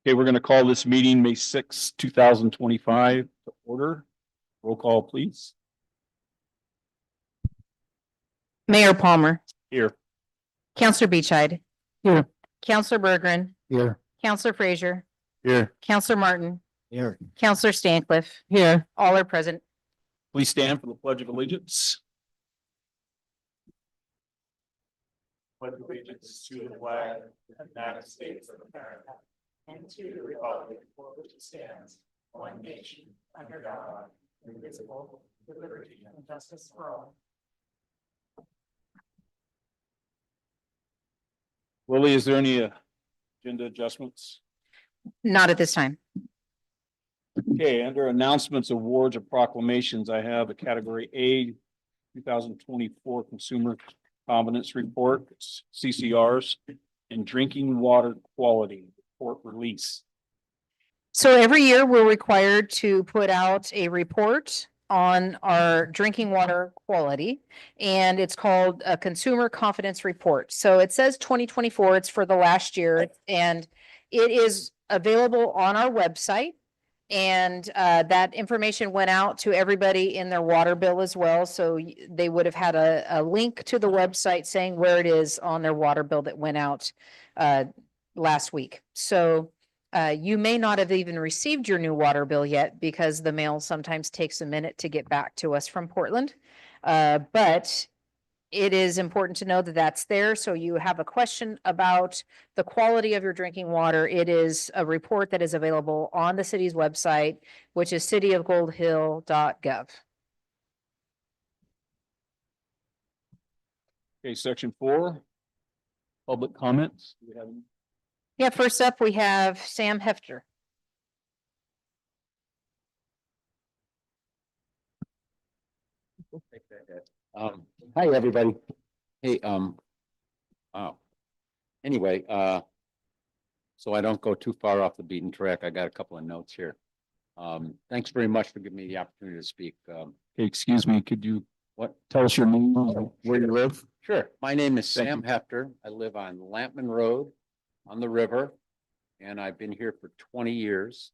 Okay, we're going to call this meeting May 6, 2025 to order. Roll call, please. Mayor Palmer, Here. Counselor Beachide. Here. Counselor Berggren, Here. Counselor Frazier, Here. Counselor Martin, Here. Counselor Stancliff. Here. All are present. Please stand for the Pledge of Allegiance. Pledge allegiance to the flag of the United States of America and to the republic for which it stands, one nation, under God, indivisible, with liberty and justice for all. Lily, is there any agenda adjustments? Not at this time. Okay, under announcements, awards, or proclamations, I have a category A, 2024 Consumer Confidence Report, CCRs, and Drinking Water Quality Report Release. So every year we're required to put out a report on our drinking water quality, and it's called a Consumer Confidence Report. So it says 2024, it's for the last year, and it is available on our website. And that information went out to everybody in their water bill as well. So they would have had a link to the website saying where it is on their water bill that went out last week. So you may not have even received your new water bill yet because the mail sometimes takes a minute to get back to us from Portland. But it is important to know that that's there. So you have a question about the quality of your drinking water. It is a report that is available on the city's website, which is cityofgoldhill.gov. Okay, section 4, public comments. Do we have any? Yeah, first up, we have Sam Hefter. Hi, everybody. Hey, anyway, so I don't go too far off the beaten track. I got a couple of notes here. Thanks very much for giving me the opportunity to speak. Okay, excuse me, could you What? tell us your name, where you live? Sure. My name is Thank Sam Hefter. I live on Lampman Road on the river, and I've been here for 20 years.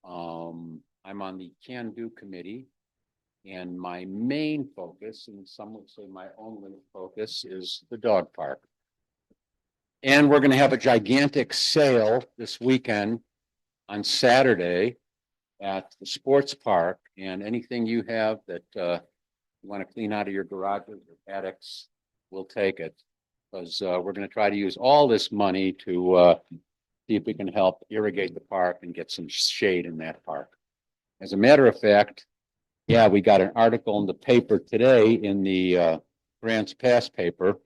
I'm on the Can Do Committee. And my main focus, and some would say my only focus, is the dog park. And we're going to have a gigantic sale this weekend on Saturday at the sports park. And anything you have that you want to clean out of your garages or attics, we'll take it. Because we're going to try to use all this money to see if we can help irrigate the park and get some shade in that park. As a matter of fact, yeah, we got an article in the paper today in the Grants Pass paper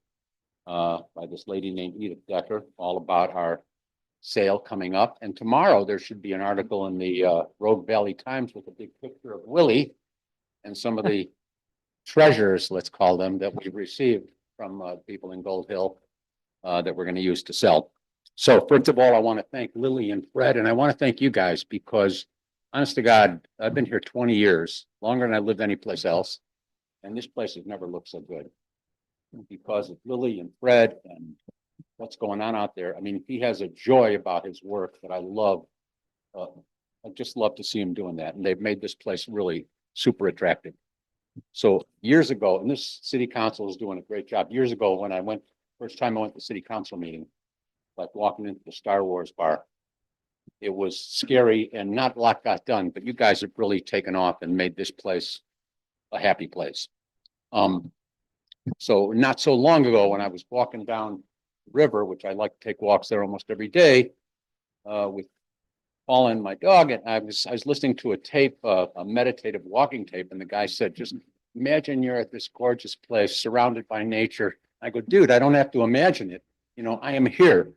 by this lady named Edith Decker, all about our sale coming up. And tomorrow there should be an article in the Rogue Valley Times with a big picture of Willie and some of the treasures, let's call them, that we've received from people in Gold Hill that we're going to use to sell. So first of all, I want to thank Lily and Fred, and I want to thank you guys because honest to God, I've been here 20 years, longer than I lived anyplace else. And this place has never looked so good because of Lily and Fred and what's going on out there. I mean, he has a joy about his work that I love. I just love to see him doing that. And they've made this place really super attractive. So years ago, and this city council is doing a great job. Years ago, when I went, first time I went to city council meeting, like walking into the Star Wars bar, it was scary and not a lot got done, but you guys have really taken off and made this place a happy place. So not so long ago when I was walking down the river, which I like to take walks there almost every day, with Paul and my dog, and I was listening to a tape, a meditative walking tape, and the guy said, just imagine you're at this gorgeous place surrounded by nature. I go, dude, I don't have to imagine it. You know, I am here.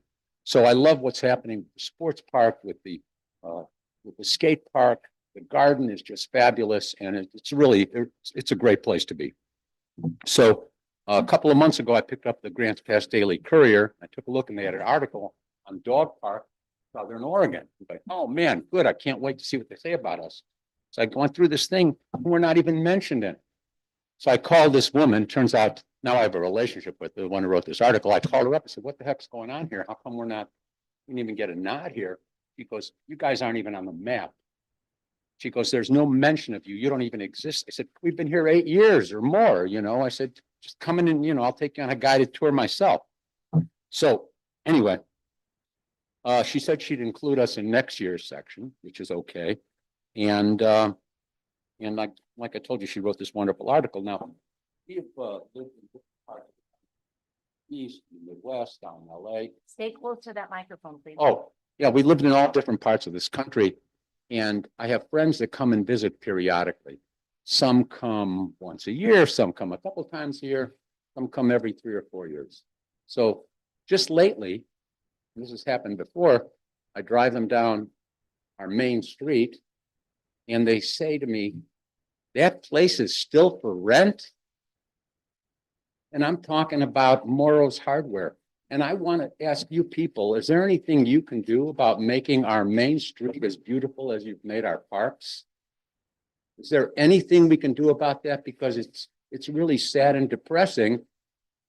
So I love what's happening with the sports park, with the skate park. The garden is just fabulous, and it's really, it's a great place to be. So a couple of months ago, I picked up the Grants Pass Daily Courier. I took a look, and they had an article on dog park, Southern Oregon. I'm like, oh man, good! I can't wait to see what they say about us. So I went through this thing, we're not even mentioned in it. So I called this woman. Turns out now I have a relationship with the one who wrote this article. I called her up and said, what the heck's going on here? How come we didn't even get a nod here? She goes, you guys aren't even on the map. She goes, there's no mention of you. You don't even exist. I said, we've been here 8 years or more, you know, I said, just come in and, you know, I'll take you on a guided tour myself. So anyway. She said she'd include us in next year's section, which is okay. And like I told you, she wrote this wonderful article. Now, we have lived in different parts of the East, Midwest, down in LA. Stay close to that microphone, please. Oh, yeah, we lived in all different parts of this country. And I have friends that come and visit periodically. Some come once a year, some come a couple times a year, some come every 3 or 4 years. So just lately, this has happened before, I drive them down our main street and they say to me, that place is still for rent? And I'm talking about Morrow's Hardware. And I want to ask you people, is there anything you can do about making our main street as beautiful as you've made our parks? Is there anything we can do about that? Because it's really sad and depressing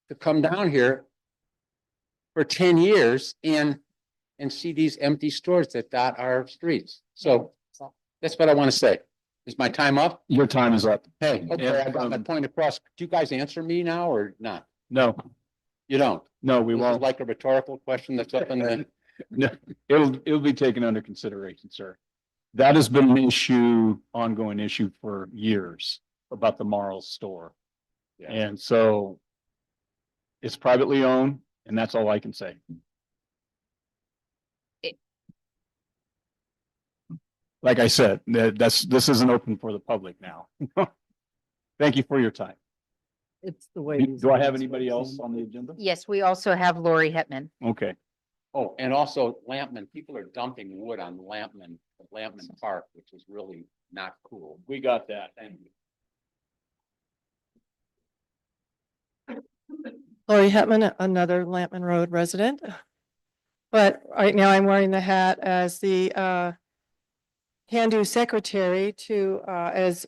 to come down here for 10 years and see these empty stores that dot our streets. So that's what I want to say. Is my time up? Your time is up. Hey, okay, I got my point across. Do you guys answer me now or not? No, You don't? no, we This is won't. like a rhetorical question that's up in the, No, it'll be taken under consideration, sir. That has been an issue, ongoing issue for years about the Marl's store. Yeah. And so it's privately owned, and that's all I can say. Like I said, this isn't open for the public now. Thank you for your time. It's the way. Do I have anybody else on the agenda? Yes, we also have Lori Hetman. Okay, oh, and also Lampman, people are dumping wood on Lampman Park, which is really not cool. we got that. Thank you. Lori Hetman, another Lampman Road resident. But right now I'm wearing the hat as the Can-Do secretary to, as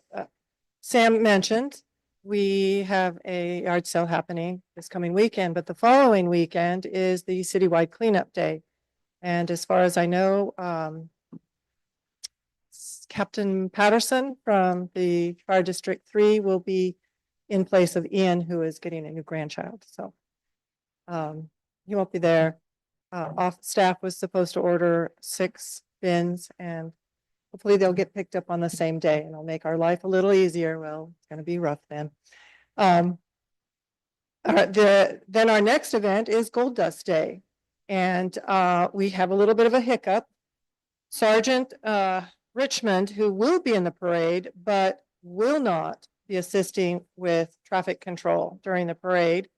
Sam mentioned, we have a yard sale happening this coming weekend, but the following weekend is the citywide cleanup day. And as far as I know, Captain Patterson from the Fire District 3 will be in place of Ian, who is getting a new grandchild. So he won't be there. Off staff was supposed to order 6 bins and hopefully they'll get picked up on the same day and it'll make our life a little easier. Well, it's going to be rough then. All right, then our next event is Gold Dust Day. And we have a little bit of a hiccup. Sergeant Richmond, who will be in the parade, but will not be assisting with traffic control during the parade,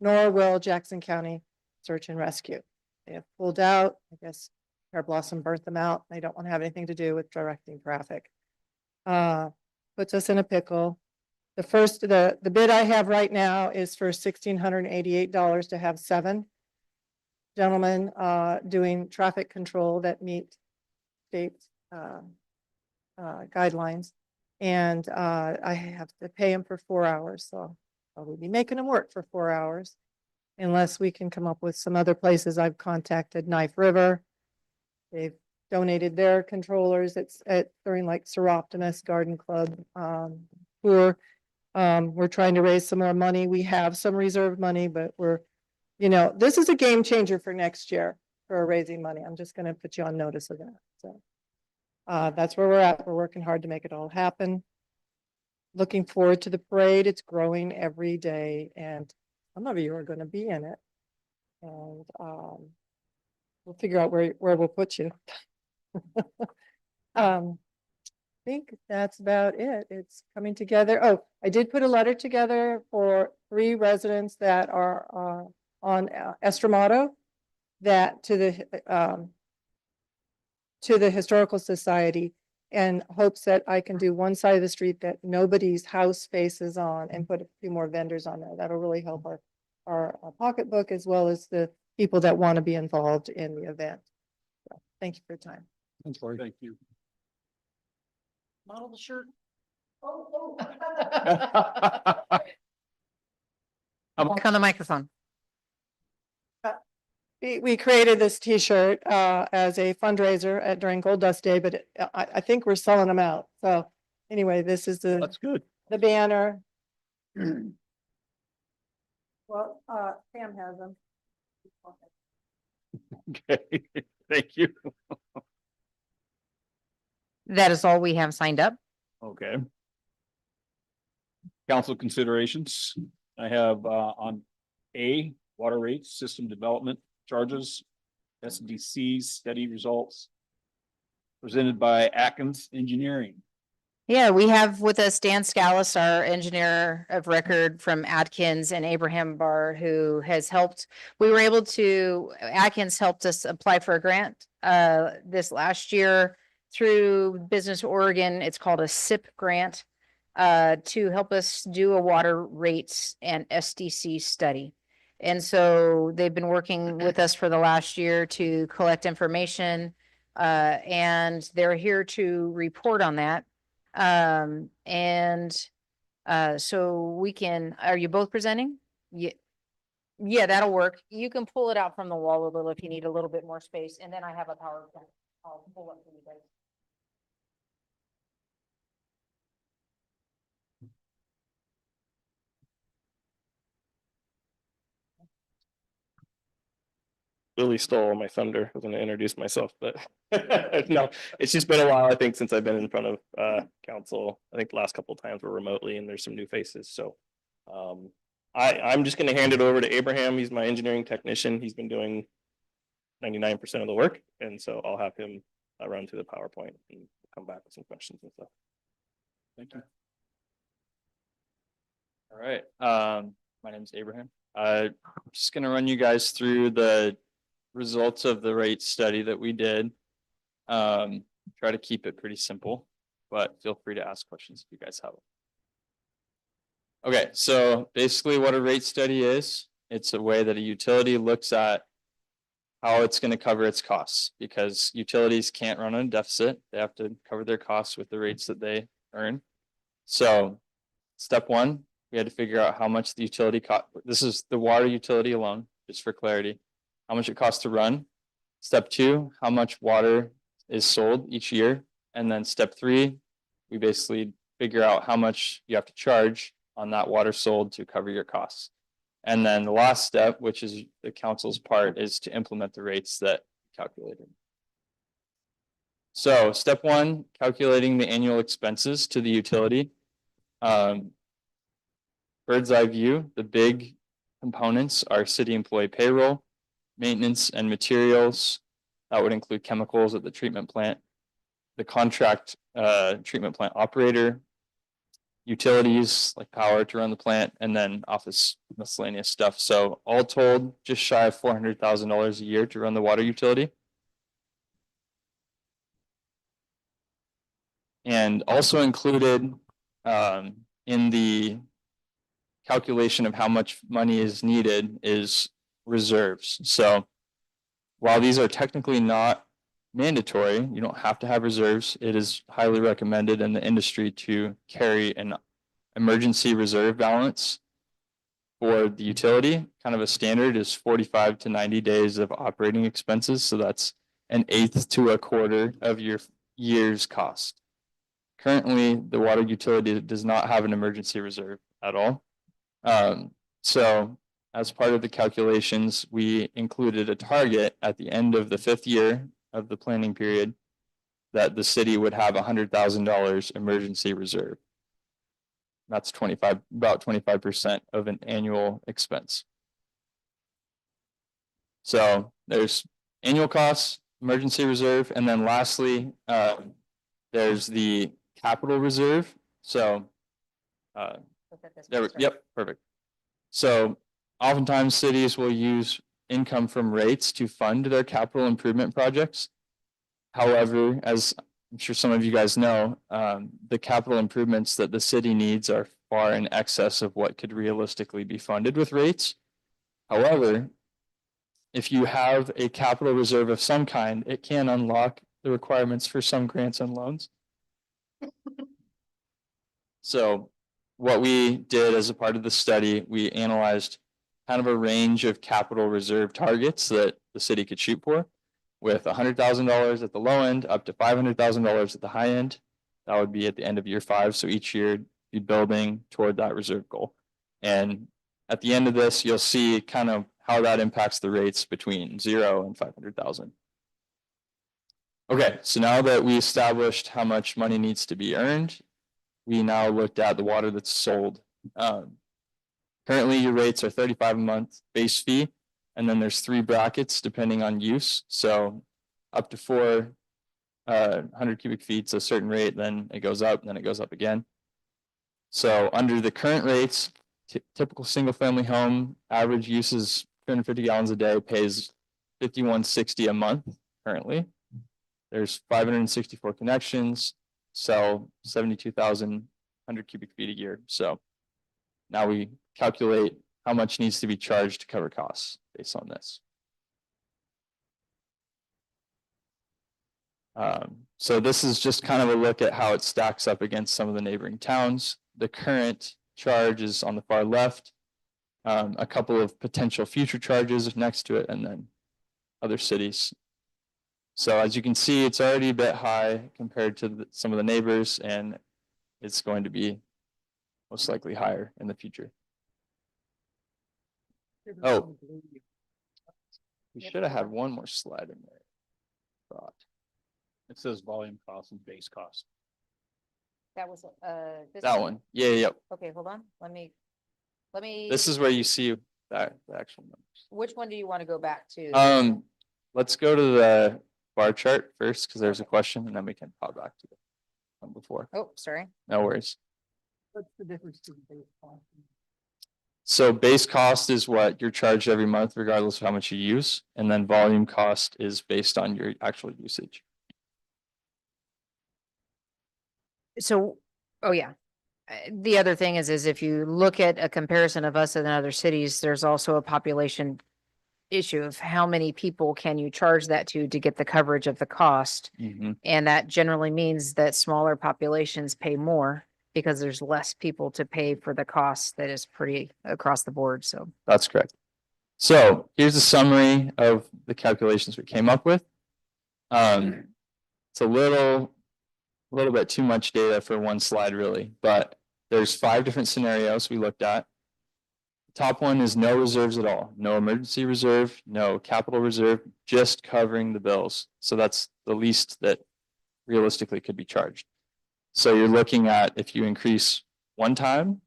nor will Jackson County Search and Rescue. They have pulled out, I guess Pear Blossom burnt them out. They don't want to have anything to do with directing traffic. Puts us in a pickle. The bid I have right now is for $1,688 to have 7 gentlemen doing traffic control that meet state guidelines. And I have to pay them for 4 hours. So I'll be making them work for 4 hours unless we can come up with some other places. I've contacted Knife River. They've donated their controllers. It's at during like Seroptimus Garden Club tour. We're trying to raise some more money. We have some reserve money, but we're, you know, this is a game changer for next year for raising money. I'm just going to put you on notice of that. So that's where we're at. We're working hard to make it all happen. Looking forward to the parade. It's growing every day and some of you are going to be in it. And we'll figure out where we'll put you. I think that's about it. It's coming together. Oh, I did put a letter together for 3 residents that are on Estramato that to the Historical Society, and hopes that I can do one side of the street that nobody's house faces on and put a few more vendors on there. That'll really help our pocketbook as well as the people that want to be involved in the event. So, thank you for your time. thank you. Model the shirt. I'm Back on the microphone. We created this T-shirt as a fundraiser during Gold Dust Day, but I think we're selling them out. So anyway, this is That's good. the banner. Well, Sam has them. Okay, thank you. That is all we have signed up. Okay. Council considerations. I have on A, water rates, system development charges, SDCs, steady results. Presented by Atkins Engineering. Yeah, we have with us Dan Scalise, our engineer of record from Atkins, and Abraham Barr, who has helped. Atkins helped us apply for a grant this last year through Business Oregon. It's called a SIP grant to help us do a water rates and SDC study. And so they've been working with us for the last year to collect information and they're here to report on that. So we can, are you both presenting? Yeah. Yeah, that'll work. You can pull it out from the wall a little if you need a little bit more space, and then I have a PowerPoint. I'll pull up for you guys. Billy stole my thunder. I was gonna introduce myself, but no, it's just been a while, I think, since I've been in front of council. I think the last couple of times were remotely and there's some new faces, so. I'm just gonna hand it over to Abraham. He's my engineering technician. He's been doing 99% of the work, and so I'll have him run through the PowerPoint and come back with some questions and stuff. Thank you. All right, my name is Abraham. I'm just gonna run you guys through the results of the rate study that we did. Try to keep it pretty simple, but feel free to ask questions if you guys have them. Okay, so basically what a rate study is, it's a way that a utility looks at how it's going to cover its costs, because utilities can't run on a deficit. They have to cover their costs with the rates that they earn. So step one, we had to figure out how much the utility cost. This is the water utility alone, just for clarity, how much it costs to run. Step two, how much water is sold each year. And then step three, we basically figure out how much you have to charge on that water sold to cover your costs. And then the last step, which is the council's part, is to implement the rates that calculated. So step one, calculating the annual expenses to the utility. Bird's eye view, the big components are city employee payroll, maintenance and materials. That would include chemicals at the treatment plant, the contract treatment plant operator, utilities like power to run the plant, and then office miscellaneous stuff. So all told, just shy of $400,000 a year to run the water utility. And also included in the calculation of how much money is needed is reserves. So while these are technically not mandatory, you don't have to have reserves. It is highly recommended in the industry to carry an emergency reserve balance for the utility. Kind of a standard is 45 to 90 days of operating expenses. So that's 1/8 to 1/4 of your year's cost. Currently, the water utility does not have an emergency reserve at all. So as part of the calculations, we included a target at the end of the 5th year of the planning period that the city would have $100,000 emergency reserve. That's about 25% of an annual expense. So there's annual costs, emergency reserve, and then lastly, there's the capital reserve. So yep, perfect. So oftentimes cities will use income from rates to fund their capital improvement projects. However, as I'm sure some of you guys know, the capital improvements that the city needs are far in excess of what could realistically be funded with rates. However, if you have a capital reserve of some kind, it can unlock the requirements for some grants and loans. So what we did as a part of the study, we analyzed kind of a range of capital reserve targets that the city could shoot for. With $100,000 at the low end, up to $500,000 at the high end. That would be at the end of year 5, so each year be building toward that reserve goal. And at the end of this, you'll see kind of how that impacts the rates between 0 and 500,000. Okay, so now that we established how much money needs to be earned, we now looked at the water that's sold. Currently, your rates are $35 a month base fee, and then there's 3 brackets depending on use. So up to 400 cubic feet, a certain rate, then it goes up, and then it goes up again. So under the current rates, typical single family home, average use is 250 gallons a day, pays $51.60 a month currently. There's 564 connections, sell 72,100 cubic feet a year. So now we calculate how much needs to be charged to cover costs based on this. So this is just kind of a look at how it stacks up against some of the neighboring towns. The current charge is on the far left. A couple of potential future charges next to it, and then other cities. So as you can see, it's already a bit high compared to some of the neighbors, and it's going to be most likely higher in the future. Oh, we should have had one more slide in there. Thought. It says volume cost and base cost. That was, That one, yeah. Okay, hold on. Let me. This is where you see that the actual numbers. Which one do you want to go back to? Let's go to the bar chart first, because there's a question, and then we can pop back to the one before. Oh, sorry. No worries. What's the difference between base cost? So base cost is what you're charged every month, regardless of how much you use, and then volume cost is based on your actual usage. So, oh yeah. The other thing is if you look at a comparison of us and other cities, there's also a population issue of how many people can you charge that to get the coverage of the cost. And that generally means that smaller populations pay more because there's less people to pay for the cost that is pretty across the board. So That's correct. So here's a summary of the calculations we came up with. It's a little bit too much data for one slide really, but there's 5 different scenarios we looked at. The top one is no reserves at all, no emergency reserve, no capital reserve, just covering the bills. So that's the least that realistically could be charged. So you're looking at, if you increase one time,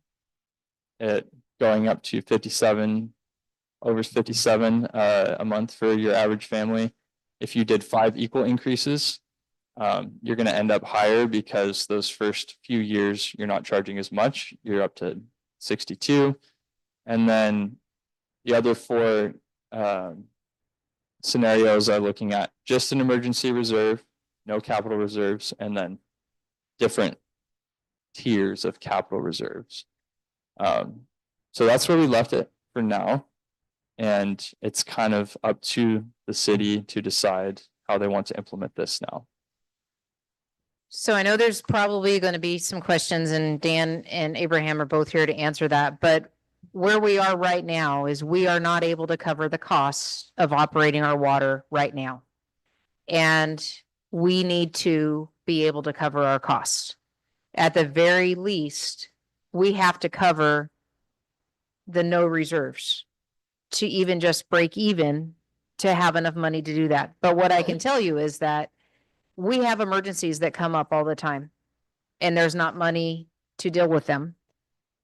it going up to over 57 a month for your average family. If you did 5 equal increases, you're going to end up higher because those first few years you're not charging as much. You're up to 62, and then the other 4 scenarios are looking at just an emergency reserve, no capital reserves, and then different tiers of capital reserves. So that's where we left it for now, and it's kind of up to the city to decide how they want to implement this now. So I know there's probably going to be some questions, and Dan and Abraham are both here to answer that, but where we are right now is we are not able to cover the costs of operating our water right now. And we need to be able to cover our costs. At the very least, we have to cover the no reserves to even just break even to have enough money to do that. But what I can tell you is that we have emergencies that come up all the time, and there's not money to deal with them.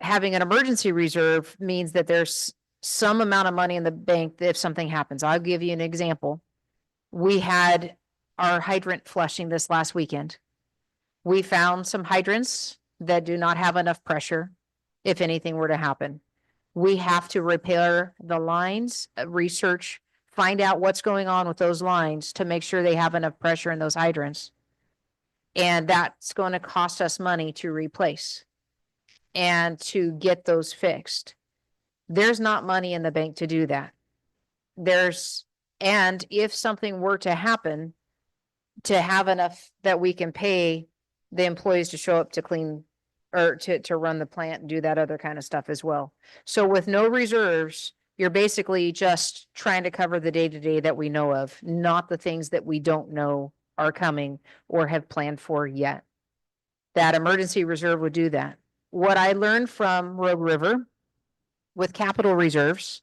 Having an emergency reserve means that there's some amount of money in the bank that if something happens. I'll give you an example. We had our hydrant flushing this last weekend. We found some hydrants that do not have enough pressure if anything were to happen. We have to repair the lines, research, find out what's going on with those lines to make sure they have enough pressure in those hydrants. And that's going to cost us money to replace and to get those fixed. There's not money in the bank to do that. And if something were to happen, to have enough that we can pay the employees to show up to clean or to run the plant and do that other kind of stuff as well. So with no reserves, You're basically just trying to cover the day-to-day that we know of, not the things that we don't know are coming or have planned for yet. That emergency reserve would do that. What I learned from Rogue River with capital reserves,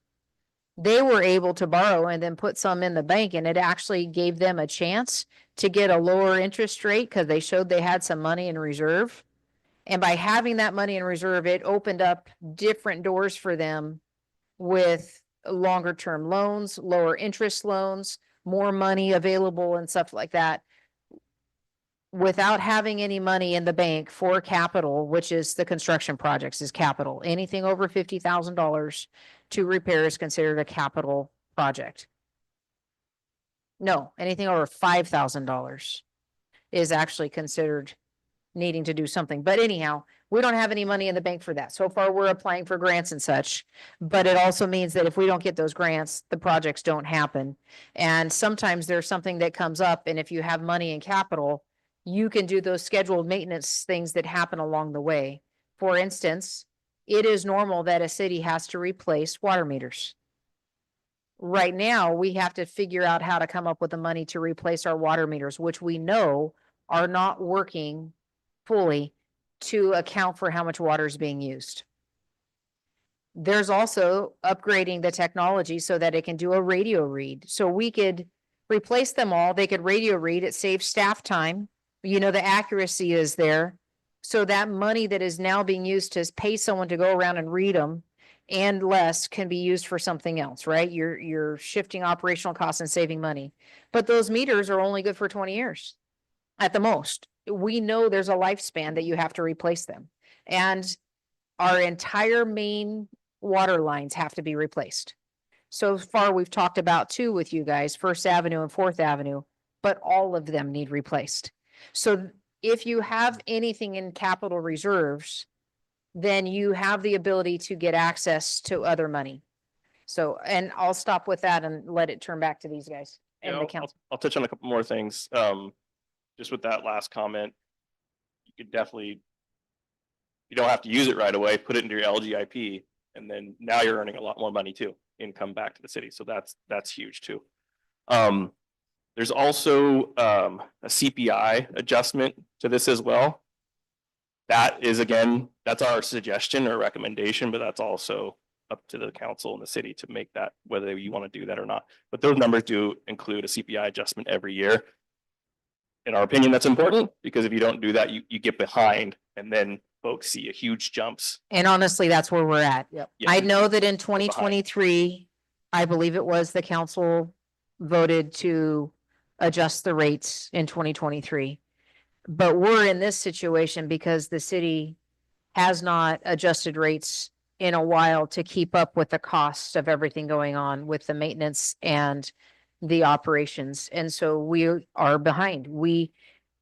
they were able to borrow and then put some in the bank, and it actually gave them a chance to get a lower interest rate because they showed they had some money in reserve. And by having that money in reserve, it opened up different doors for them with longer term loans, lower interest loans, more money available and stuff like that. Without having any money in the bank for capital, which is the construction projects is capital. Anything over $50,000 to repair is considered a capital project. No, anything over $5,000 is actually considered needing to do something. But anyhow, we don't have any money in the bank for that. So far, we're applying for grants and such. But it also means that if we don't get those grants, the projects don't happen. And sometimes there's something that comes up, and if you have money in capital, you can do those scheduled maintenance things that happen along the way. For instance, it is normal that a city has to replace water meters. Right now, we have to figure out how to come up with the money to replace our water meters, which we know are not working fully to account for how much water is being used. There's also upgrading the technology so that it can do a radio read. So we could replace them all. They could radio read. It saves staff time. You know, the accuracy is there. So that money that is now being used to pay someone to go around and read them and less can be used for something else, right? You're shifting operational costs and saving money. But those meters are only good for 20 years at the most. We know there's a lifespan that you have to replace them. And our entire main water lines have to be replaced. So far, we've talked about two with you guys, First Avenue and Fourth Avenue, but all of them need replaced. So if you have anything in capital reserves, then you have the ability to get access to other money. So, and I'll stop with that and let it turn back to these guys and the council. I'll touch on a couple more things. Just with that last comment, you could definitely, you don't have to use it right away, put it into your LGIP, and then now you're earning a lot more money too, income back to the city. So that's huge too. There's also a CPI adjustment to this as well. That is, again, that's our suggestion or recommendation, but that's also up to the council and the city to make that, whether you want to do that or not. But those numbers do include a CPI adjustment every year. In our opinion, that's important because if you don't do that, you get behind and then folks see a huge jumps. And honestly, that's where we're at. Yeah. I know that in 2023, I believe it was the council voted to adjust the rates in 2023. But we're in this situation because the city has not adjusted rates in a while to keep up with the cost of everything going on with the maintenance and the operations. And so we are behind. We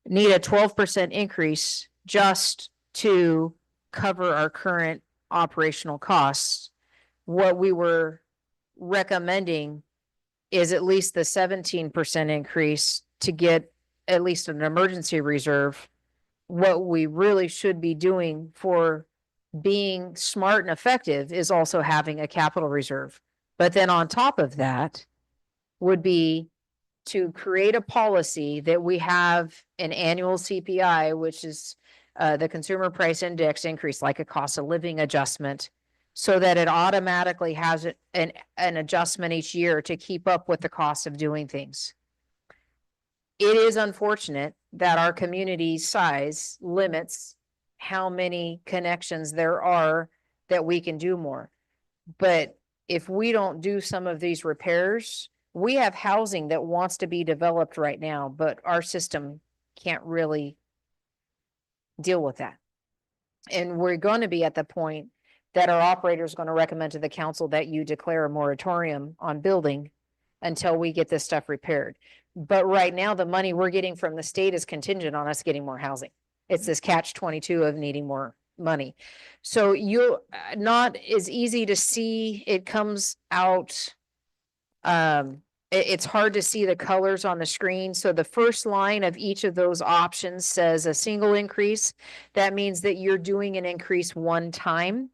need a 12% increase just to cover our current operational costs. What we were recommending is at least the 17% increase to get at least an emergency reserve. What we really should be doing for being smart and effective is also having a capital reserve. But then on top of that would be to create a policy that we have an annual CPI, which is the consumer price index increase, like a cost of living adjustment, so that it automatically has an adjustment each year to keep up with the cost of doing things. It is unfortunate that our community size limits how many connections there are that we can do more. But if we don't do some of these repairs, we have housing that wants to be developed right now, but our system can't really deal with that. And we're going to be at the point that our operator is going to recommend to the council that you declare a moratorium on building until we get this stuff repaired. But right now, the money we're getting from the state is contingent on us getting more housing. It's this catch-22 of needing more money. So you not as easy to see. It comes out. It's hard to see the colors on the screen. So the first line of each of those options says a single increase. That means that you're doing an increase one time.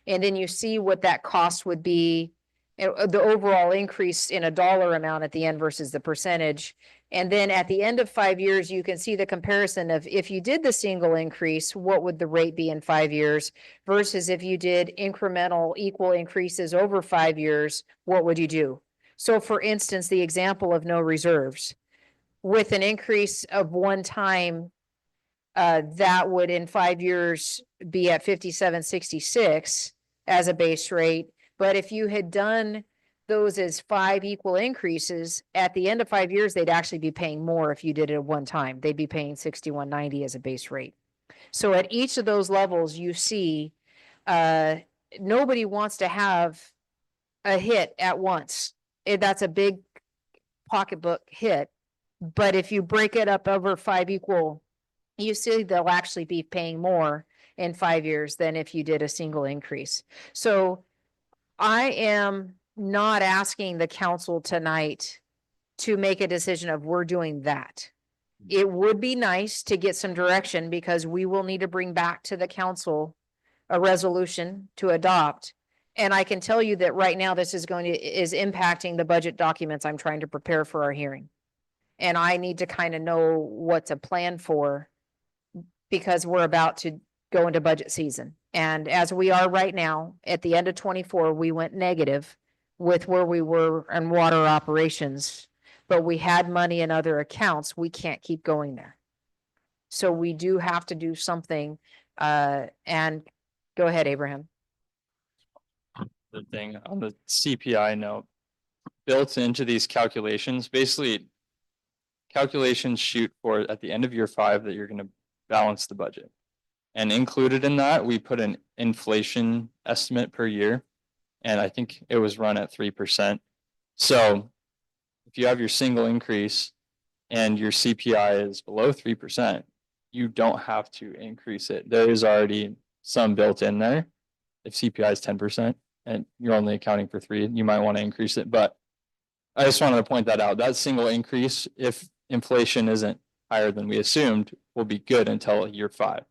And then you see what that cost would be the overall increase in a dollar amount at the end versus the percentage. And then at the end of 5 years, you can see the comparison of if you did the single increase, what would the rate be in 5 years? Versus if you did incremental equal increases over 5 years, what would you do? So for instance, the example of no reserves. With an increase of one time, that would in 5 years be at 57.66 as a base rate. But if you had done those as 5 equal increases, at the end of 5 years, they'd actually be paying more if you did it at one time. They'd be paying 61.90 as a base rate. So at each of those levels, you see, nobody wants to have a hit at once. That's a big pocketbook hit. But if you break it up over 5 equal, you see they'll actually be paying more in 5 years than if you did a single increase. So I am not asking the council tonight to make a decision of we're doing that. It would be nice to get some direction because we will need to bring back to the council a resolution to adopt. And I can tell you that right now this is impacting the budget documents I'm trying to prepare for our hearing. And I need to kind of know what to plan for because we're about to go into budget season. And as we are right now, at the end of 24, we went negative with where we were in water operations, but we had money in other accounts. We can't keep going there. So we do have to do something, and go ahead, Abraham. The thing on the CPI note, built into these calculations, basically calculations shoot for at the end of year 5 that you're going to balance the budget. And included in that, we put an inflation estimate per year. And I think it was run at 3%. So if you have your single increase and your CPI is below 3%, you don't have to increase it. There is already some built in there. If CPI is 10% and you're only accounting for 3%, you might want to increase it. But I just wanted to point that out. That single increase, if inflation isn't higher than we assumed, will be good until year 5.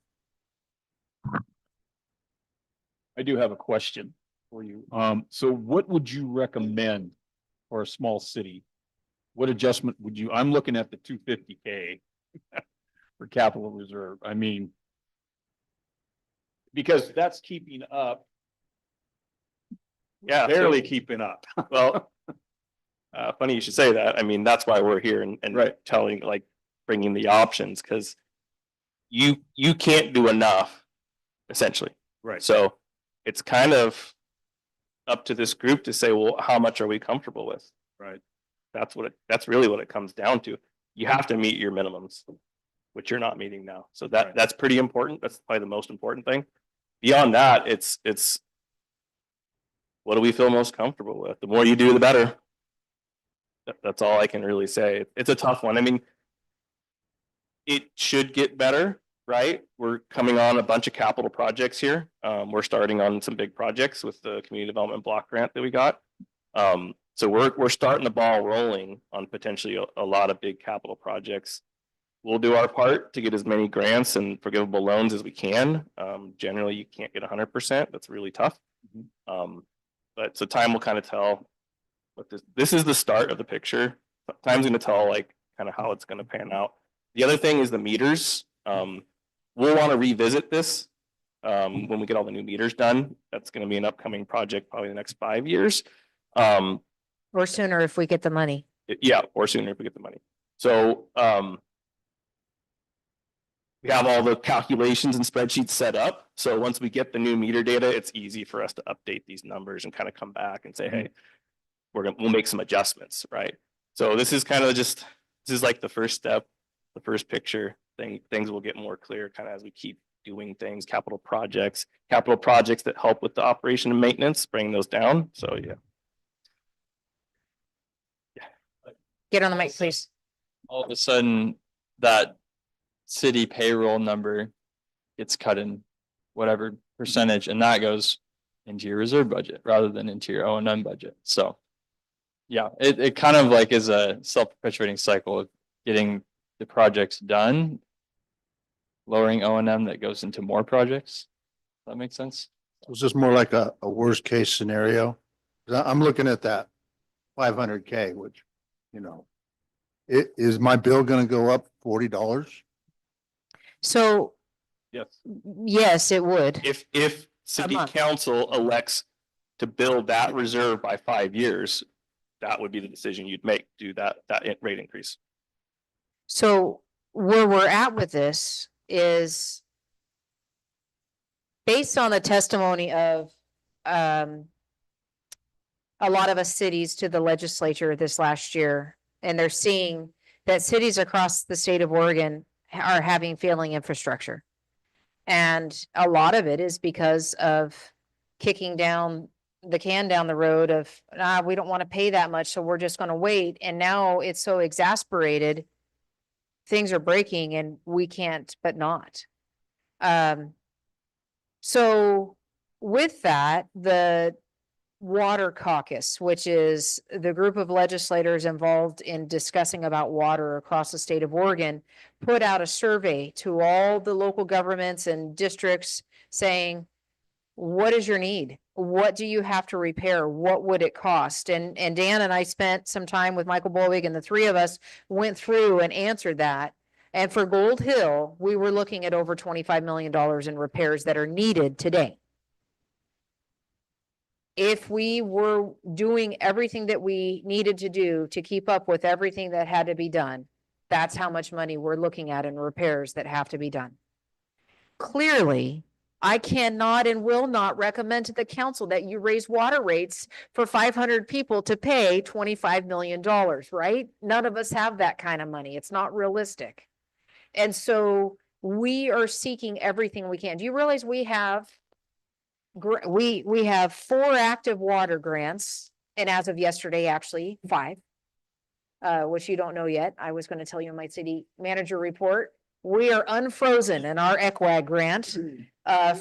I do have a question for you. So what would you recommend for a small city? What adjustment would you, I'm looking at the 250K for capital reserve. I mean, because that's keeping up, Yeah, barely keeping up. well, funny you should say that. I mean, that's why we're here and Right. telling, like, bringing the options, because you can't do enough, essentially. Right. So it's kind of up to this group to say, well, how much are we comfortable with? Right. That's really what it comes down to. You have to meet your minimums, which you're not meeting now. So Right. that's pretty important. That's probably the most important thing. Beyond that, it's what do we feel most comfortable with? The more you do, the better. That's all I can really say. It's a tough one. I mean, it should get better, right? We're coming on a bunch of capital projects here. We're starting on some big projects with the community development block grant that we got. So we're starting the ball rolling on potentially a lot of big capital projects. We'll do our part to get as many grants and forgivable loans as we can. Generally, you can't get 100%. That's really tough. But so time will kind of tell. But this is the start of the picture. Time's going to tell like kind of how it's going to pan out. The other thing is the meters. We'll want to revisit this when we get all the new meters done. That's going to be an upcoming project, probably the next 5 years. Or sooner if we get the money. Yeah, or sooner if we get the money. So we have all the calculations and spreadsheets set up. So once we get the new meter data, it's easy for us to update these numbers and kind of come back and say, hey, we'll make some adjustments, right? So this is kind of this is like the first step, the first picture. Things will get more clear kind of as we keep doing things, capital projects that help with the operation and maintenance, bring those down. So yeah. Get on the mic, please. All of a sudden, that city payroll number gets cut in whatever percentage, and that goes into your reserve budget rather than into your O&M budget. So yeah, it kind of like is a self-perpetuating cycle of getting the projects done, lowering O&M that goes into more projects. Does that make sense? Was this more like a worst case scenario? 'Cause I'm looking at that 500K, which, you know, is my bill gonna go up $40? So, Yes. yes, it would. If city month. council elects to build that reserve by 5 years, that would be the decision you'd make, do that rate increase. So where we're at with this is based on the testimony of a lot of us cities to the legislature this last year, and they're seeing that cities across the state of Oregon are having failing infrastructure. And a lot of it is because of kicking down the can down the road of, we don't want to pay that much, so we're just going to wait. And now it's so exasperated. Things are breaking and we can't, but not. So with that, the Water Caucus, which is the group of legislators involved in discussing about water across the state of Oregon, put out a survey to all the local governments and districts saying, what is your need? What do you have to repair? What would it cost? And Dan and I spent some time with Michael Bolwig, and the three of us went through and answered that. And for Gold Hill, we were looking at over $25 million in repairs that are needed today. If we were doing everything that we needed to do to keep up with everything that had to be done, that's how much money we're looking at in repairs that have to be done. Clearly, I cannot and will not recommend to the council that you raise water rates for 500 people to pay $25 million, right? None of us have that kind of money. It's not realistic. And so we are seeking everything we can. Do you realize we have we have 4 active water grants, and as of yesterday, actually 5, which you don't know yet. I was going to tell you in my city manager report. We are unfrozen in our ECWAG grant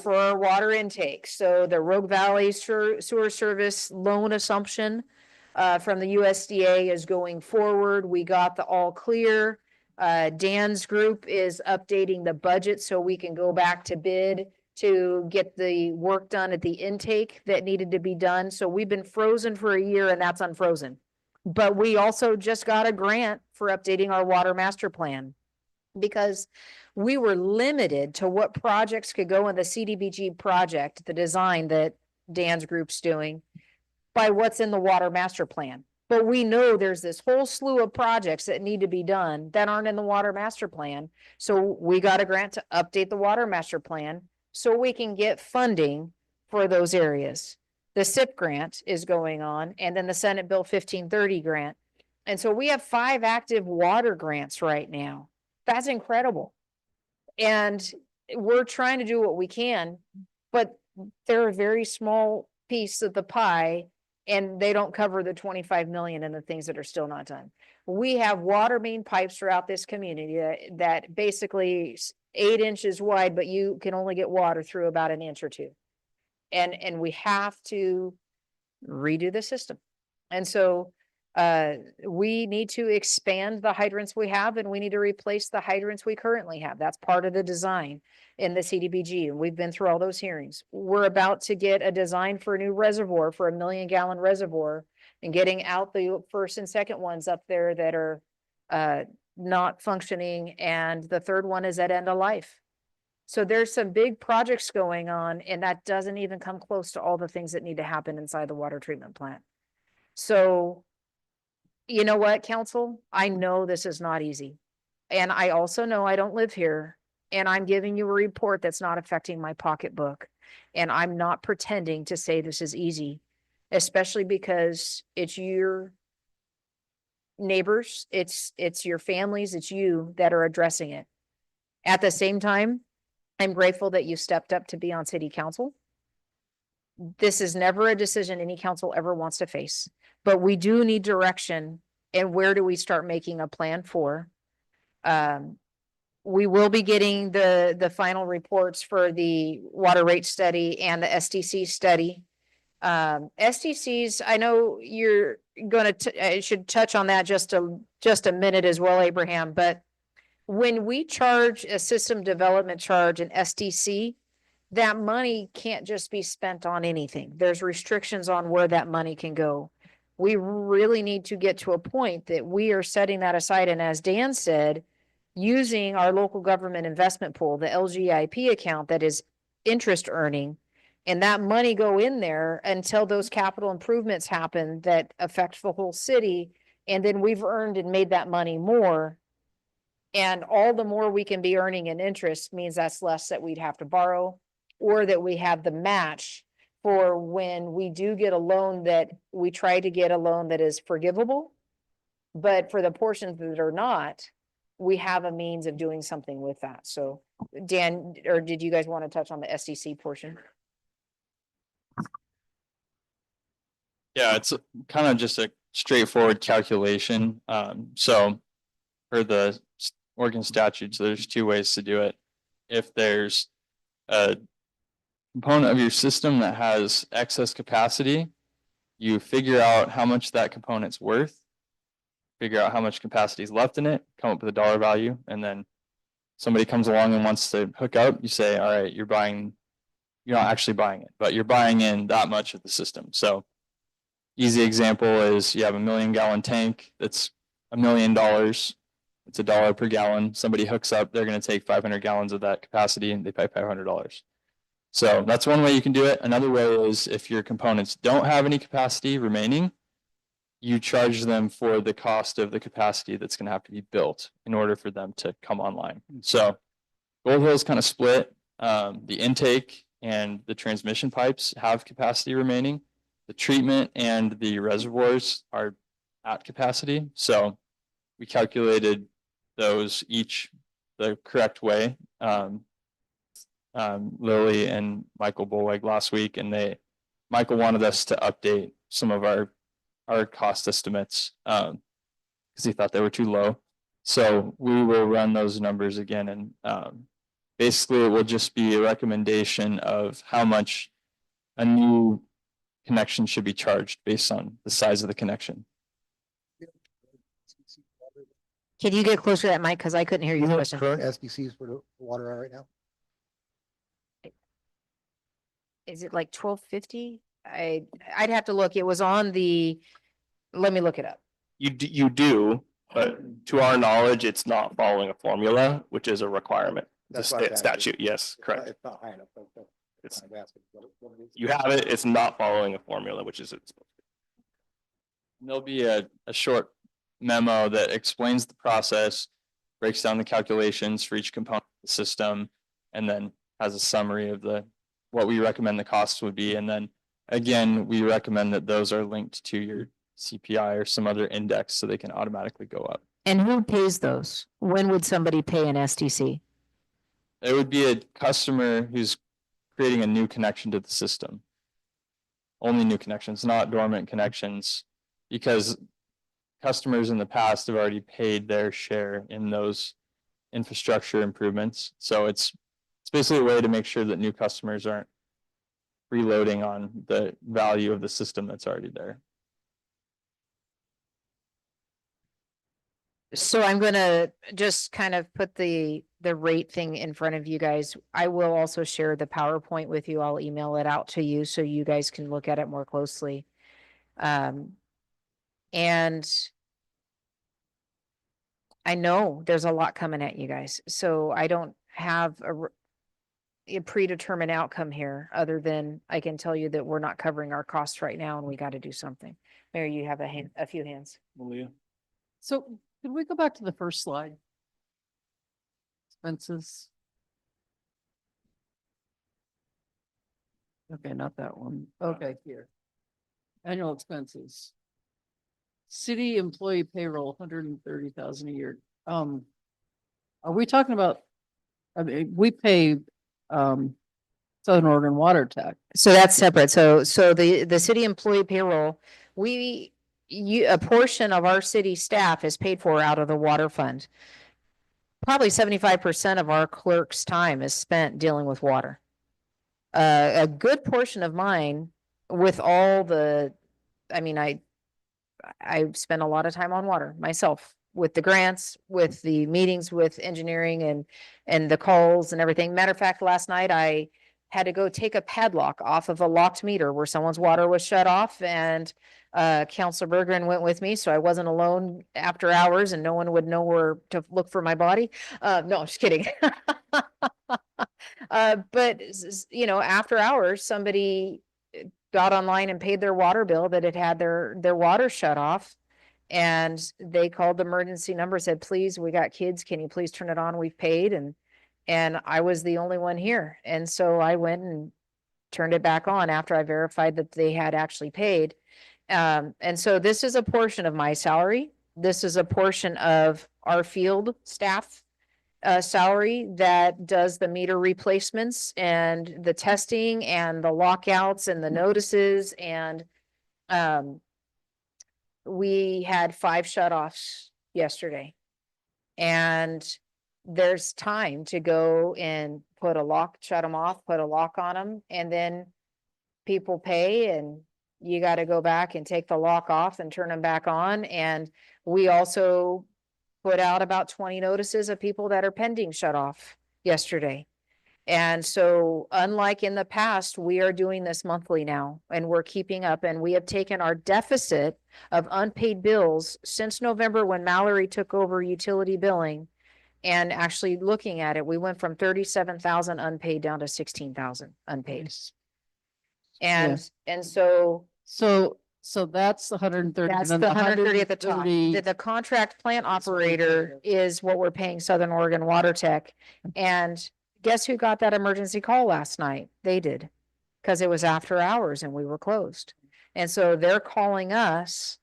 for our water intake. So the Rogue Valley Sewer Service loan assumption from the USDA is going forward. We got the all clear. Dan's group is updating the budget so we can go back to bid to get the work done at the intake that needed to be done. So we've been frozen for a year, and that's unfrozen. But we also just got a grant for updating our water master plan because we were limited to what projects could go in the CDBG project, the design that Dan's group's doing, by what's in the water master plan. But we know there's this whole slew of projects that need to be done that aren't in the water master plan. So we got a grant to update the water master plan so we can get funding for those areas. The SIP grant is going on, and then the Senate Bill 1530 grant. And so we have 5 active water grants right now. That's incredible. And we're trying to do what we can, but they're a very small piece of the pie, and they don't cover the 25 million and the things that are still not done. We have water main pipes throughout this community that basically 8 inches wide, but you can only get water through about an inch or 2. And we have to redo the system. And so we need to expand the hydrants we have, and we need to replace the hydrants we currently have. That's part of the design in the CDBG, and we've been through all those hearings. We're about to get a design for a new reservoir, for a 1 million gallon reservoir, and getting out the first and second ones up there that are not functioning, and the third one is at end of life. So there's some big projects going on, and that doesn't even come close to all the things that need to happen inside the water treatment plant. So you know what, council? I know this is not easy. And I also know I don't live here, and I'm giving you a report that's not affecting my pocketbook. And I'm not pretending to say this is easy, especially because it's your neighbors, it's your families, it's you that are addressing it. At the same time, I'm grateful that you stepped up to be on city council. This is never a decision any council ever wants to face, but we do need direction. And where do we start making a plan for? We will be getting the final reports for the water rate study and the SDC study. SDCs, I know you're going to, I should touch on that just a minute as well, Abraham, but when we charge a system development charge in SDC, that money can't just be spent on anything. There's restrictions on where that money can go. We really need to get to a point that we are setting that aside. And as Dan said, using our local government investment pool, the LGIP account that is interest earning, and that money go in there until those capital improvements happen that affect the whole city. And then we've earned and made that money more. And all the more we can be earning in interest means that's less that we'd have to borrow, or that we have the match for when we do get a loan, that we try to get a loan that is forgivable. But for the portions that are not, we have a means of doing something with that. So Dan, or did you guys want to touch on the SDC portion? Yeah, it's kind of just a straightforward calculation. So for the Oregon statutes, there's two ways to do it. If there's a component of your system that has excess capacity, you figure out how much that component's worth, figure out how much capacity is left in it, come up with a dollar value, and then somebody comes along and wants to hook up, you say, all right, you're not actually buying it, but you're buying in that much of the system. So easy example is you have 1 million gallon tank that's $1 million. It's $1 per gallon. Somebody hooks up, they're going to take 500 gallons of that capacity and they pay $500. So that's one way you can do it. Another way is if your components don't have any capacity remaining, you charge them for the cost of the capacity that's going to have to be built in order for them to come online. So Gold Hill is kind of split. The intake and the transmission pipes have capacity remaining. The treatment and the reservoirs are at capacity. So we calculated those each the correct way. Lily and Michael Bolweg last week, and Michael wanted us to update some of our cost estimates because he thought they were too low. So we will run those numbers again, and basically it will just be a recommendation of how much a new connection should be charged based on the size of the connection. Can you get closer to that mic? Because I couldn't hear You your know what question. current SDCs for the water are right now? Is it like 1250? I'd have to look. It was on let me look it up. You do, but to our knowledge, it's not following a formula, which is a requirement. It's That's a what I was asking. statute, yes, correct. It's not high enough. It's- I'm asking what it is. You have it, it's not following a formula, which is it's There'll be a short memo that explains the process, breaks down the calculations for each component of the system, and then has a summary of what we recommend the costs would be. And then again, we recommend that those are linked to your CPI or some other index so they can automatically go up. And who pays those? When would somebody pay an SDC? It would be a customer who's creating a new connection to the system. Only new connections, not dormant connections, because customers in the past have already paid their share in those infrastructure improvements. So it's basically a way to make sure that new customers aren't reloading on the value of the system that's already there. So I'm gonna just kind of put the rate thing in front of you guys. I will also share the PowerPoint with you. I'll email it out to you so you guys can look at it more closely. And I know there's a lot coming at you guys, so I don't have a predetermined outcome here, other than I can tell you that we're not covering our costs right now and we got to do something. Mary, you have a few hands. Malia? So could we go back to the first slide? Expenses. Okay, not that one. Okay, here. Annual expenses. City employee payroll, 130,000 a year. Are we talking about, I mean, we pay, Southern Oregon Water Tax. So that's separate. So the city employee payroll, a portion of our city staff is paid for out of the water fund. Probably 75% of our clerk's time is spent dealing with water. A good portion of mine with all I spend a lot of time on water myself, with the grants, with the meetings with engineering and the calls and everything. Matter of fact, last night I had to go take a padlock off of a locked meter where someone's water was shut off, and Counselor Bergeron went with me, so I wasn't alone after hours and no one would know where to look for my body. No, I'm just kidding. But you know, after hours, somebody got online and paid their water bill that had had their water shut off. And they called the emergency number, said, please, we got kids. Can you please turn it on? We've paid. And I was the only one here. And so I went and turned it back on after I verified that they had actually paid. And so this is a portion of my salary. This is a portion of our field staff salary that does the meter replacements and the testing and the lockouts and the notices. And we had 5 shutoffs yesterday. And there's time to go and put a lock, shut them off, put a lock on them, and then people pay and you got to go back and take the lock off and turn them back on. And we also put out about 20 notices of people that are pending shut off yesterday. And so unlike in the past, we are doing this monthly now and we're keeping up, and we have taken our deficit of unpaid bills since November when Mallory took over utility billing. And actually looking at it, we went from 37,000 unpaid down to 16,000 unpaid. And so So that's the 130. that's the 130 at the top. The contract plant operator is what we're paying Southern Oregon Water Tech. And guess who got that emergency call last night? They did, because it was after hours and we were closed. And so they're calling us.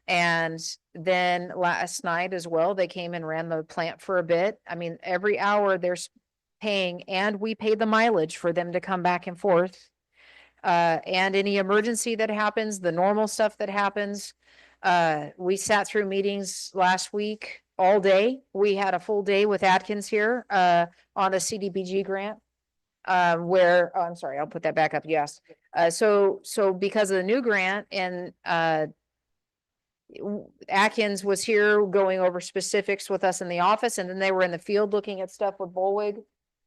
And then last night as well, they came and ran the plant for a bit. I mean, every hour they're paying, and we pay the mileage for them to come back and forth. And any emergency that happens, the normal stuff that happens. We sat through meetings last week all day. We had a full day with Atkins here, on the CDBG grant. Where, oh, I'm sorry, I'll put that back up. Yes. So because of the new grant and, Atkins was here going over specifics with us in the office, and then they were in the field looking at stuff with Bullwig.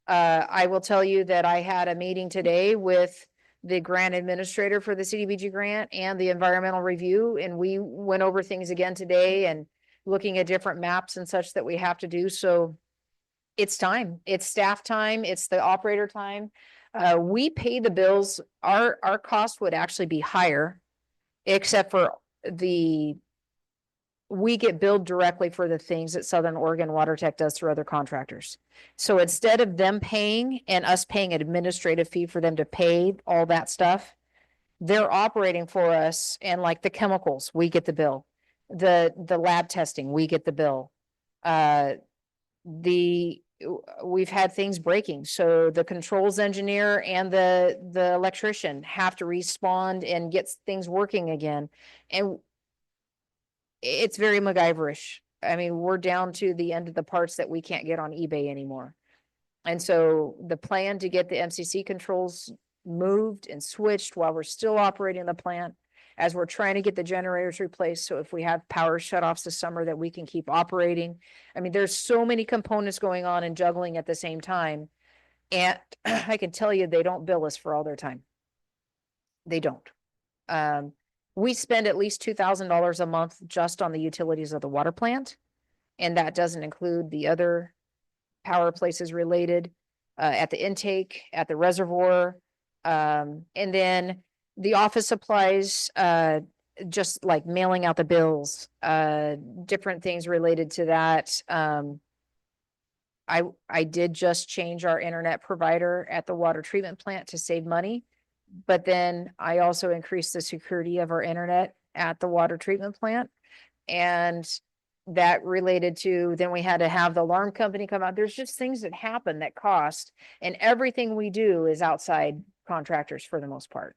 I will tell you that I had a meeting today with the grant administrator for the CDBG grant and the environmental review, and we went over things again today and looking at different maps and such that we have to do. So it's time, it's staff time, it's the operator time. We pay the bills. Our cost would actually be higher, except for we get billed directly for the things that Southern Oregon Water Tech does through other contractors. So instead of them paying and us paying an administrative fee for them to pay all that stuff, they're operating for us. And like the chemicals, we get the bill. The lab testing, we get the bill. We've had things breaking. So the controls engineer and the electrician have to respond and get things working again. And it's very MacGyverish. I mean, we're down to the end of the parts that we can't get on eBay anymore. And so the plan to get the MCC controls moved and switched while we're still operating the plant, as we're trying to get the generators replaced. So if we have power shutoffs this summer, that we can keep operating. I mean, there's so many components going on and juggling at the same time. And I can tell you, they don't bill us for all their time. They don't. We spend at least $2,000 a month just on the utilities of the water plant. And that doesn't include the other power places related, at the intake, at the reservoir. And then the office supplies, just like mailing out the bills, different things related to that. I did just change our internet provider at the water treatment plant to save money. But then I also increased the security of our internet at the water treatment plant. And that related to, then we had to have the alarm company come out. There's just things that happen that cost, and everything we do is outside contractors for the most part.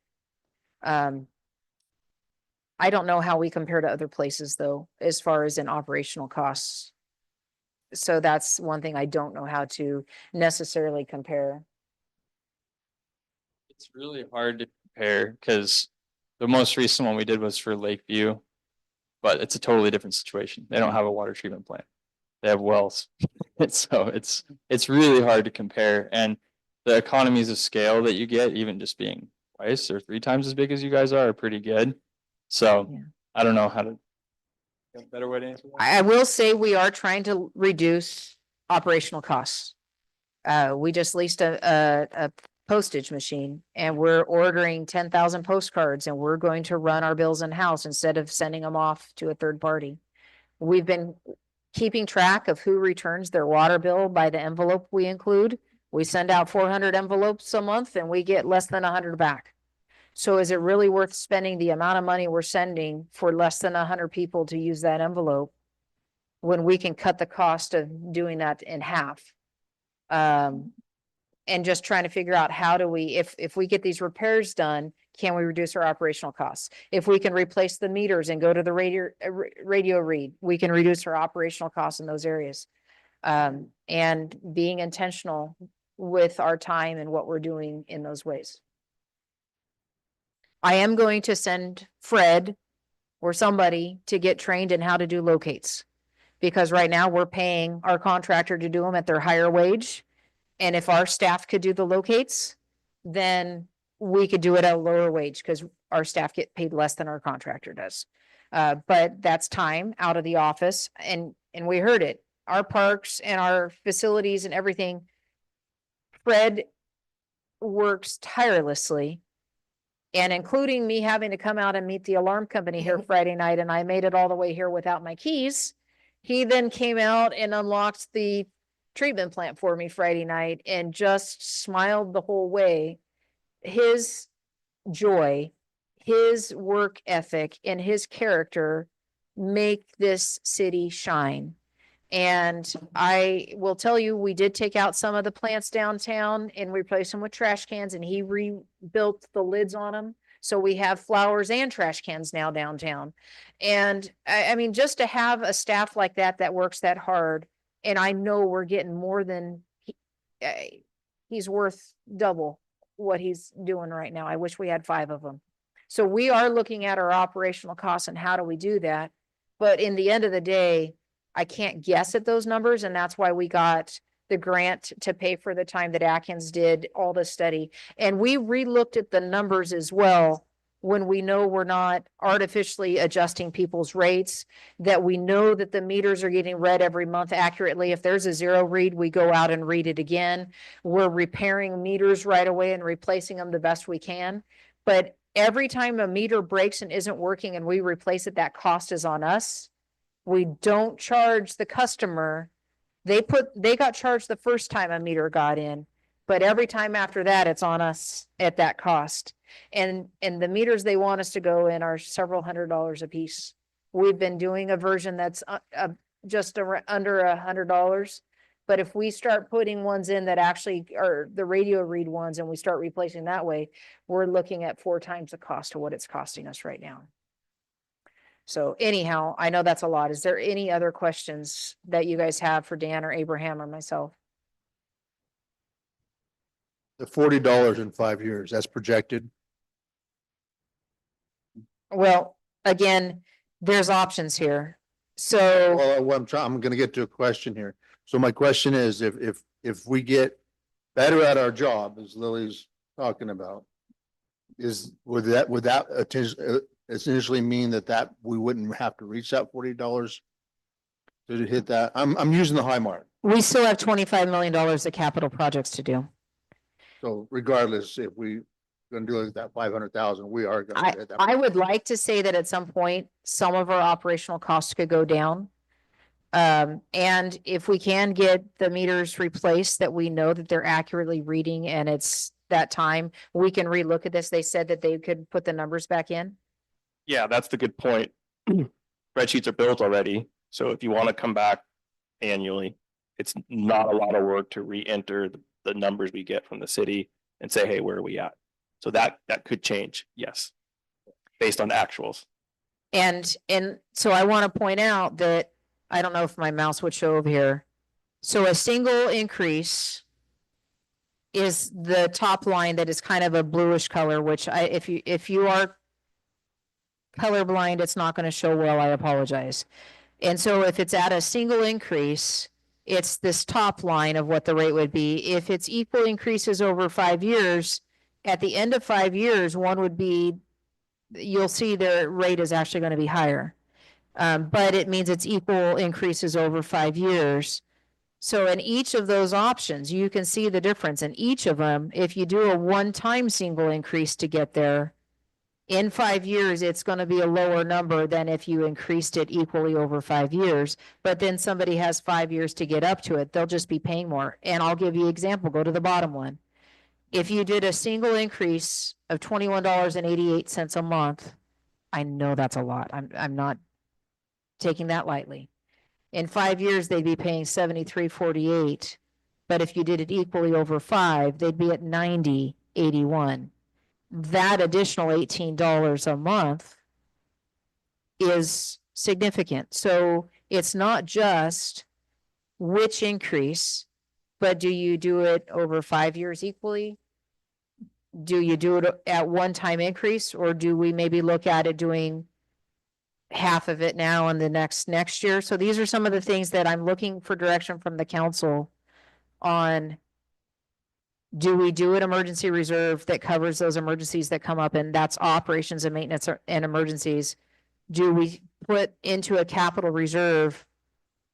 I don't know how we compare to other places though, as far as in operational costs. So that's one thing I don't know how to necessarily compare. It's really hard to compare because the most recent one we did was for Lakeview, but it's a totally different situation. They don't have a water treatment plant. They have wells. So it's really hard to compare. And the economies of scale that you get, even just being twice or 3 times as big as you guys are pretty good. So Yeah. I don't know how to. A better way to answer that? I will say we are trying to reduce operational costs. We just leased a postage machine and we're ordering 10,000 postcards and we're going to run our bills in-house instead of sending them off to a third party. We've been keeping track of who returns their water bill by the envelope we include. We send out 400 envelopes a month and we get less than 100 back. So is it really worth spending the amount of money we're sending for less than 100 people to use that envelope when we can cut the cost of doing that in half? And just trying to figure out how do we, if we get these repairs done, can we reduce our operational costs? If we can replace the meters and go to the radio read, we can reduce our operational costs in those areas. And being intentional with our time and what we're doing in those ways. I am going to send Fred or somebody to get trained in how to do locates. Because right now we're paying our contractor to do them at their higher wage. And if our staff could do the locates, then we could do it at a lower wage because our staff get paid less than our contractor does. But that's time out of the office and we heard it. Our parks and our facilities and everything. Fred works tirelessly. And including me having to come out and meet the alarm company here Friday night, and I made it all the way here without my keys. He then came out and unlocked the treatment plant for me Friday night and just smiled the whole way. His joy, his work ethic, and his character make this city shine. And I will tell you, we did take out some of the plants downtown and replace them with trash cans, and he rebuilt the lids on them. So we have flowers and trash cans now downtown. And I mean, just to have a staff like that works that hard, and I know we're getting more than he's worth double what he's doing right now. I wish we had 5 of them. So we are looking at our operational costs and how do we do that? But in the end of the day, I can't guess at those numbers, and that's why we got the grant to pay for the time that Atkins did all the study. And we re-looked at the numbers as well when we know we're not artificially adjusting people's rates, that we know that the meters are getting read every month accurately. If there's a 0 read, we go out and read it again. We're repairing meters right away and replacing them the best we can. But every time a meter breaks and isn't working and we replace it, that cost is on us. We don't charge the customer. They got charged the first time a meter got in, but every time after that, it's on us at that cost. And the meters they want us to go in are several $100s a piece. We've been doing a version that's just under $100. But if we start putting ones in that actually are the radio read ones and we start replacing that way, we're looking at 4 times the cost of what it's costing us right now. So anyhow, I know that's a lot. Is there any other questions that you guys have for Dan or Abraham or myself? The $40 in 5 years, that's projected. Well, again, there's options here. So Well, I'm gonna get to a question here. So my question is, if we get better at our job, as Lily's talking about, would that essentially mean that we wouldn't have to reach that $40 to hit that? I'm using the high mark. we still have $25 million of capital projects to do. So regardless, if we gonna do that 500,000, we are gonna hit that. I would like to say that at some point, some of our operational costs could go down. And if we can get the meters replaced, that we know that they're accurately reading and it's that time, we can relook at this. They said that they could put the numbers back in. Yeah, that's the good point. Spreadsheets are built already, so if you want to come back annually, it's not a lot of work to re-enter the numbers we get from the city and say, hey, where are we at? So that could change, yes, based on actuals. And so I want to point out that, I don't know if my mouse would show over here. So a single increase is the top line that is kind of a bluish color, which if you are colorblind, it's not going to show well, I apologize. And so if it's at a single increase, It's this top line of what the rate would be. If it's equal increases over 5 years, at the end of 5 years, one would be, you'll see their rate is actually going to be higher. But it means it's equal increases over 5 years. So in each of those options, you can see the difference in each of them. If you do a one-time single increase to get there, in 5 years, it's going to be a lower number than if you increased it equally over 5 years. But then somebody has 5 years to get up to it, they'll just be paying more. And I'll give you an example, go to the bottom one. If you did a single increase of $21.88 a month, I know that's a lot. I'm not taking that lightly. In 5 years, they'd be paying $73.48. But if you did it equally over 5, they'd be at $90.81. That additional $18 a month is significant. So it's not just which increase, but do you do it over 5 years equally? Do you do it at one time increase, or do we maybe look at it doing half of it now and the next year? So these are some of the things that I'm looking for direction from the council on. Do we do an emergency reserve that covers those emergencies that come up, and that's operations and maintenance and emergencies? Do we put into a capital reserve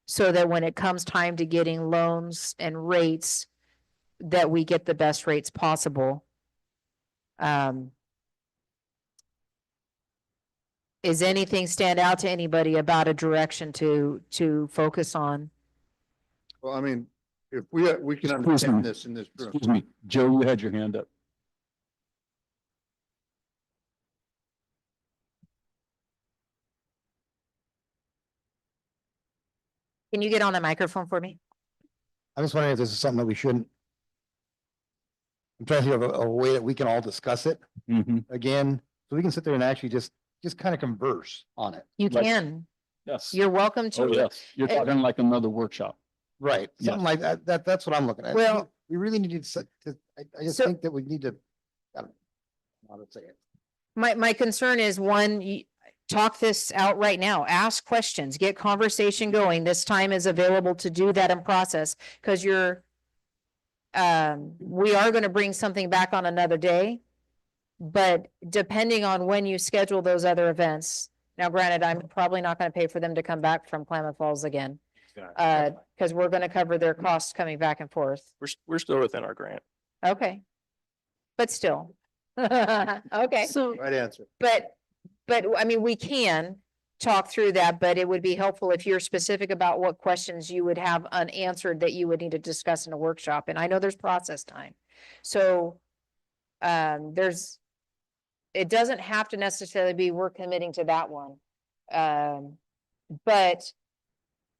so that when it comes time to getting loans and rates, that we get the best rates possible? Is anything stand out to anybody about a direction to focus on? Well, I mean, if we can Excuse understand me. this in this room. Excuse me, Joe, you had your hand up. Can you get on the microphone for me? I'm just wondering if this is something that we shouldn't. I'm trying to think of a way that we can all discuss it again, so we can sit there and actually just kind of converse on it. You Like- can. Yes. You're welcome Oh, to. yes. You're talking like another workshop. Right, something like that, that's what I'm looking at. Well- We really need to, I just So- think that we need to. I don't know how to say it. My concern is, one, talk this out right now, ask questions, get conversation going. This time is available to do that in process, because we are going to bring something back on another day. But depending on when you schedule those other events, now granted, I'm probably not going to pay for them to come back from Klamath Falls again. Because we're going to cover their costs coming back and forth. We're still within our grant. Okay. But still. Okay. So, Right answer. But I mean, we can talk through that, but it would be helpful if you're specific about what questions you would have unanswered that you would need to discuss in a workshop. And I know there's process time. So it doesn't have to necessarily be we're committing to that one. But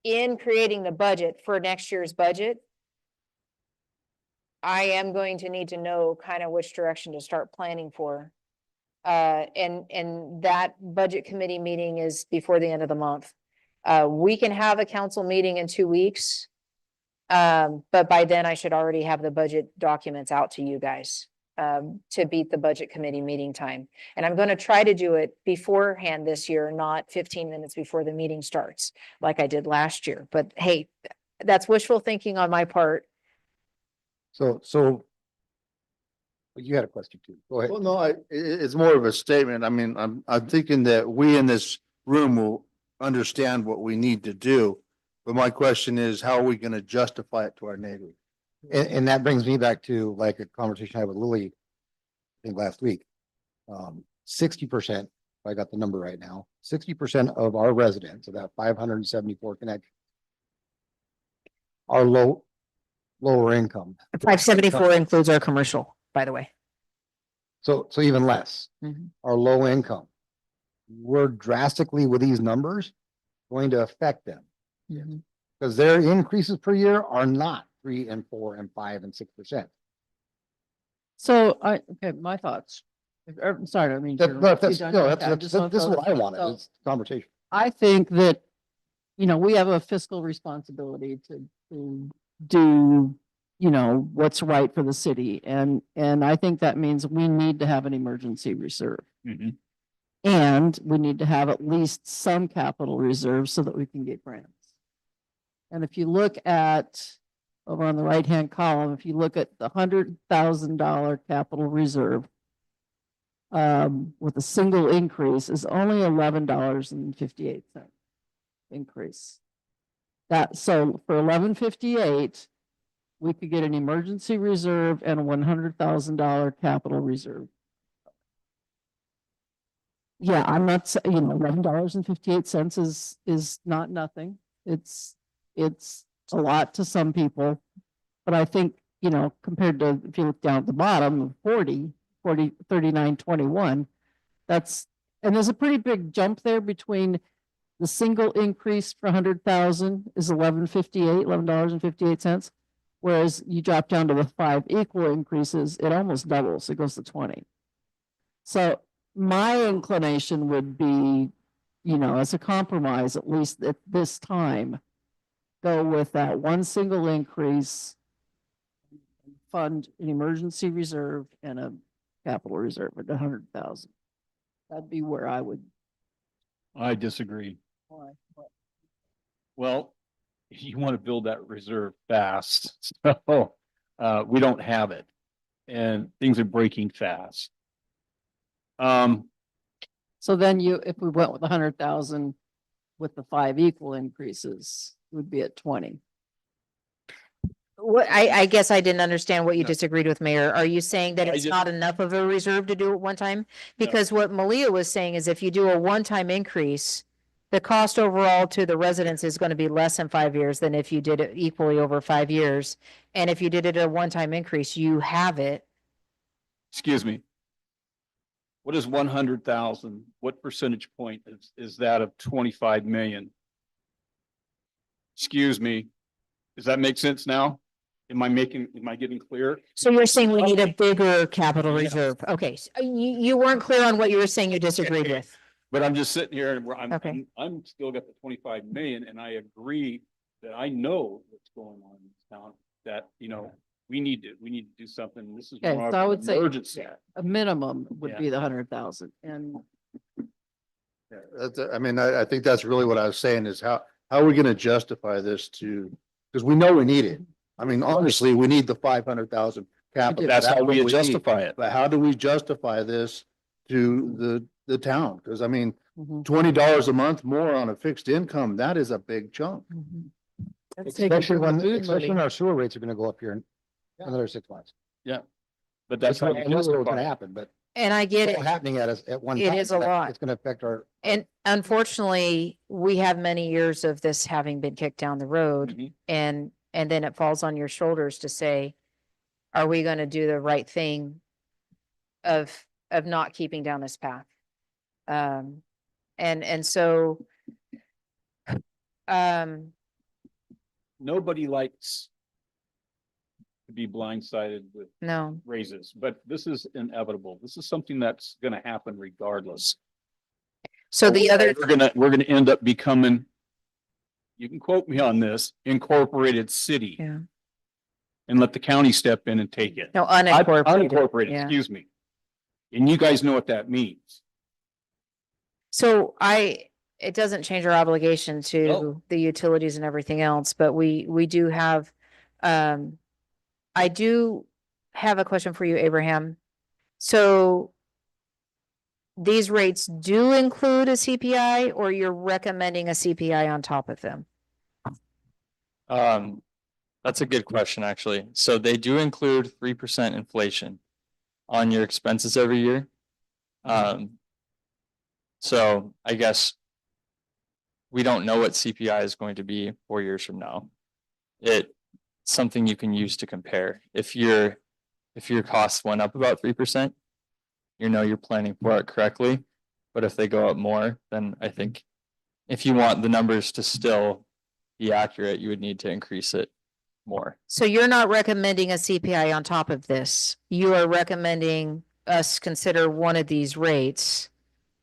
in creating the budget for next year's budget, I am going to need to know kind of which direction to start planning for. And that budget committee meeting is before the end of the month. We can have a council meeting in 2 weeks. But by then I should already have the budget documents out to you guys, to beat the budget committee meeting time. And I'm going to try to do it beforehand this year, not 15 minutes before the meeting starts, like I did last year. But hey, that's wishful thinking on my part. So. Well, you had a question too. Go ahead. Well, no, it's more of a statement. I mean, I'm thinking that we in this room will understand what we need to do. But my question is, how are we going to justify it to our neighbors? And that brings me back to like a conversation I had with Lily, I think last week. 60%, if I got the number right now, 60% of our residents, of that 574 connections, are lower income. 574 includes our commercial, by the way. So even less Mhm. are low income. We're drastically with these numbers going to affect them because their increases per year are not 3 and 4 and 5 and 6%. okay, my thoughts. I'm sorry, I mean. This is what I wanted, So- this conversation. I think that, we have a fiscal responsibility to do, what's right for the city. And I think that means we need to have an emergency reserve. And we need to have at least some capital reserve so that we can get grants. And if you look at, over on the right-hand column, if you look at the $100,000 capital reserve, with a single increase is only $11.58 increase. That, so for $11.58, we could get an emergency reserve and a $100,000 capital reserve. Yeah, I'm not, $11.58 is not nothing. It's a lot to some people. But I think, compared to, if you look down at the bottom, 39.21, and there's a pretty big jump there between the single increase for 100,000 is $11.58, whereas you drop down to the 5 equal increases, it almost doubles, it goes to 20. So my inclination would be, as a compromise, at least at this time, go with that one single increase, fund an emergency reserve and a capital reserve at 100,000. That'd be where I would. I disagree. Why? Well, you want to build that reserve fast, so we don't have it, and things are breaking fast. So then if we went with 100,000 with the 5 equal increases, it would be at 20. What, I guess I didn't understand what you disagreed with, Mayor. Are you saying that I it's just- not enough of a reserve to do it one time? No. Because what Malia was saying is if you do a one-time increase, the cost overall to the residents is going to be less in 5 years than if you did it equally over 5 years. And if you did it a one-time increase, you have it. Excuse me. What is 100,000? What percentage point is that of 25 million? Excuse me. Does that make sense now? Am I getting clear? So you're saying we need a bigger capital Yeah. reserve? Okay, you weren't clear on what you were saying you disagreed with. But I'm just sitting here and Okay. I'm still got the 25 million, and I agree that I know what's going on in this town, that, we need to do something. This is Okay, more of so I an would say- emergency. A minimum would Yeah. be the 100,000 and Yeah, I think that's really what I was saying is how are we gonna justify this because we know we need it. I mean, honestly, we need the 500,000 capital. That's how what we need. justify it. But how do we justify this to the town? Because I mean, Mhm. $20 a month more on a fixed income, that is a big chunk. That's taken Especially from the when, food especially when money. our sewer rates are gonna go up here in another 6 months. But that's how I you know it was justify gonna it. happen, but And I get it's it. all happening at us at one It time. is a lot. It's gonna affect our. And unfortunately, we have many years of this having been kicked down the road. Mhm. And then it falls on your shoulders to say, are we going to do the right thing of not keeping down this path? And so, Nobody likes to be blindsided with no, raises, but this is inevitable. This is something that's gonna happen regardless. so the other, We're gonna end up becoming, you can quote me on this, incorporated city. yeah, And let the county step in and take it. no, unincorporated. Unincorporated, Yeah. excuse me. And you guys know what that means. So it doesn't change our obligation to No. the utilities and everything else, but we do have, I do have a question for you, Abraham. So these rates do include a CPI, or you're recommending a CPI on top of them? That's a good question, actually. So they do include 3% inflation on your expenses every year. So I guess we don't know what CPI is going to be 4 years from now. It's something you can use to compare. If your costs went up about 3%, you're planning for it correctly. But if they go up more, then I think if you want the numbers to still be accurate, you would need to increase it more. So you're not recommending a CPI on top of this. You are recommending us consider one of these rates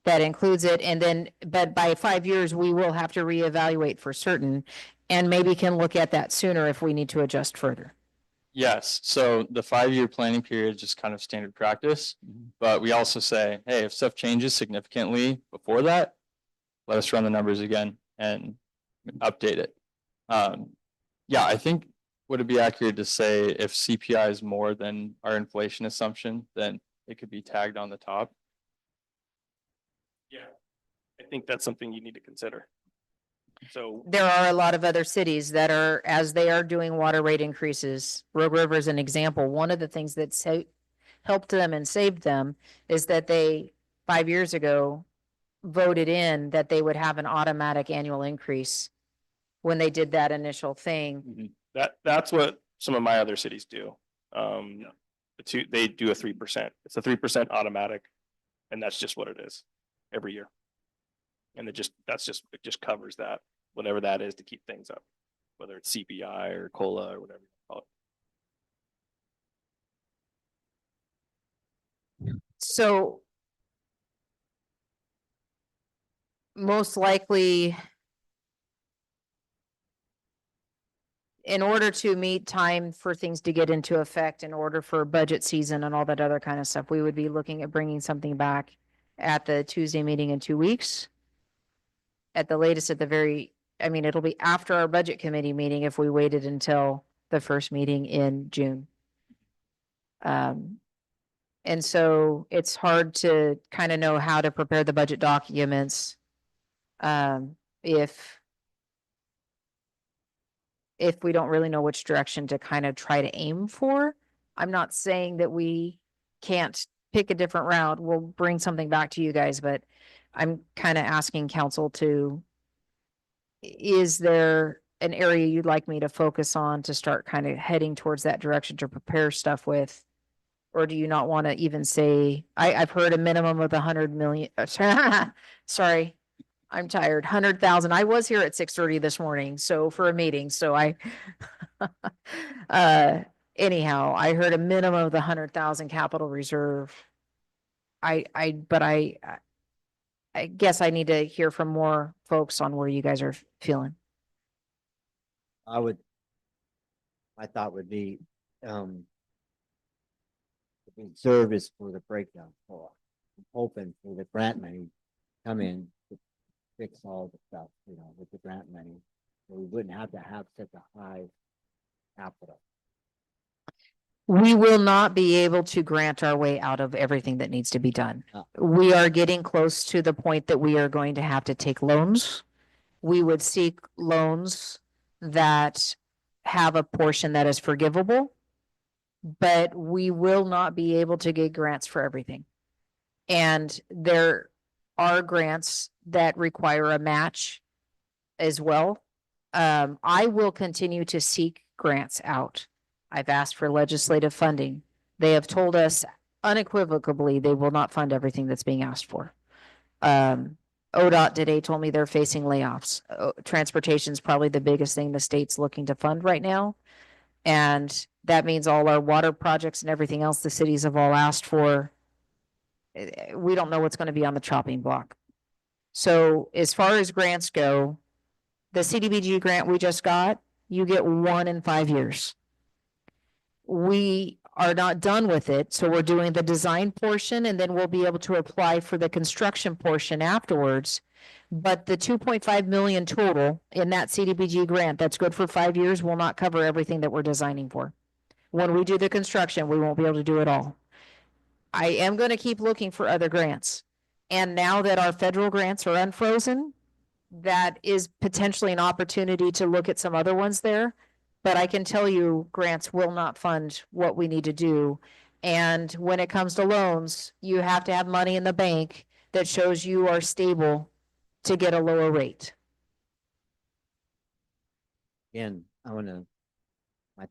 that includes it, and then, but by 5 years, we will have to reevaluate for certain, and maybe can look at that sooner if we need to adjust further. Yes, so the 5-year planning period is just kind of standard practice, but we also say, hey, if stuff changes significantly before that, let us run the numbers again and update it. Yeah, I think would it be accurate to say if CPI is more than our inflation assumption, then it could be tagged on the top? Yeah. I think that's something you need to consider. So, There are a lot of other cities that are, as they are doing water rate increases, Rogue River is an example. One of the things that helped them and saved them is that they, 5 years ago, voted in that they would have an automatic annual increase when they did that initial thing. that's what some of my other cities do. They do a 3%. It's a 3% automatic. And that's just what it is every year. And it just covers that, whatever that is to keep things up, whether it's CPI or COLA or whatever you call it. So most likely, in order to meet time for things to get into effect, in order for budget season and all that other kind of stuff, we would be looking at bringing something back at the Tuesday meeting in 2 weeks. At the latest, it'll be after our budget committee meeting if we waited until the first meeting in June. And so it's hard to kind of know how to prepare the budget documents. If we don't really know which direction to kind of try to aim for. I'm not saying that we can't pick a different route. We'll bring something back to you guys, but I'm kind of asking council is there an area you'd like me to focus on to start kind of heading towards that direction to prepare stuff with? Or do you not want to even say, I've heard a minimum of 100 million, sorry, I'm tired, 100,000. I was here at 6:30 this morning, so for a meeting, so anyhow, I heard a minimum of the 100,000 capital reserve. But I guess I need to hear from more folks on where you guys are feeling. My thought would be, the reserve is for the breakdown for. I'm hoping for the grant money come in to fix all the stuff, with the grant money. So we wouldn't have to have such a high capital. We will not be able to grant our way out of everything that needs to be done. We are getting close to the point that we are going to have to take loans. We would seek loans that have a portion that is forgivable, but we will not be able to get grants for everything. And there are grants that require a match as well. I will continue to seek grants out. I've asked for legislative funding. They have told us unequivocally they will not fund everything that's being asked for. ODOT today told me they're facing layoffs. Transportation is probably the biggest thing the state's looking to fund right now. And that means all our water projects and everything else the cities have all asked for. We don't know what's going to be on the chopping block. So as far as grants go, the CDBG grant we just got, you get 1 in 5 years. We are not done with it, so we're doing the design portion and then we'll be able to apply for the construction portion afterwards. But the 2.5 million total in that CDBG grant, that's good for 5 years, will not cover everything that we're designing for. When we do the construction, we won't be able to do it all. I am going to keep looking for other grants. And now that our federal grants are unfrozen, that is potentially an opportunity to look at some other ones there. But I can tell you grants will not fund what we need to do. And when it comes to loans, you have to have money in the bank that shows you are stable to get a lower rate. Again, my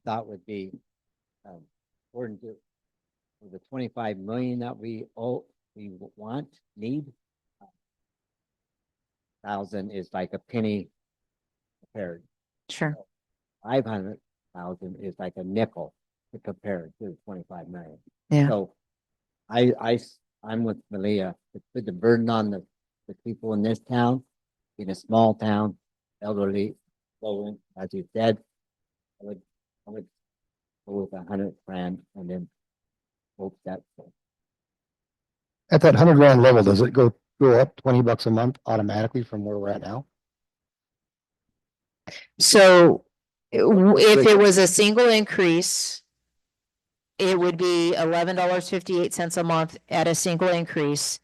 thought would be, according to the 25 million that we need, 1,000 is like a penny compared. Sure. 500,000 is like a nickel to compare to 25 million. Yeah. So I'm with Malia to put the burden on the people in this town, in a small town, elderly, low, as you said. I would go with 100 grand and then hope that. At that 100 grand level, does it go up $20 a month automatically from where we're at now? So If it was a single increase, it would be $11.58 a month at a single increase.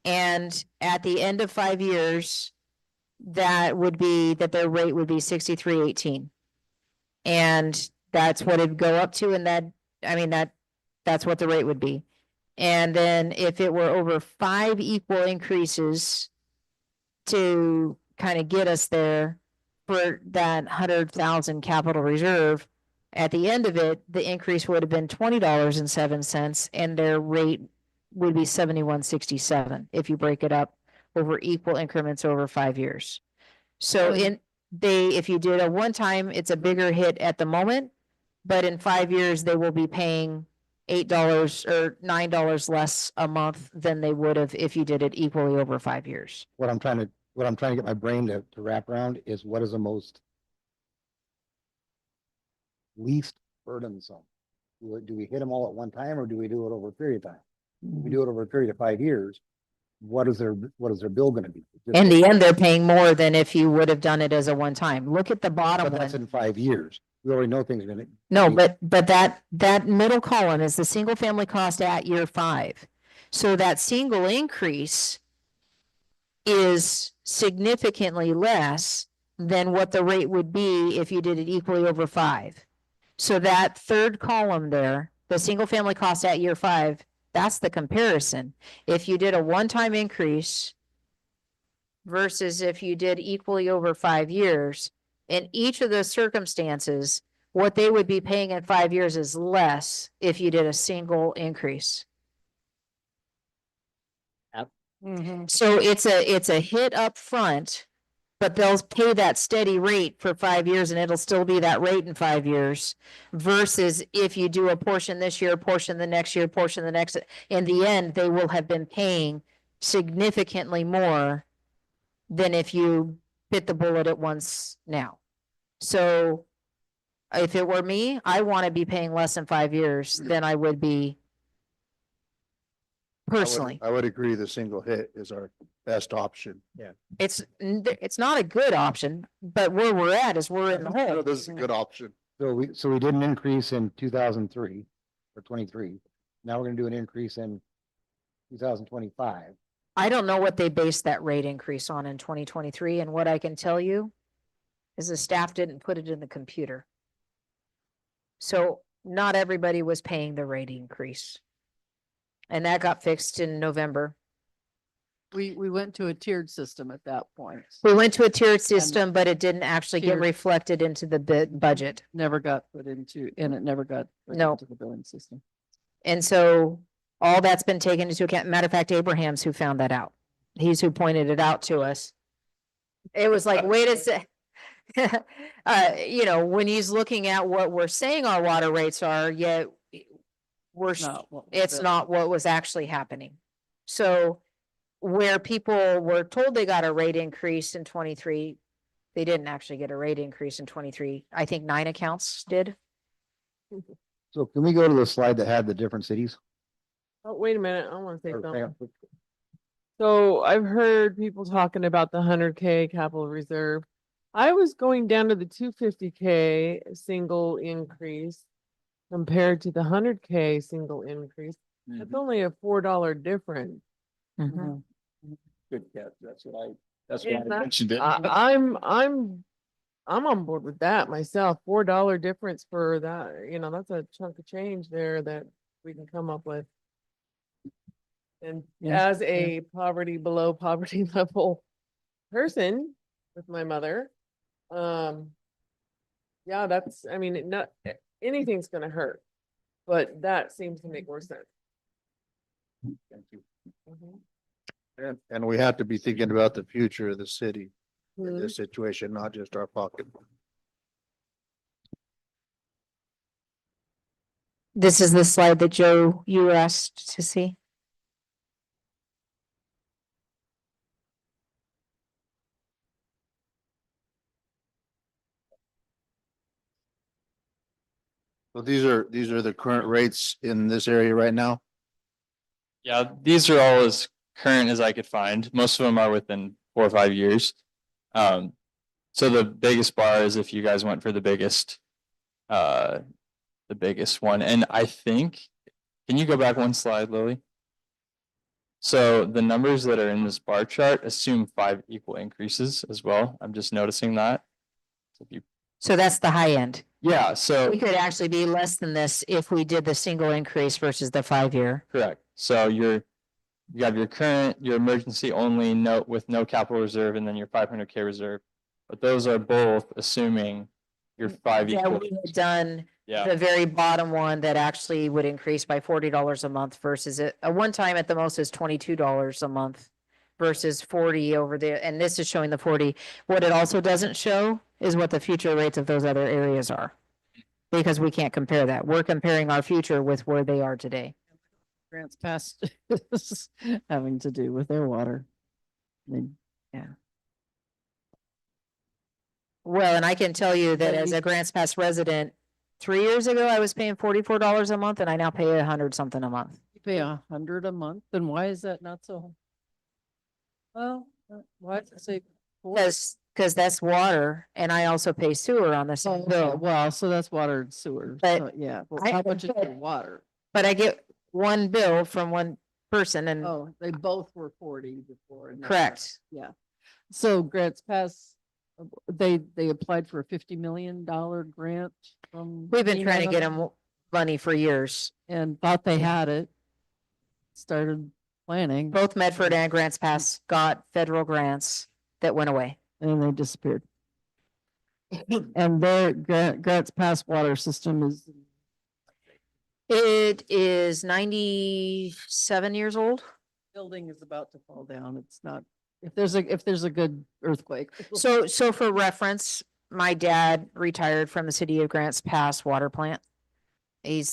And at the end of 5 years, that their rate would be 63.18. And that's what it'd go up to, and that's what the rate would be. And then if it were over 5 equal increases to kind of get us there for that 100,000 capital reserve, at the end of it, the increase would have been $20.07, and their rate would be 71.67 if you break it up over equal increments over 5 years. So if you did a one time, it's a bigger hit at the moment, but in 5 years, they will be paying $8 or $9 less a month than they would have if you did it equally over 5 years. What I'm trying to get my brain to wrap around is what is the most least burdensome? Do we hit them all at one time, or do we do it over a period of time? If we do it over a period of 5 years, what is their bill gonna be? In the end, they're paying more than if you would have done it as a one time. Look at the bottom But that's one. in 5 years. We already know things are gonna. No, but that middle column is the single family cost at year 5. So that single increase is significantly less than what the rate would be if you did it equally over 5. So that third column there, the single family cost at year 5, that's the comparison. If you did a one-time increase versus if you did equally over 5 years, in each of those circumstances, what they would be paying in 5 years is less if you did a single increase. So it's a hit up front, but they'll pay that steady rate for 5 years, and it'll still be that rate in 5 years. Versus if you do a portion this year, portion the next year, portion the next, in the end, they will have been paying significantly more than if you bit the bullet at once now. So if it were me, I want to be paying less in 5 years than I would be personally. I would agree the single hit is our best option. It's not a good option, but where we're at is we're in the hole. This is a good option. So we did an increase in 2003 or 23. Now we're gonna do an increase in 2025. I don't know what they based that rate increase on in 2023, and what I can tell you is the staff didn't put it in the computer. So not everybody was paying the rate increase. And that got fixed in November. We went to a tiered system at that point. We went to a tiered system, but it didn't actually get Tiered. reflected into the budget. Never got put into, and it never got put No. into the billing system. And so all that's been taken into account. Matter of fact, Abraham's who found that out. He's who pointed it out to us. It was like, wait a sec. When he's looking at what we're saying our water rates are, yet it's not what was actually happening. So where people were told they got a rate increase in 23, they didn't actually get a rate increase in 23. I think 9 accounts did. So can we go to the slide that had the different cities? Oh, wait a minute, I wanna say Or hang something. on. So I've heard people talking about the 100K capital reserve. I was going down to the 250K single increase compared to the 100K single increase. That's only a $4 difference. Mhm. Good catch. That's why Yeah, I that- mentioned it. I'm on board with that myself. $4 difference for that, that's a chunk of change there that we can come up with. And Yeah, as a below poverty level person with my mother, yeah, that's, anything's gonna hurt, but that seems to make more sense. Thank you. And we have to be thinking about the future of the city in Mhm. this situation, not just our pocket. This is the slide that Joe, you were asked to see. So these are the current rates in this area right now. Yeah, these are all as current as I could find. Most of them are within 4 or 5 years. So the biggest bar is if you guys went for the biggest one. And I think, can you go back one slide, Lily? So the numbers that are in this bar chart assume 5 equal increases as well. I'm just noticing that. So if you, So that's the high end. yeah, so. We could actually be less than this if we did the single increase versus the 5-year. Correct. So you have your current, your emergency only note with no capital reserve and then your 500K reserve. But those are both assuming your 5 Yeah, equal. we had done Yeah, the very bottom one that actually would increase by $40 a month versus a one time at the most is $22 a month versus 40 over there. And this is showing the 40. What it also doesn't show is what the future rates of those other areas are. Because we can't compare that. We're comparing our future with where they are today. Grants Pass is having to do with their water. I mean, Well, and I can tell you that Yeah, as you- a Grants Pass resident, 3 years ago, I was paying $44 a month and I now pay 100 something a month. you pay 100 a month, then why is that not so? Well, why does it say? 40? Because that's water and I also pay sewer on the same Oh, bill. well, so that's water and sewer. But So, yeah, well, I- how much is but- your water? But I get one bill from one person and Oh, they both were 40 before. and now- correct. Yeah. So Grants Pass, they applied for a $50 million grant from. We've been trying to get FEMA them money for years. And thought they had it. Started planning Both Medford and Grants Pass got federal grants that went away. and they disappeared. And their Grants Pass water system is, It is 97 years old. building is about to fall down. It's not, if there's a good earthquake. So for reference, my dad retired from the city of Grants Pass water plant. He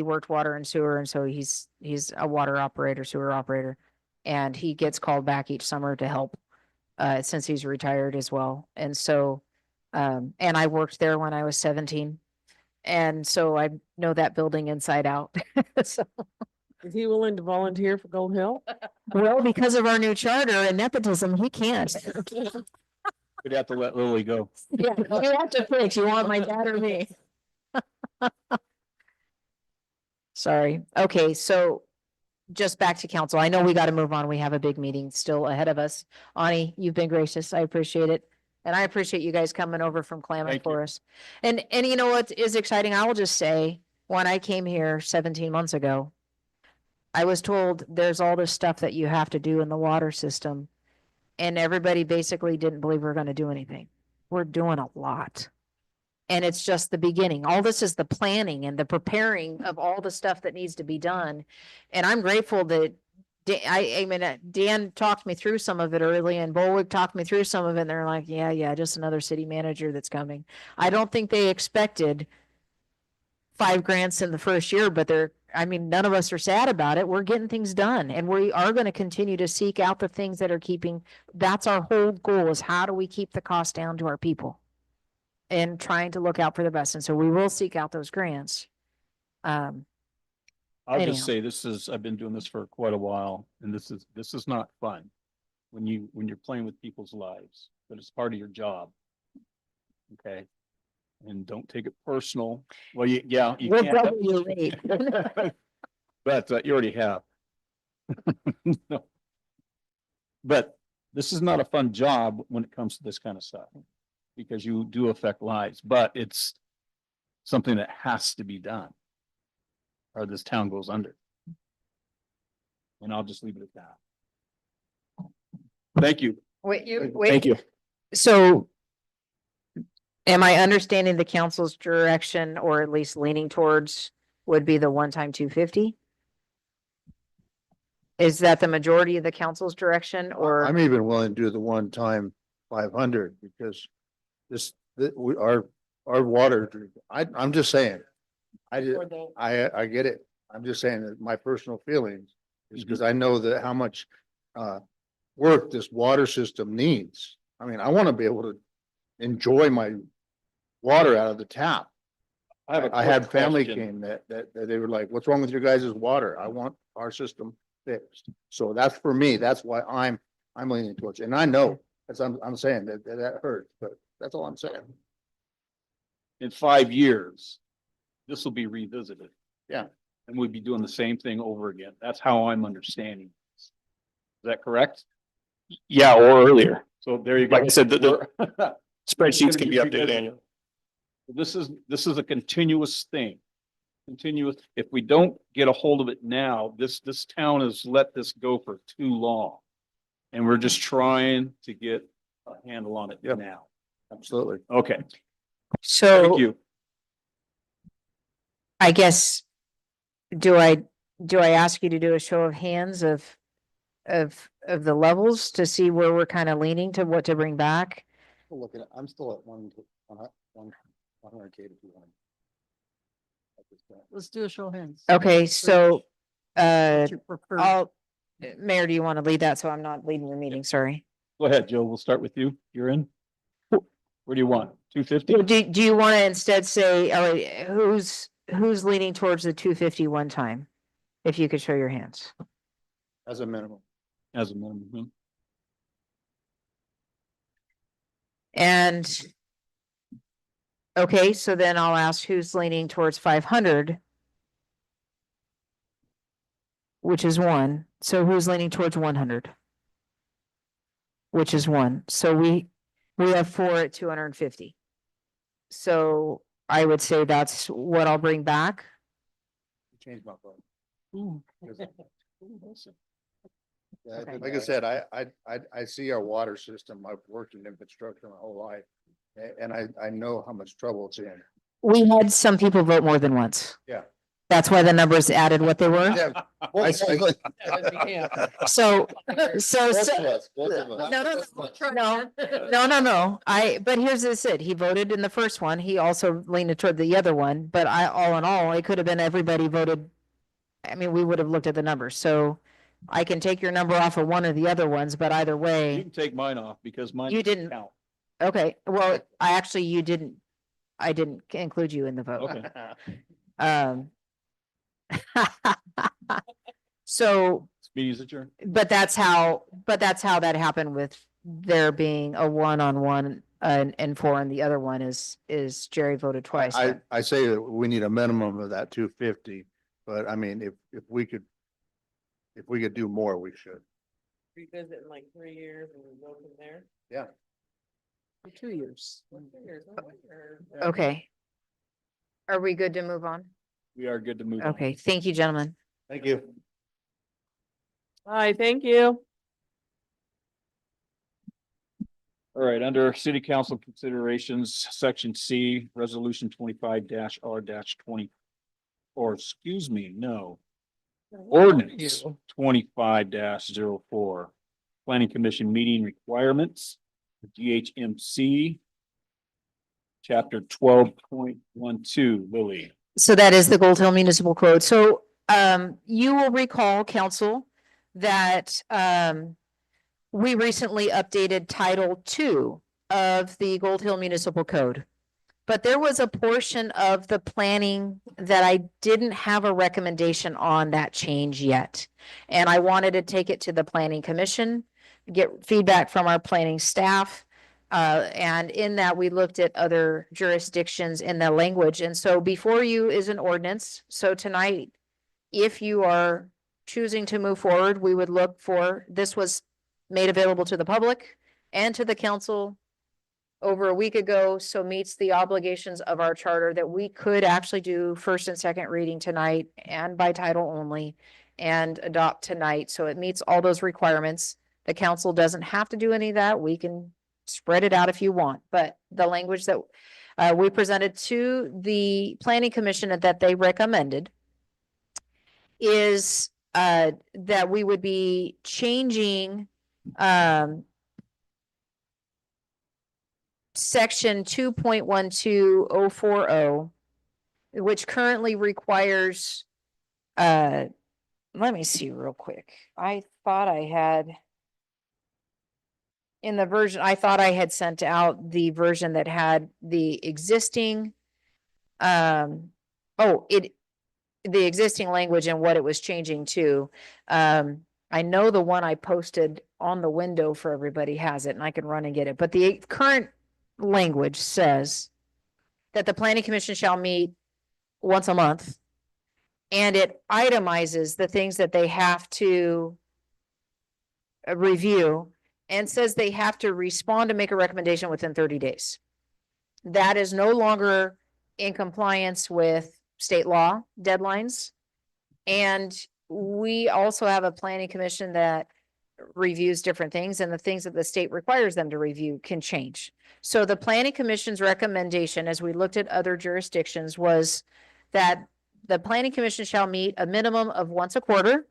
worked water and sewer, and so he's a water operator, sewer operator. And he gets called back each summer to help, since he's retired as well. And so, and I worked there when I was 17. And so I know that building inside out. So, Is he willing to volunteer for Gold Hill? well, because of our new charter and nepotism, he can't. We'd have to let Lily go. Yeah, you have to pick. You want my dad or me? Sorry. Okay, so just back to council. I know we got to move on. We have a big meeting still ahead of us. Ani, you've been gracious. I appreciate it. And I appreciate you guys coming over from Klamath Thank you. for us. And you know what is exciting? I will just say, when I came here 17 months ago, I was told there's all this stuff that you have to do in the water system. And everybody basically didn't believe we we're going to do anything. We're doing a lot. And it's just the beginning. All this is the planning and the preparing of all the stuff that needs to be done. And I'm grateful that Dan talked me through some of it early and Bolwick talked me through some of it. And they're like, yeah, just another city manager that's coming. I don't think they expected 5 grants in the first year, but none of us are sad about it. We're getting things done and we are going to continue to seek out the things that are that's our whole goal, is how do we keep the cost down to our people and trying to look out for the best. And so we will seek out those grants. I'll Anyhow. just say I've been doing this for quite a while and this is not fun. When you're playing with people's lives, but it's part of your job. Okay? And don't take it personal. Well, you We'll can't. double your rate. But you already have. No. But this is not a fun job when it comes to this kind of stuff. Because you do affect lives, but it's something that has to be done. Or this town goes under. And I'll just leave it at that. Thank you. Wait, Thank you. So am I understanding the council's direction, or at least leaning towards, would be the one-time 250? Is that the majority of the council's direction, or? I'm even willing to do the one-time 500 because our water, I'm just saying. I get it. I'm just saying that my personal feelings is because I know that how much work this water system needs. I mean, I want to be able to enjoy my water out of the tap. I had family came that they were like, what's wrong with your guys' water? I want our system fixed. So that's for me. That's why I'm leaning towards, and I know That's, I'm saying that hurts, but that's all I'm saying. In 5 years, this will be revisited. Yeah. And we'd be doing the same thing over again. That's how I'm understanding. This. Is that correct? Yeah, or earlier. So there you go. Like I said, the We're- spreadsheets can be Gonna updated be annually. This is a continuous thing. Continuous. If we don't get a hold of it now, this town has let this go for too long. And we're just trying to get a handle on it Yep. now. Absolutely. Okay, thank So you. I guess, do I ask you to do a show of hands of the levels to see where we're kind of leaning to what to bring back? Look at, I'm still at 100K to 200. Let's do a show of hands. Okay, so, What's your preferred- Mayor, do you want to lead that? So I'm not leading your meeting, sorry. Go ahead, Joe. We'll start with you. You're in. Where do you want? 250? Do you want to instead say, all right, who's leaning towards the 250 one time? If you could show your hands. As a minimum. As a minimum. And okay, so then I'll ask who's leaning towards 500, which is 1. So who's leaning towards 100? Which is 1. So we have 4 at 250. So I would say that's what I'll bring back. Change my vote. Ooh. Yeah, Okay. like I said, I see our water system. I've worked in infrastructure my whole life. And I know how much trouble it's in. We had some people vote more than once. Yeah. That's why the numbers added what they were. Yeah, So, Both of us. No. But here's this it. He voted in the first one. He also leaned toward the other one, but all in all, it could have been everybody voted. I mean, we would have looked at the numbers. So I can take your number off of one of the other ones, but either You way, can take mine off because mine. You didn't. count. okay, well, I didn't include you in the vote. Okay. So, Meeting's adjourned. but that's how that happened with there being a 1-on-1 and 4 and the other one is Jerry voted twice. I say that we need a minimum of that 250, but I mean, if we could do more, we should. Revisit in like 3 years and go from there. Yeah. For 2 years. Okay. Are we good to move on? We are good to move on. Okay, thank you, gentlemen. Thank you. Hi, thank you. All right, under city council considerations, section C, resolution 25-R-20. Or excuse me, no. Ordinance 25-04. Planning Commission meeting requirements, DHMC. Chapter 12.12, Lily. So that is the Gold Hill Municipal Code. So you will recall, council, that we recently updated Title II of the Gold Hill Municipal Code. But there was a portion of the planning that I didn't have a recommendation on that change yet. And I wanted to take it to the Planning Commission, get feedback from our planning staff. And in that, we looked at other jurisdictions in the language. And so before you is an ordinance. So tonight, if you are choosing to move forward, we would look for, this was made available to the public and to the council over a week ago, so meets the obligations of our charter that we could actually do first and second reading tonight and by title only and adopt tonight. So it meets all those requirements. The council doesn't have to do any of that. We can spread it out if you want, but the language that we presented to the planning commission that they recommended is that we would be changing section 2.12040, which currently requires let me see real quick. I thought I had in the version, I thought I had sent out the version that had the existing the existing language and what it was changing to. I know the one I posted on the window for everybody has it and I can run and get it, but the current language says that the planning commission shall meet once a month. And it itemizes the things that they have to review and says they have to respond and make a recommendation within 30 days. That is no longer in compliance with state law deadlines. And we also have a planning commission that reviews different things, and the things that the state requires them to review can change. So the planning commission's recommendation, as we looked at other jurisdictions, was that the planning commission shall meet a minimum of once a quarter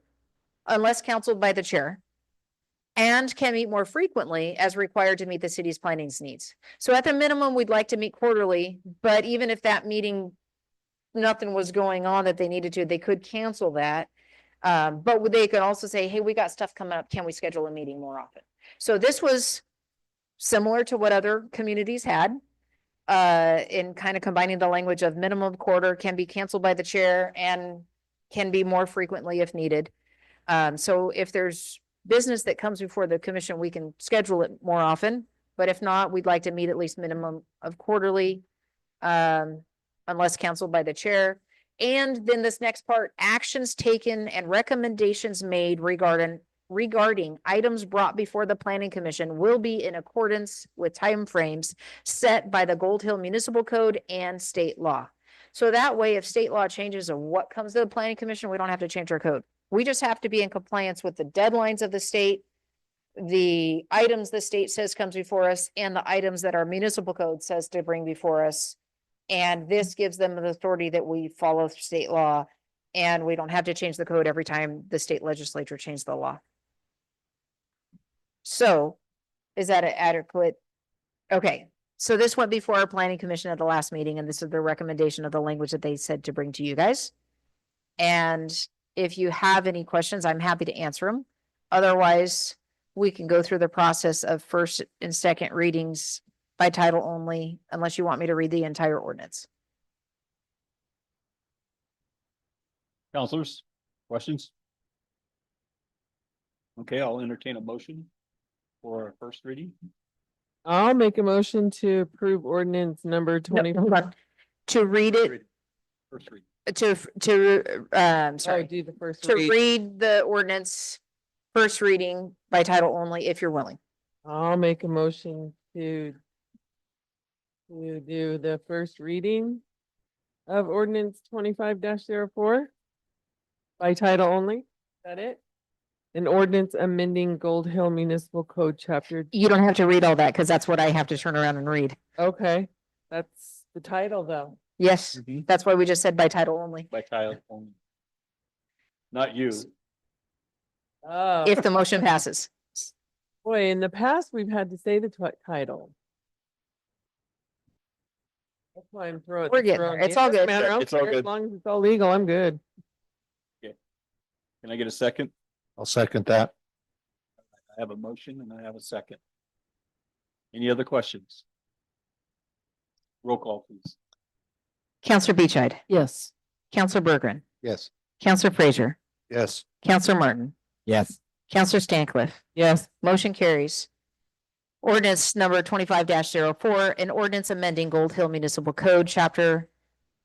unless counseled by the chair, and can meet more frequently as required to meet the city's planning's needs. So at the minimum, we'd like to meet quarterly, but even if that meeting, nothing was going on that they needed to, they could cancel that. But they could also say, hey, we got stuff coming up. Can we schedule a meeting more often? So this was similar to what other communities had, in kind of combining the language of minimum quarter, can be canceled by the chair, and can be more frequently if needed. So if there's business that comes before the commission, we can schedule it more often. But if not, we'd like to meet at least minimum of quarterly, unless canceled by the chair. And then this next part, actions taken and recommendations made regarding items brought before the planning commission will be in accordance with timeframes set by the Gold Hill Municipal Code and state law. So that way, if state law changes of what comes to the planning commission, we don't have to change our code. We just have to be in compliance with the deadlines of the state, the items the state says comes before us, and the items that our municipal code says to bring before us. And this gives them the authority that we follow state law, and we don't have to change the code every time the state legislature changed the law. So is that adequate? Okay, so this went before our planning commission at the last meeting, and this is the recommendation of the language that they said to bring to you guys. And if you have any questions, I'm happy to answer them. Otherwise, we can go through the process of first and second readings by title only, unless you want me to read the entire ordinance. Counselors, questions? Okay, I'll entertain a motion for our first reading. I'll make a motion to approve ordinance number No, 20. hold on. To read it, First reading. Sorry, do the first to read. read the ordinance first reading by title only, if you're willing. I'll make a motion to do the first reading of ordinance 25-04 by title only. Is that it? An ordinance amending Gold Hill Municipal Code chapter. You don't have to read all that because that's what I have to turn around and read. Okay, that's the title though. Yes, Mhm. that's why we just said by title only. By title only. Not you. Oh, If the motion passes. boy, in the past, we've had to say the title. That's why I'm throwing. We're getting there. It's all good. It's all As good. long as it's all legal, I'm good. Can I get a second? I'll second that. I have a motion and I have a second. Any other questions? Roll call, please. Counselor Beachhead, Yes. Counselor Berggren, Yes. Counselor Frazier, Yes. Counselor Martin, Yes. Counselor Stancliff. Yes, Motion carries. Ordinance number 25-04, an ordinance amending Gold Hill Municipal Code, chapter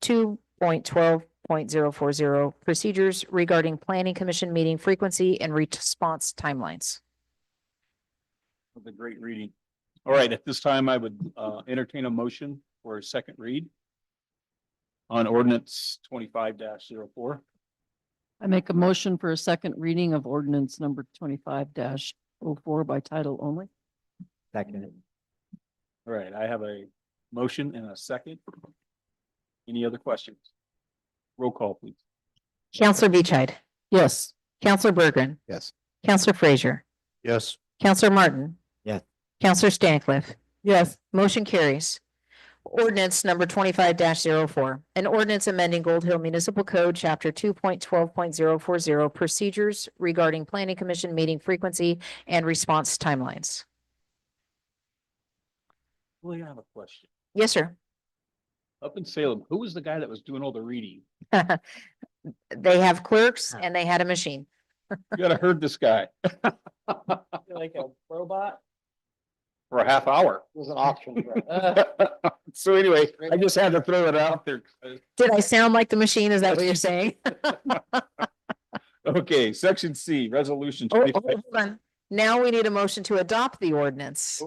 2.12.040, procedures regarding planning commission meeting frequency and response timelines. With a great reading. All right, at this time, I would entertain a motion for a second read on ordinance 25-04. I make a motion for a second reading of ordinance number 25-04 by title only. Second. All right, I have a motion and a second. Any other questions? Roll call, please. Counselor Beachhead, Yes. Counselor Berggren, Yes. Counselor Frazier, Yes. Counselor Martin. Yes. Counselor Stancliff. yes, Motion carries. Ordinance number 25-04, an ordinance amending Gold Hill Municipal Code, chapter 2.12.040, procedures regarding planning commission meeting frequency and response timelines. Well, I have a question. Yes, sir. Up in Salem, who was the guy that was doing all the reading? They have clerks and they had a machine. You gotta herd this guy Like a robot? for a half hour. It was an auction. So anyway, I just had to throw it out there. Did I sound like the machine? Is that what you're saying? Okay, section C, resolution Oh, 25. hold on. Now we need a motion to adopt the ordinance.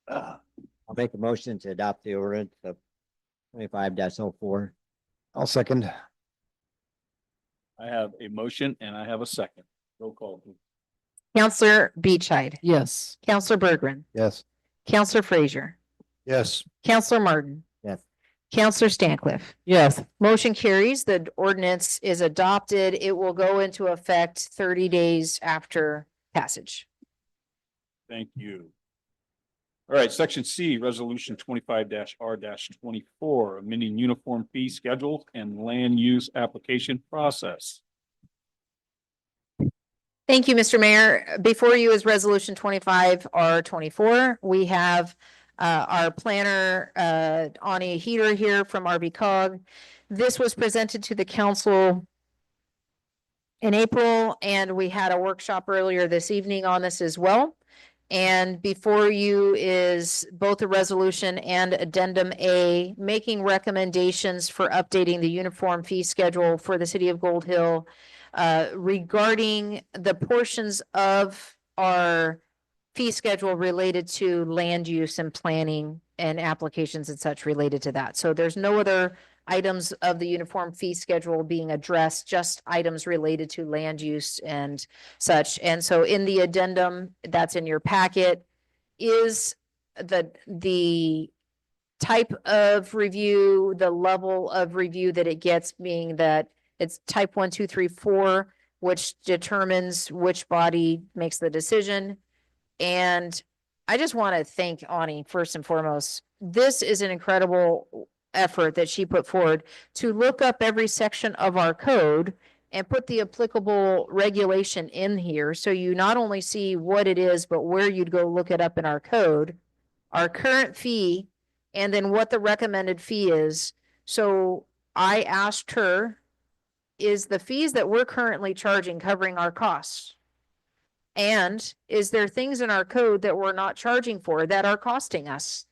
I'll make a motion to adopt the ordinance of 25-04. I'll second. I have a motion and I have a second. Roll call, please. Counselor Beachhead, Yes. Counselor Bergren, Yes. Counselor Frazier, Yes. Counselor Martin, Yes. Counselor Stancliff. Yes. Motion carries. The ordinance is adopted. It will go into effect 30 days after passage. Thank you. All right, section C, resolution 25-R-24, amending uniform fee schedule and land use application process. Thank you, Mr. Mayor. Before you is resolution 25R24. We have our planner, Ani Heater here from RV Cog. This was presented to the council in April, and we had a workshop earlier this evening on this as well. And before you is both a resolution and addendum A, making recommendations for updating the uniform fee schedule for the city of Gold Hill regarding the portions of our fee schedule related to land use and planning and applications and such related to that. So there's no other items of the uniform fee schedule being addressed, just items related to land use and such. And so in the addendum that's in your packet is the type of review, the level of review that it gets, being that it's type 1, 2, 3, 4, which determines which body makes the decision. And I just want to thank Ani first and foremost. This is an incredible effort that she put forward to look up every section of our code and put the applicable regulation in here. So you not only see what it is, but where you'd go look it up in our code, our current fee, and then what the recommended fee is. So I asked her, is the fees that we're currently charging covering our costs? And is there things in our code that we're not charging for that are costing us?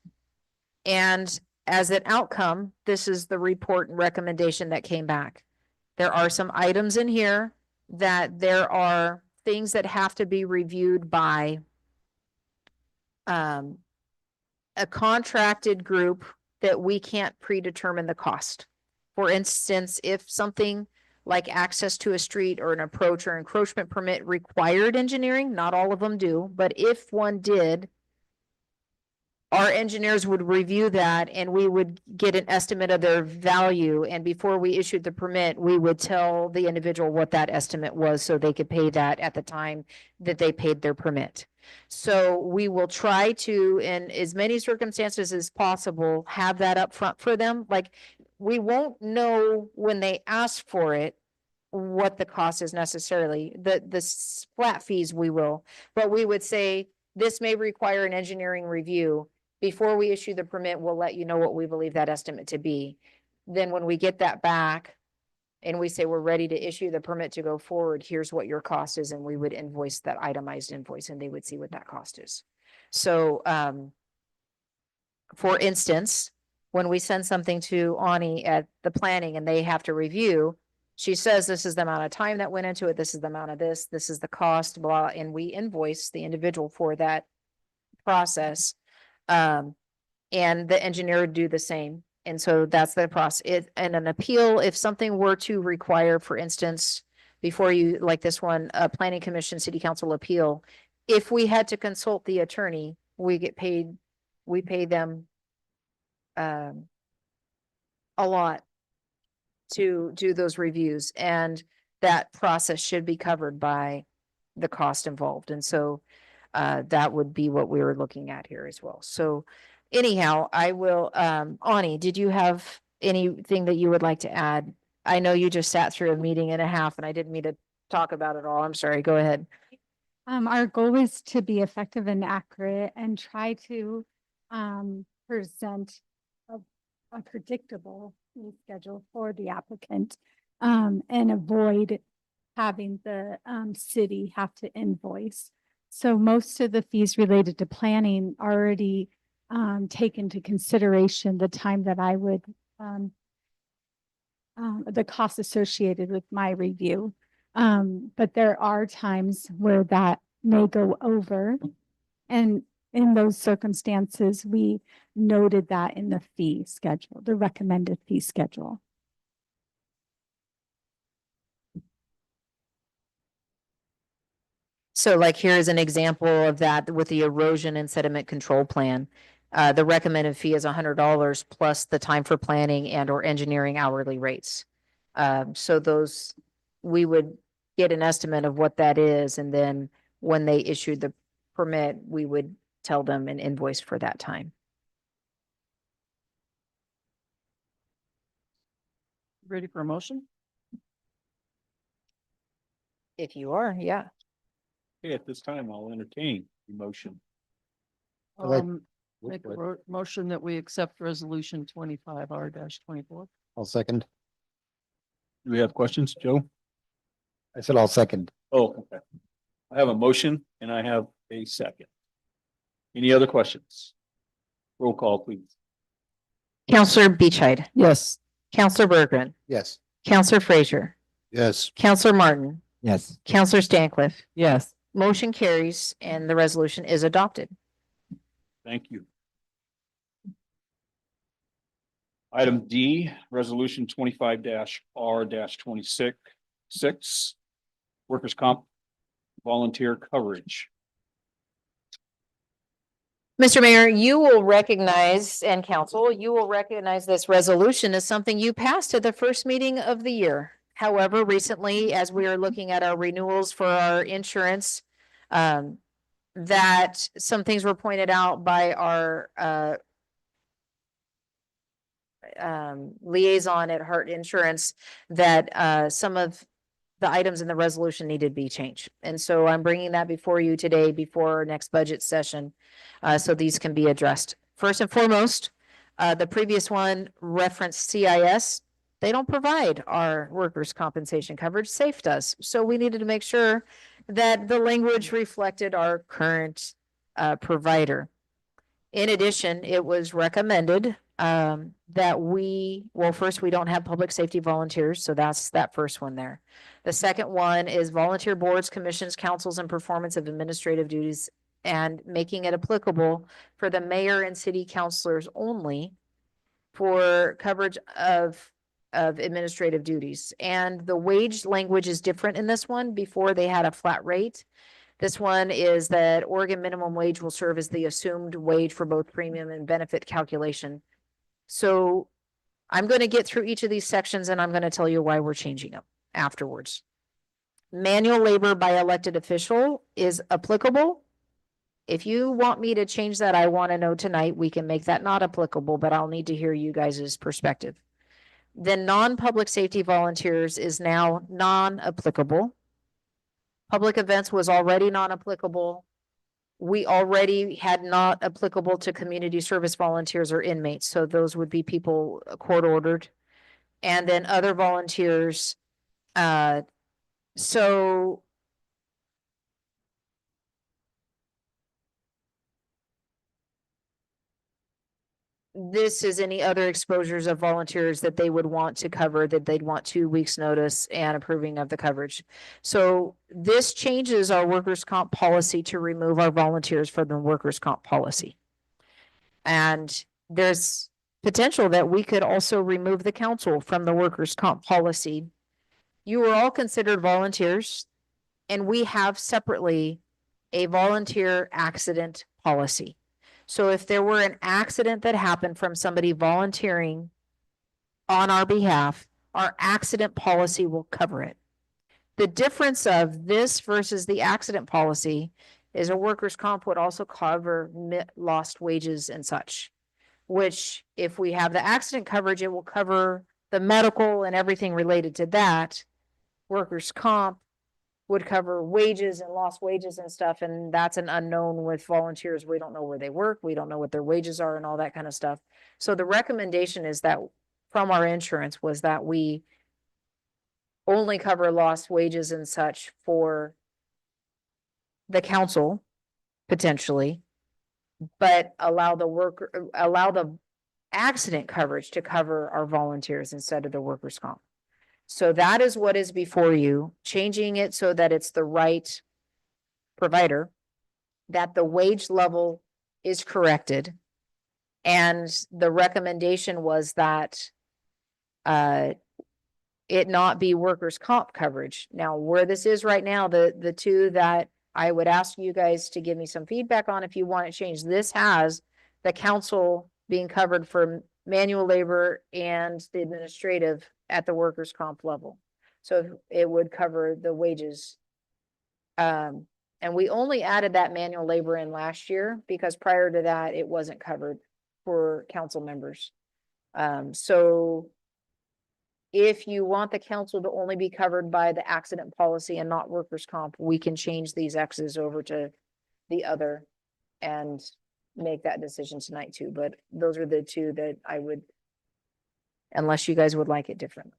And as an outcome, this is the report and recommendation that came back. There are some items in here that there are things that have to be reviewed by a contracted group that we can't predetermine the cost. For instance, if something like access to a street or an approach or encroachment permit required engineering, not all of them do, but if one did, our engineers would review that and we would get an estimate of their value. And before we issued the permit, we would tell the individual what that estimate was so they could pay that at the time that they paid their permit. So we will try to, in as many circumstances as possible, have that up front for them. Like, we won't know when they ask for it what the cost is necessarily. The flat fees we will, but we would say this may require an engineering review. Before we issue the permit, we'll let you know what we believe that estimate to be. Then when we get that back and we say we're ready to issue the permit to go forward, here's what your cost is, and we would invoice that itemized invoice and they would see what that cost is. So for instance, when we send something to Ani at the planning and they have to review, she says, this is the amount of time that went into it, this is the amount of this is the cost, blah, and we invoice the individual for that process. And the engineer would do the same. And so that's the process. And an appeal, if something were to require, for instance, before you, like this one, a planning commission, city council appeal, if we had to consult the attorney, we get paid, we pay them a lot to do those reviews, and that process should be covered by the cost involved. And so that would be what we were looking at here as well. So anyhow, I will, Ani, did you have anything that you would like to add? I know you just sat through a meeting and a half and I didn't mean to talk about it all. I'm sorry, go ahead. Our goal is to be effective and accurate and try to present a predictable fee schedule for the applicant and avoid having the city have to invoice. So most of the fees related to planning already take into consideration the time that I would the costs associated with my review. But there are times where that may go over. And in those circumstances, we noted that in the fee schedule, the recommended fee schedule. So like here is an example of that with the erosion and sediment control plan. The recommended fee is $100 plus the time for planning and or engineering hourly rates. So those, we would get an estimate of what that is, and then when they issued the permit, we would tell them an invoice for that time. Ready for a motion? If you are, yeah. Okay, at this time, I'll entertain the motion. I like- Make a motion that we accept resolution 25R-24. I'll second. Do we have questions, Joe? I said I'll second. Oh, okay. I have a motion and I have a second. Any other questions? Roll call, please. Counselor Beachhead, Yes. Counselor Berggren, Yes. Counselor Frazier, Yes. Counselor Martin, Yes. Counselor Stancliff. Yes. Motion carries and the resolution is adopted. Thank you. Item D, resolution 25-R-26, workers' comp volunteer coverage. Mr. Mayor, you will recognize, and council, you will recognize this resolution as something you passed at the first meeting of the year. However, recently, as we are looking at our renewals for our insurance, that some things were pointed out by our liaison at Hart Insurance that some of the items in the resolution needed to be changed. And so I'm bringing that before you today, before our next budget session, so these can be addressed. First and foremost, the previous one referenced CIS. They don't provide our workers' compensation coverage, SAFE does. So we needed to make sure that the language reflected our current provider. In addition, it was recommended that first, we don't have public safety volunteers, so that's that first one there. The second one is volunteer boards, commissions, councils, and performance of administrative duties, and making it applicable for the mayor and city councilors only for coverage of administrative duties. And the wage language is different in this one. Before, they had a flat rate. This one is that Oregon minimum wage will serve as the assumed wage for both premium and benefit calculation. So I'm going to get through each of these sections and I'm going to tell you why we're changing them afterwards. Manual labor by elected official is applicable. If you want me to change that, I want to know tonight. We can make that not applicable, but I'll need to hear you guys' perspective. Then non-public safety volunteers is now non-applicable. Public events was already non-applicable. We already had not applicable to community service volunteers or inmates. So those would be people court ordered. And then other volunteers. So this is any other exposures of volunteers that they would want to cover, that they'd want 2 weeks notice and approving of the coverage. So this changes our workers' comp policy to remove our volunteers from the workers' comp policy. And there's potential that we could also remove the council from the workers' comp policy. You are all considered volunteers, and we have separately a volunteer accident policy. So if there were an accident that happened from somebody volunteering on our behalf, our accident policy will cover it. The difference of this versus the accident policy is a workers' comp would also cover lost wages and such, which if we have the accident coverage, it will cover the medical and everything related to that. Workers' comp would cover wages and lost wages and stuff. And that's an unknown with volunteers. We don't know where they work. We don't know what their wages are and all that kind of stuff. So the recommendation is that from our insurance was that we only cover lost wages and such for the council potentially, but allow the accident coverage to cover our volunteers instead of the workers' comp. So that is what is before you, changing it so that it's the right provider, that the wage level is corrected. And the recommendation was that it not be workers' comp coverage. Now, where this is right now, the two that I would ask you guys to give me some feedback on if you want it changed. This has the council being covered for manual labor and the administrative at the workers' comp level. So it would cover the wages. And we only added that manual labor in last year because prior to that, it wasn't covered for council members. So if you want the council to only be covered by the accident policy and not workers' comp, we can change these X's over to the other and make that decision tonight too. But those are the two that I would, unless you guys would like it different.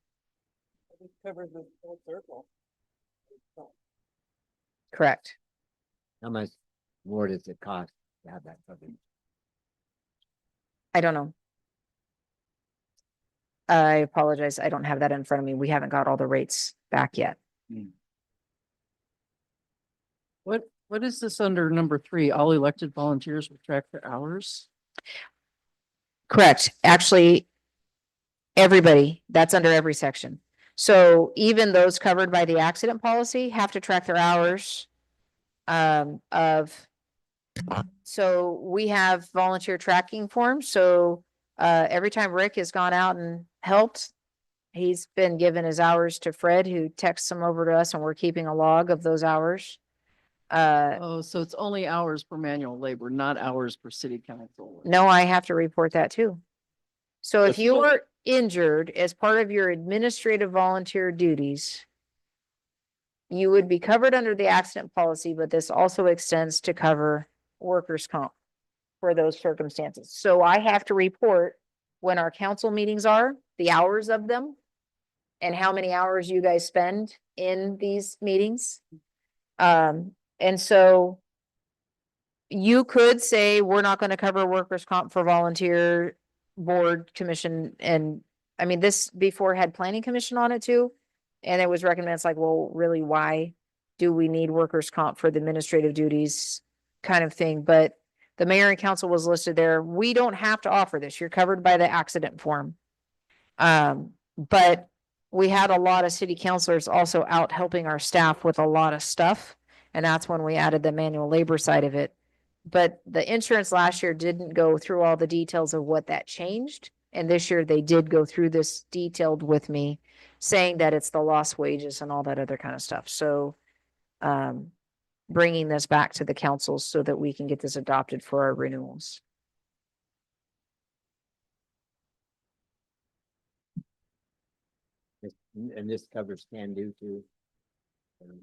Covers the whole circle. Correct. How much more does it cost to have that covered? I don't know. I apologize. I don't have that in front of me. We haven't got all the rates back yet. What is this under number 3? All elected volunteers will track their hours? Correct. Actually, everybody, that's under every section. So even those covered by the accident policy have to track their hours so we have volunteer tracking forms. So every time Rick has gone out and helped, he's been given his hours to Fred, who texts them over to us, and we're keeping a log of those hours. Oh, so it's only hours per manual labor, not hours per city council. No, I have to report that too. So if That's you cool. are injured as part of your administrative volunteer duties, you would be covered under the accident policy, but this also extends to cover workers' comp for those circumstances. So I have to report when our council meetings are, the hours of them, and how many hours you guys spend in these meetings. And so you could say, we're not going to cover workers' comp for volunteer board commission. And I mean, this before had planning commission on it too. And it was recommended, it's like, well, really, why do we need workers' comp for the administrative duties kind of thing? But the mayor and council was listed there. We don't have to offer this. You're covered by the accident form. But we had a lot of city councilors also out helping our staff with a lot of stuff. And that's when we added the manual labor side of it. But the insurance last year didn't go through all the details of what that changed. And this year they did go through this detailed with me, saying that it's the lost wages and all that other kind of stuff. So bringing this back to the council so that we can get this adopted for our renewals. And this covers can do too.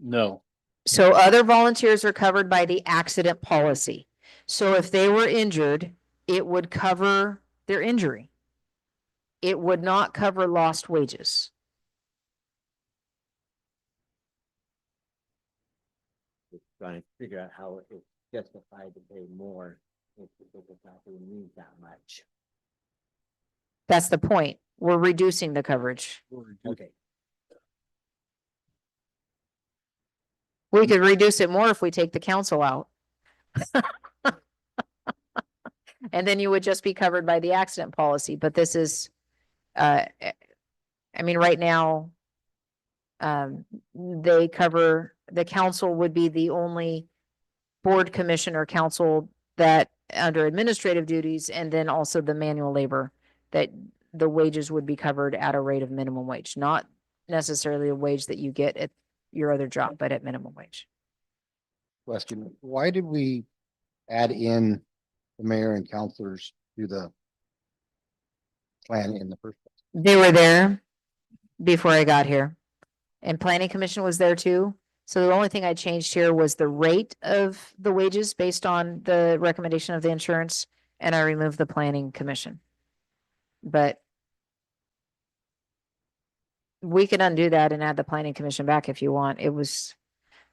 No. So other volunteers are covered by the accident policy. So if they were injured, it would cover their injury. It would not cover lost wages. Just trying to figure out how it's justified to pay more if it doesn't really need that much. That's the point. We're reducing the coverage. Okay. We could reduce it more if we take the council out. And then you would just be covered by the accident policy, but this is, I mean, right now, they cover, the council would be the only board, commission, or council that under administrative duties, and then also the manual labor, that the wages would be covered at a rate of minimum wage, not necessarily a wage that you get at your other job, but at minimum wage. Question, why did we add in the mayor and councilors to the plan in the first place? They were there before I got here. And planning commission was there too. So the only thing I changed here was the rate of the wages based on the recommendation of the insurance, and I removed the planning commission. But we can undo that and add the planning commission back if you want. It was,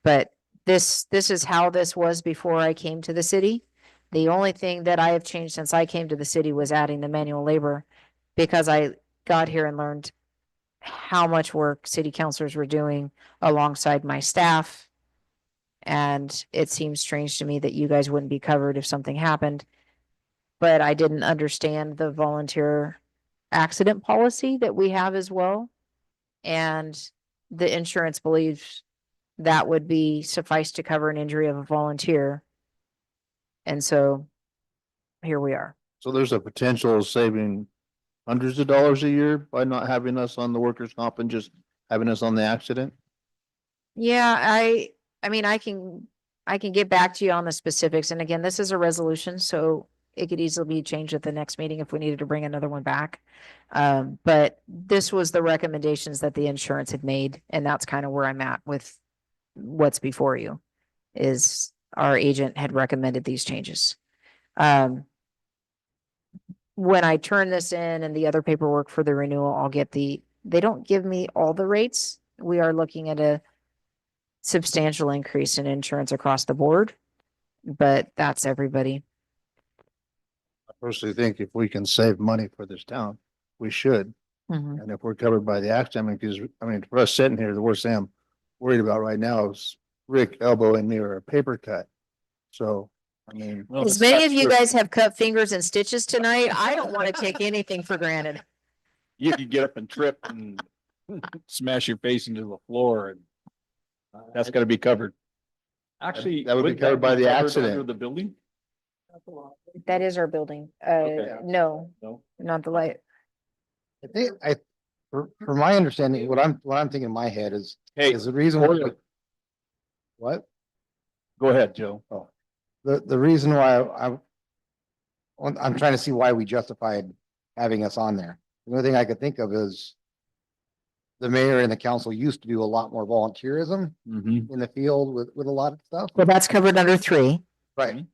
but this is how this was before I came to the city. The only thing that I have changed since I came to the city was adding the manual labor because I got here and learned how much work city councilors were doing alongside my staff. And it seems strange to me that you guys wouldn't be covered if something happened. But I didn't understand the volunteer accident policy that we have as well. And the insurance believes that would be suffice to cover an injury of a volunteer. And so here we are. So there's a potential of saving hundreds of dollars a year by not having us on the workers' comp and just having us on the accident? Yeah, I mean, I can get back to you on the specifics. And again, this is a resolution, so it could easily be changed at the next meeting if we needed to bring another one back. But this was the recommendations that the insurance had made, and that's kind of where I'm at with what's before you, is our agent had recommended these changes. When I turn this in and the other paperwork for the renewal, I'll get they don't give me all the rates. We are looking at a substantial increase in insurance across the board, but that's everybody. I personally think if we can save money for this town, we should. Mhm. And if we're covered by the accident, because, I mean, for us sitting here, the worst thing I'm worried about right now is Rick elbowing me or a paper cut. So, I mean. As many of you guys have cut fingers and stitches tonight, I don't want to take anything for granted. You could get up and trip and smash your face into the floor and that's gotta be covered. Actually. That would be would covered by the under accident. The building? That is our building. Okay. No, No. not the light. I think for my understanding, what I'm thinking in my head is Hey, the reason. order. What? Go ahead, Joe. Oh, the reason why I'm trying to see why we justified having us on there. The only thing I could think of is the mayor and the council used to do a lot more volunteerism Mm-hmm. in the field with a lot of stuff. Well, that's covered under 3. Right.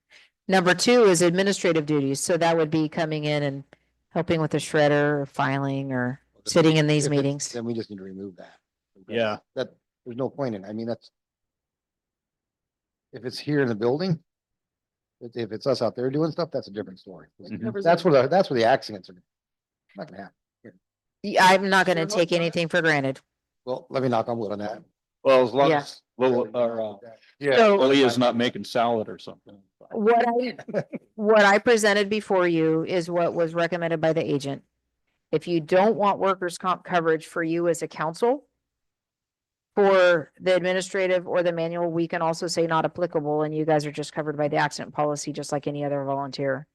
Number 2 is administrative duties. So that would be coming in and helping with the shredder or filing or sitting in these If it's- meetings. Then we just need to remove that. Yeah. That, there's no point in, I mean, that's. If it's here in the building. If it's us out there doing stuff, that's a different story. Mhm. That's where the accidents are. Not gonna happen. Yeah, I'm not gonna take anything for granted. Well, let me knock on wood on that. Well, as long Yeah. as, well, So- Leah's not making salad or something. What I presented before you is what was recommended by the agent. If you don't want workers' comp coverage for you as a council, for the administrative or the manual, we can also say not applicable, and you guys are just covered by the accident policy, just like any other volunteer.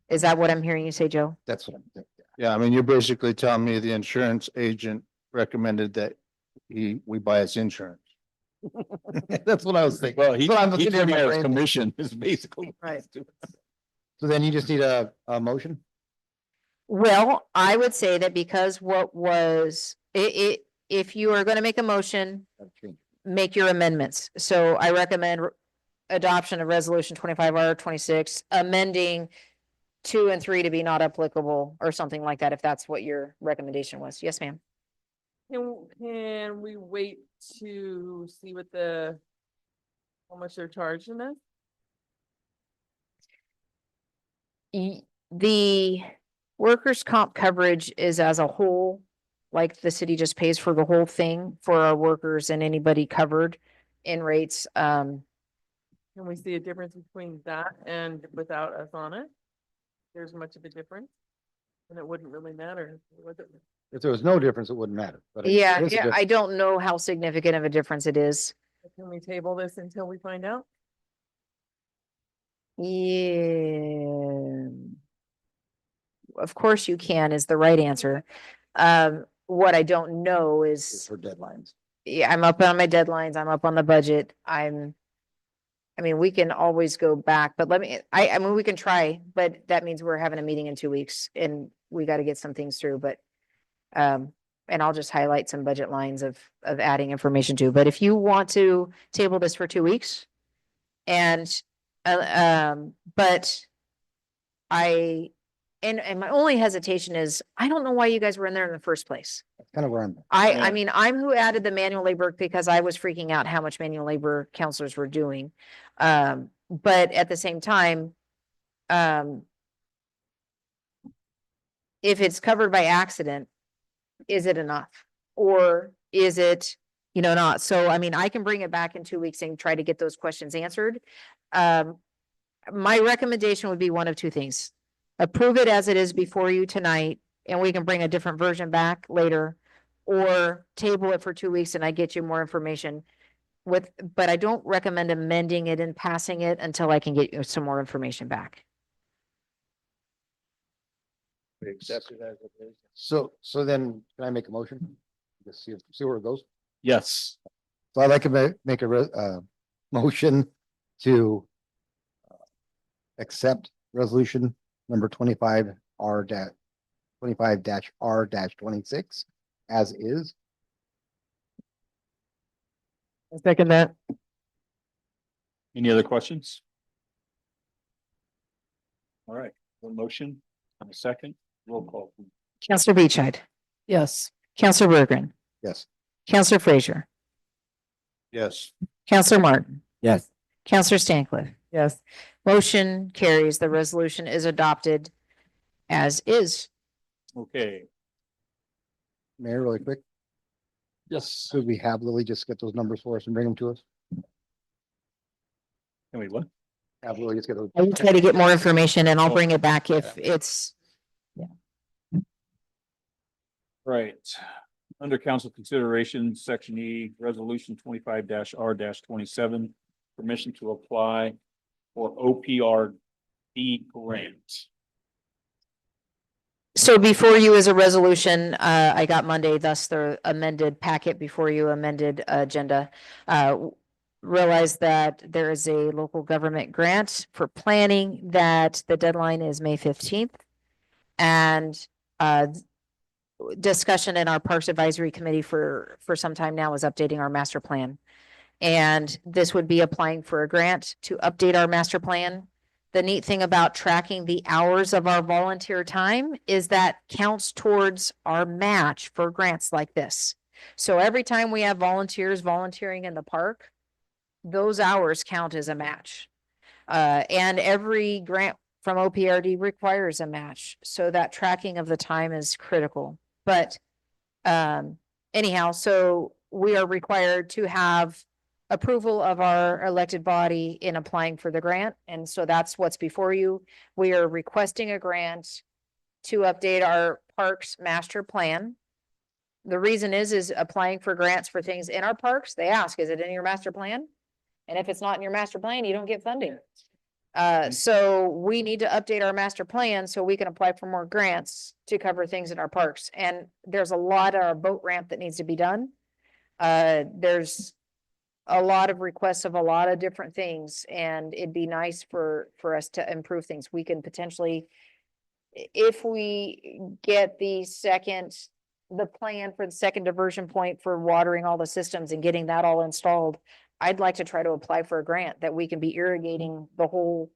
Is that what I'm hearing you say, Joe? That's what I'm thinking. Yeah, I mean, you're basically telling me the insurance agent recommended that we buy his insurance. That's what I was thinking. Well, That's what I'm he's looking at giving my us brain. commission is basically. Right. So then you just need a motion? Well, I would say that because what was, if you are gonna make a motion, make your amendments. So I recommend adoption of resolution 25R26, amending 2 and 3 to be not applicable or something like that, if that's what your recommendation was. Yes, ma'am. Can we wait to see what how much they're charging us? The workers' comp coverage is as a whole, like the city just pays for the whole thing for our workers and anybody covered in rates. Can we see a difference between that and without us on it? There's much of a difference? And it wouldn't really matter, would it? If there was no difference, it wouldn't matter. But Yeah, it is a yeah, difference. I don't know how significant of a difference it is. Can we table this until we find out? Yeah. Of course you can is the right answer. What I don't know It's is, for deadlines. yeah, I'm up on my deadlines, I'm up on the budget, I mean, we can always go back, but I mean, we can try, but that means we're having a meeting in 2 weeks and we got to get some things through, but and I'll just highlight some budget lines of adding information to, but if you want to table this for 2 weeks and but I and my only hesitation is, I don't know why you guys were in there in the first place. That's kind of where I'm. I Yeah. mean, I'm who added the manual labor because I was freaking out how much manual labor counselors were doing. But at the same time, if it's covered by accident, is it enough? Or is it, not? So, I mean, I can bring it back in 2 weeks and try to get those questions answered. My recommendation would be one of two things. Approve it as it is before you tonight, and we can bring a different version back later. Or table it for 2 weeks and I get you more information but I don't recommend amending it and passing it until I can get you some more information back. We accept it as it is. So then can I make a motion? Just see where it goes. Yes. So I'd like to make a motion to accept resolution number 25R-26 as is. I second that. Any other questions? All right, one motion and a second, roll call. please. Counselor Beachhead, Yes. Counselor Berggren, Yes. Counselor Frazier, Yes. Counselor Martin, Yes. Counselor Stancliff. Yes. Motion carries. The resolution is adopted as is. Okay, Mayor, really quick, yes, could we have Lily just get those numbers for us and bring them to us? can we what? Have Lily just get those. I will try to get more information and I'll bring it back if it's, Right, under council consideration, section E, resolution 25-R-27, permission to apply for OPRD grant. so before you is a resolution, I got Monday, thus the amended packet before you, amended agenda. Realize that there is a local government grant for planning that the deadline is May 15th. And discussion in our Parks Advisory Committee for some time now is updating our master plan. And this would be applying for a grant to update our master plan. The neat thing about tracking the hours of our volunteer time is that counts towards our match for grants like this. So every time we have volunteers volunteering in the park, those hours count as a match. And every grant from OPRD requires a match. So that tracking of the time is critical. But anyhow, so we are required to have approval of our elected body in applying for the grant. And so that's what's before you. We are requesting a grant to update our parks master plan. The reason is applying for grants for things in our parks. They ask, is it in your master plan? And if it's not in your master plan, you don't get funding. So we need to update our master plan so we can apply for more grants to cover things in our parks. And there's a lot of boat ramp that needs to be done. There's a lot of requests of a lot of different things, and it'd be nice for us to improve things. We can potentially, if we get the plan for the second diversion point for watering all the systems and getting that all installed, I'd like to try to apply for a grant that we can be irrigating the whole.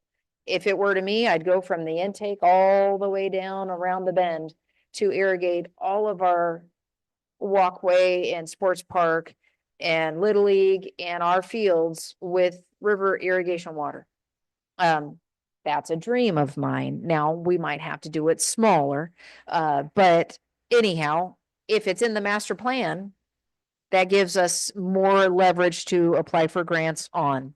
If it were to me, I'd go from the intake all the way down around the bend to irrigate all of our walkway and sports park and Little League and our fields with river irrigation water. That's a dream of mine. Now, we might have to do it smaller, but anyhow, if it's in the master plan, that gives us more leverage to apply for grants on.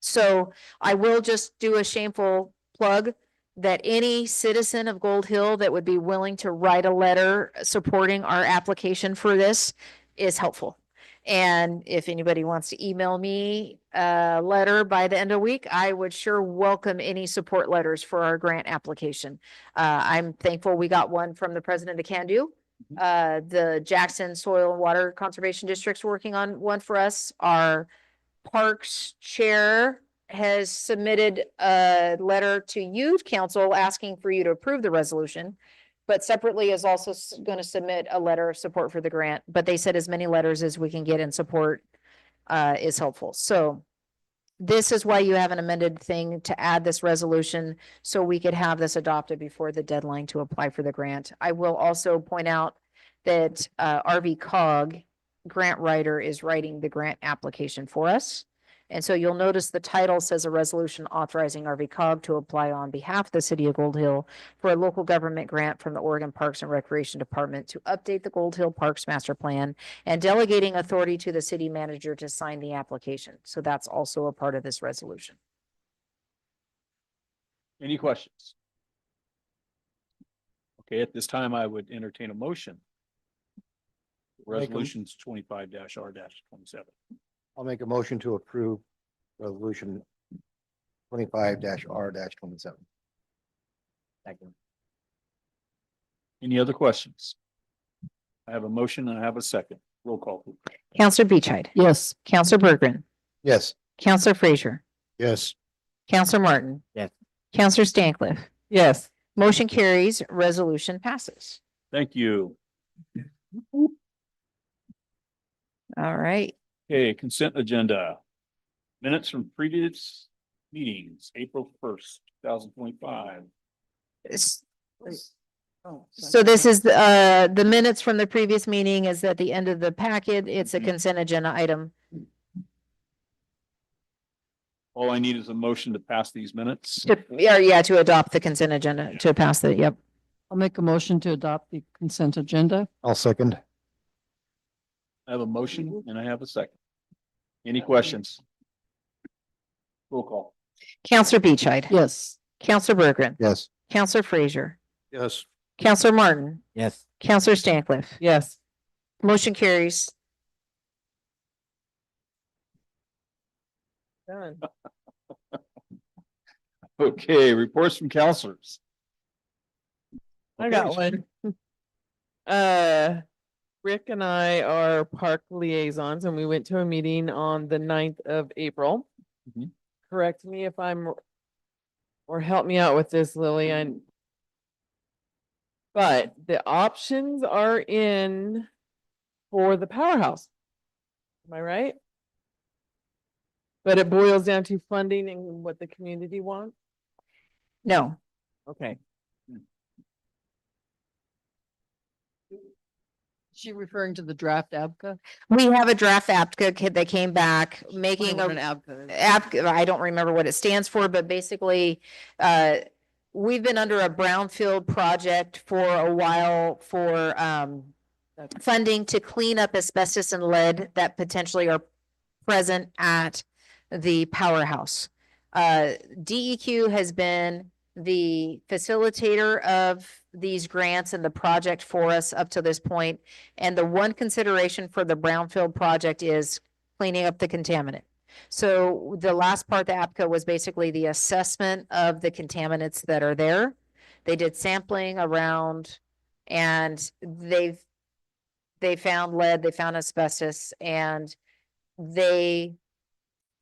So I will just do a shameful plug that any citizen of Gold Hill that would be willing to write a letter supporting our application for this is helpful. And if anybody wants to email me a letter by the end of the week, I would sure welcome any support letters for our grant application. I'm thankful we got one from the president of Can Do. The Jackson Soil and Water Conservation District's working on one for us. Our Parks Chair has submitted a letter to Youth Council asking for you to approve the resolution, but separately is also going to submit a letter of support for the grant. But they said as many letters as we can get in support is helpful. So this is why you have an amended thing to add this resolution, so we could have this adopted before the deadline to apply for the grant. I will also point out that RV Cog grant writer is writing the grant application for us. And so you'll notice the title says a resolution authorizing RV Cog to apply on behalf of the city of Gold Hill for a local government grant from the Oregon Parks and Recreation Department to update the Gold Hill Parks Master Plan and delegating authority to the city manager to sign the application. So that's also a part of this resolution. Any questions? Okay, at this time, I would entertain a motion. Resolutions 25-R-27. I'll make a motion to approve resolution 25-R-27. Second. Any other questions? I have a motion and I have a second. Roll call, please. Counselor Beachhead. Yes. Counselor Berggren. Yes. Counselor Frazier. Yes. Counselor Martin. Yes. Counselor Stancliff. Yes. Motion carries, resolution passes. Thank you. All right. Okay, consent agenda. Minutes from previous meetings, April 1st, 2025. S- Oh, So this is the minutes from the previous meeting is at the end of the packet. It's a Mhm. consent agenda item. All I need is a motion to pass these minutes. To adopt the consent agenda, to pass the, yep. I'll make a motion to adopt the consent agenda. I'll second. I have a motion and I have a second. Any questions? Roll call. Counselor Beachhead. Yes. Counselor Berggren. Yes. Counselor Frazier. Yes. Counselor Martin. Yes. Counselor Stancliff. Yes. Motion carries. Done. Okay, reports from counselors. I got Okay. one. Rick and I are park liaisons and we went to a meeting on the 9th of April. Mhm. Correct me if I'm, or help me out with this, Lillian. But the options are in for the powerhouse. Am I right? But it boils down to funding and what the community wants. No, Okay. Is she referring to the draft ABCA? we have a draft APCA that came back Wonder making what a an ABCA is. app, I don't remember what it stands for, but basically, we've been under a brownfield project for a while for, funding to clean up asbestos and lead that potentially are present at the powerhouse. DEQ has been the facilitator of these grants and the project for us up to this point. And the one consideration for the brownfield project is cleaning up the contaminant. So the last part, the APCA, was basically the assessment of the contaminants that are there. They did sampling around and they found lead, they found asbestos, and they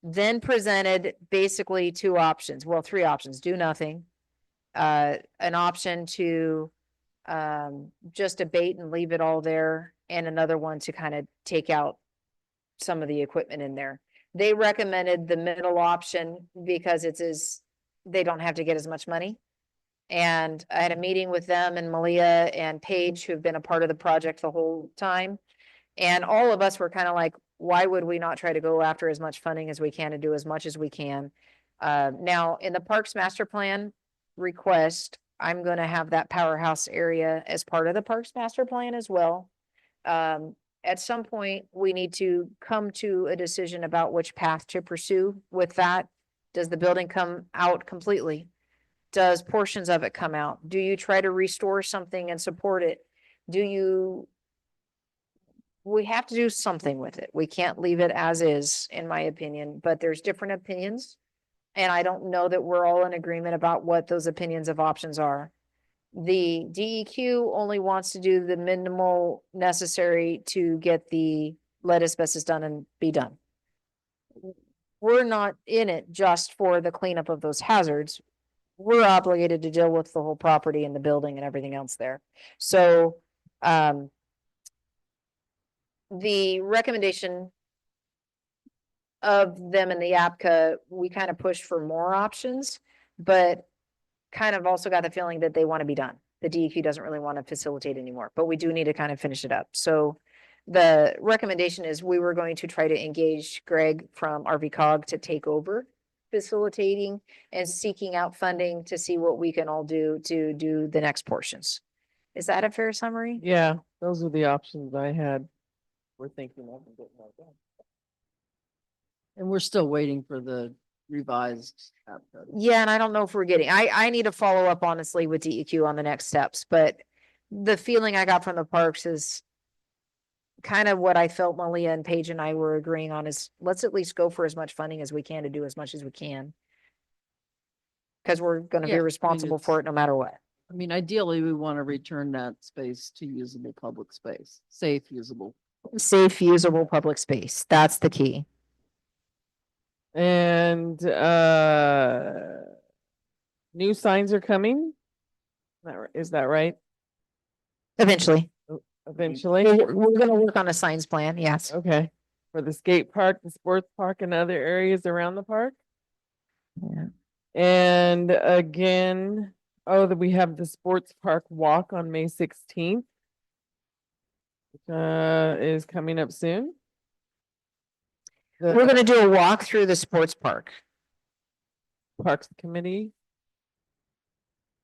then presented basically two options, well, three options: do nothing, an option to just abate and leave it all there, and another one to kind of take out some of the equipment in there. They recommended the middle option because they don't have to get as much money. And I had a meeting with them and Malia and Paige, who've been a part of the project the whole time. And all of us were kind of like, why would we not try to go after as much funding as we can and do as much as we can? Now, in the Parks Master Plan request, I'm gonna have that powerhouse area as part of the Parks Master Plan as well. At some point, we need to come to a decision about which path to pursue with that. Does the building come out completely? Does portions of it come out? Do you try to restore something and support it? We have to do something with it. We can't leave it as is, in my opinion, but there's different opinions. And I don't know that we're all in agreement about what those opinions of options are. The DEQ only wants to do the minimal necessary to get the lead asbestos done and be done. We're not in it just for the cleanup of those hazards. We're obligated to deal with the whole property and the building and everything else there. So, the recommendation of them in the APCA, we kind of pushed for more options, but kind of also got the feeling that they want to be done. The DEQ doesn't really want to facilitate anymore, but we do need to kind of finish it up. So the recommendation is we were going to try to engage Greg from RVCOG to take over facilitating and seeking out funding to see what we can all do to do the next portions. Is that a fair summary? Yeah, those are the options I had. We're thinking of. and getting that done. And we're still waiting for the revised. app code. Yeah, and I don't know if we're getting, I need to follow up honestly with DEQ on the next steps, but the feeling I got from the parks is kind of what I felt Malia and Paige and I were agreeing on is let's at least go for as much funding as we can to do as much as we can. Cause we're gonna Yeah, I be mean, responsible it's- for it no matter what. I mean, ideally, we want to return that space to usable public space, safe, usable. Safe, usable public space. That's the key. And new signs are coming. Is that right? Eventually. Eventually? We're gonna work on a signs plan, yes. Okay, for the skate park, the sports park and other areas around the park? Yeah. And again, that we have the sports park walk on May 16th. Is coming up soon. We're gonna do a walk through the sports park. Parks Committee,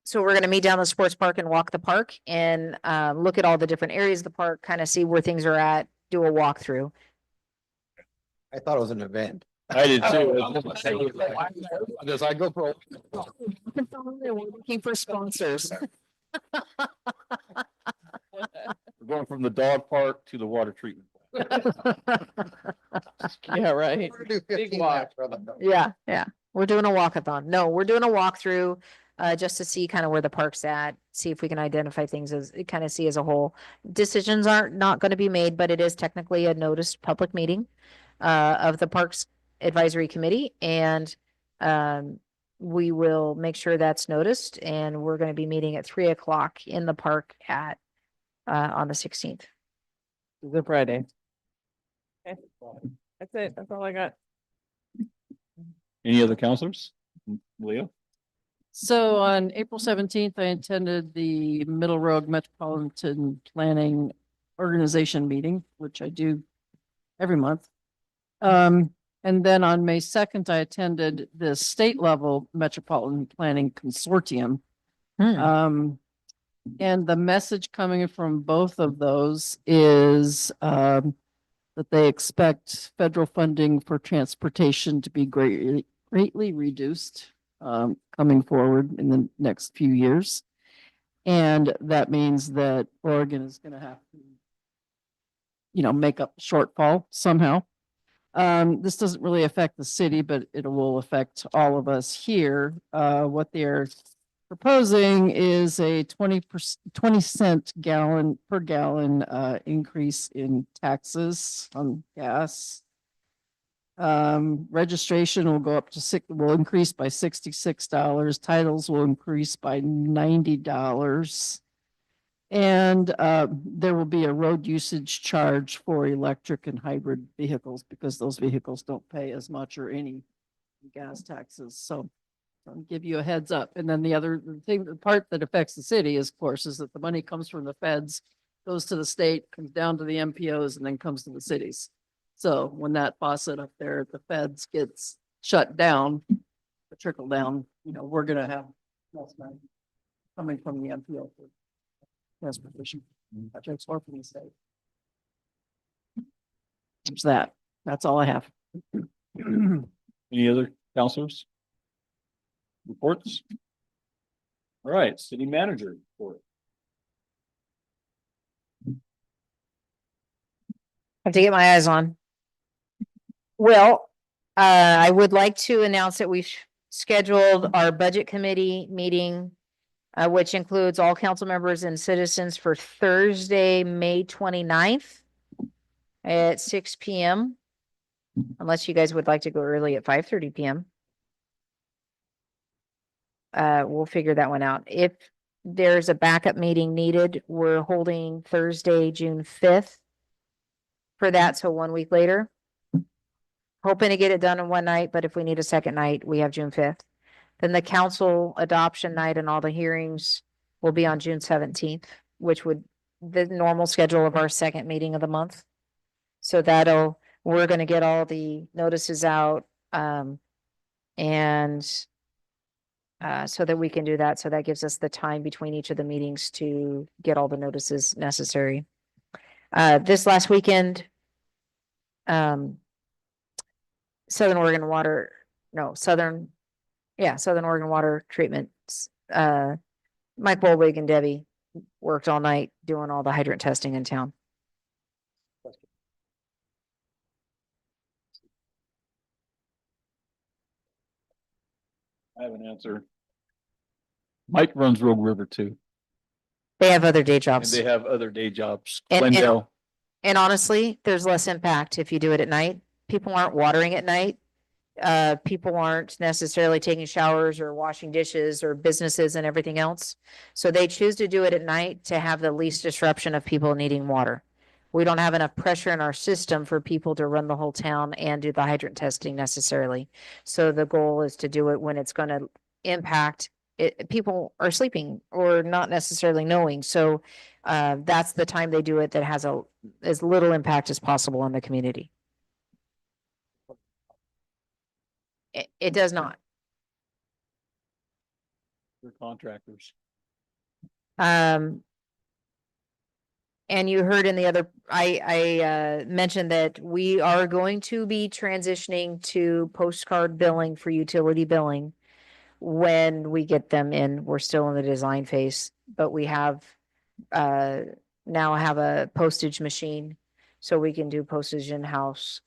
So we're gonna meet down the sports park and walk the park and look at all the different areas of the park, kind of see where things are at, do a walkthrough. I thought it was an event. I did too. Does I go for? We're looking for sponsors. We're going from the dog park to the water treatment. yeah, right. Big walk. Yeah, yeah. We're doing a walkathon. No, we're doing a walkthrough just to see kind of where the park's at, see if we can identify things as kind of see as a whole. Decisions aren't not going to be made, but it is technically a noticed public meeting of the Parks Advisory Committee, and we will make sure that's noticed. And we're going to be meeting at 3:00 in the park at on the 16th. The Friday. Okay, that's it. That's all I got. Any other counselors? Leah? So on April 17th, I attended the Middle Road Metropolitan Planning Organization meeting, which I do every month. And then on May 2nd, I attended the state level Metropolitan Planning Consortium. And the message coming from both of those is that they expect federal funding for transportation to be greatly reduced coming forward in the next few years. And that means that Oregon is going to have to, make up the shortfall somehow. This doesn't really affect the city, but it will affect all of us here. What they're proposing is a 20 cent per gallon increase in taxes on gas. Registration will go up to will increase by $66. Titles will increase by $90. And there will be a road usage charge for electric and hybrid vehicles because those vehicles don't pay as much or any gas taxes. So I'll give you a heads up. And then the part that affects the city is, of course, is that the money comes from the feds, goes to the state, comes down to the MPOs, and then comes to the cities. So when that faucet up there at the feds gets shut down, the trickle down, we're gonna have less money coming from the MPO for transportation projects or from the state. There's that. That's all I have. Any other counselors? Reports? All right, city manager report. Have to get my eyes on. Well, I would like to announce that we've scheduled our budget committee meeting, which includes all council members and citizens for Thursday, May 29th at 6 p.m. Unless you guys would like to go early at 5:30 p.m. We'll figure that one out. If there's a backup meeting needed, we're holding Thursday, June 5th for that. So 1 week later. hoping to get it done in one night, but if we need a second night, we have June 5th. Then the council adoption night and all the hearings will be on June 17th, which would the normal schedule of our second meeting of the month. So we're gonna get all the notices out, and so that we can do that. So that gives us the time between each of the meetings to get all the notices necessary. This last weekend, Southern Oregon Southern Oregon Water Treatment, Mike Bolwig and Debbie worked all night doing all the hydrant testing in town. I have an answer. Mike runs Rogue River too, They have other day and jobs. they have other day jobs. And- Glendale. And honestly, there's less impact if you do it at night. People aren't watering at night. People aren't necessarily taking showers or washing dishes or businesses and everything else. So they choose to do it at night to have the least disruption of people needing water. We don't have enough pressure in our system for people to run the whole town and do the hydrant testing necessarily. So the goal is to do it when it's going to impact it. People are sleeping or not necessarily knowing. So that's the time they do it that has as little impact as possible on the community. It does not. They're contractors. And you heard in the other, I mentioned that we are going to be transitioning to postcard billing for utility billing when we get them in. We're still in the design phase, but we have now have a postage machine, so we can do postage in-house.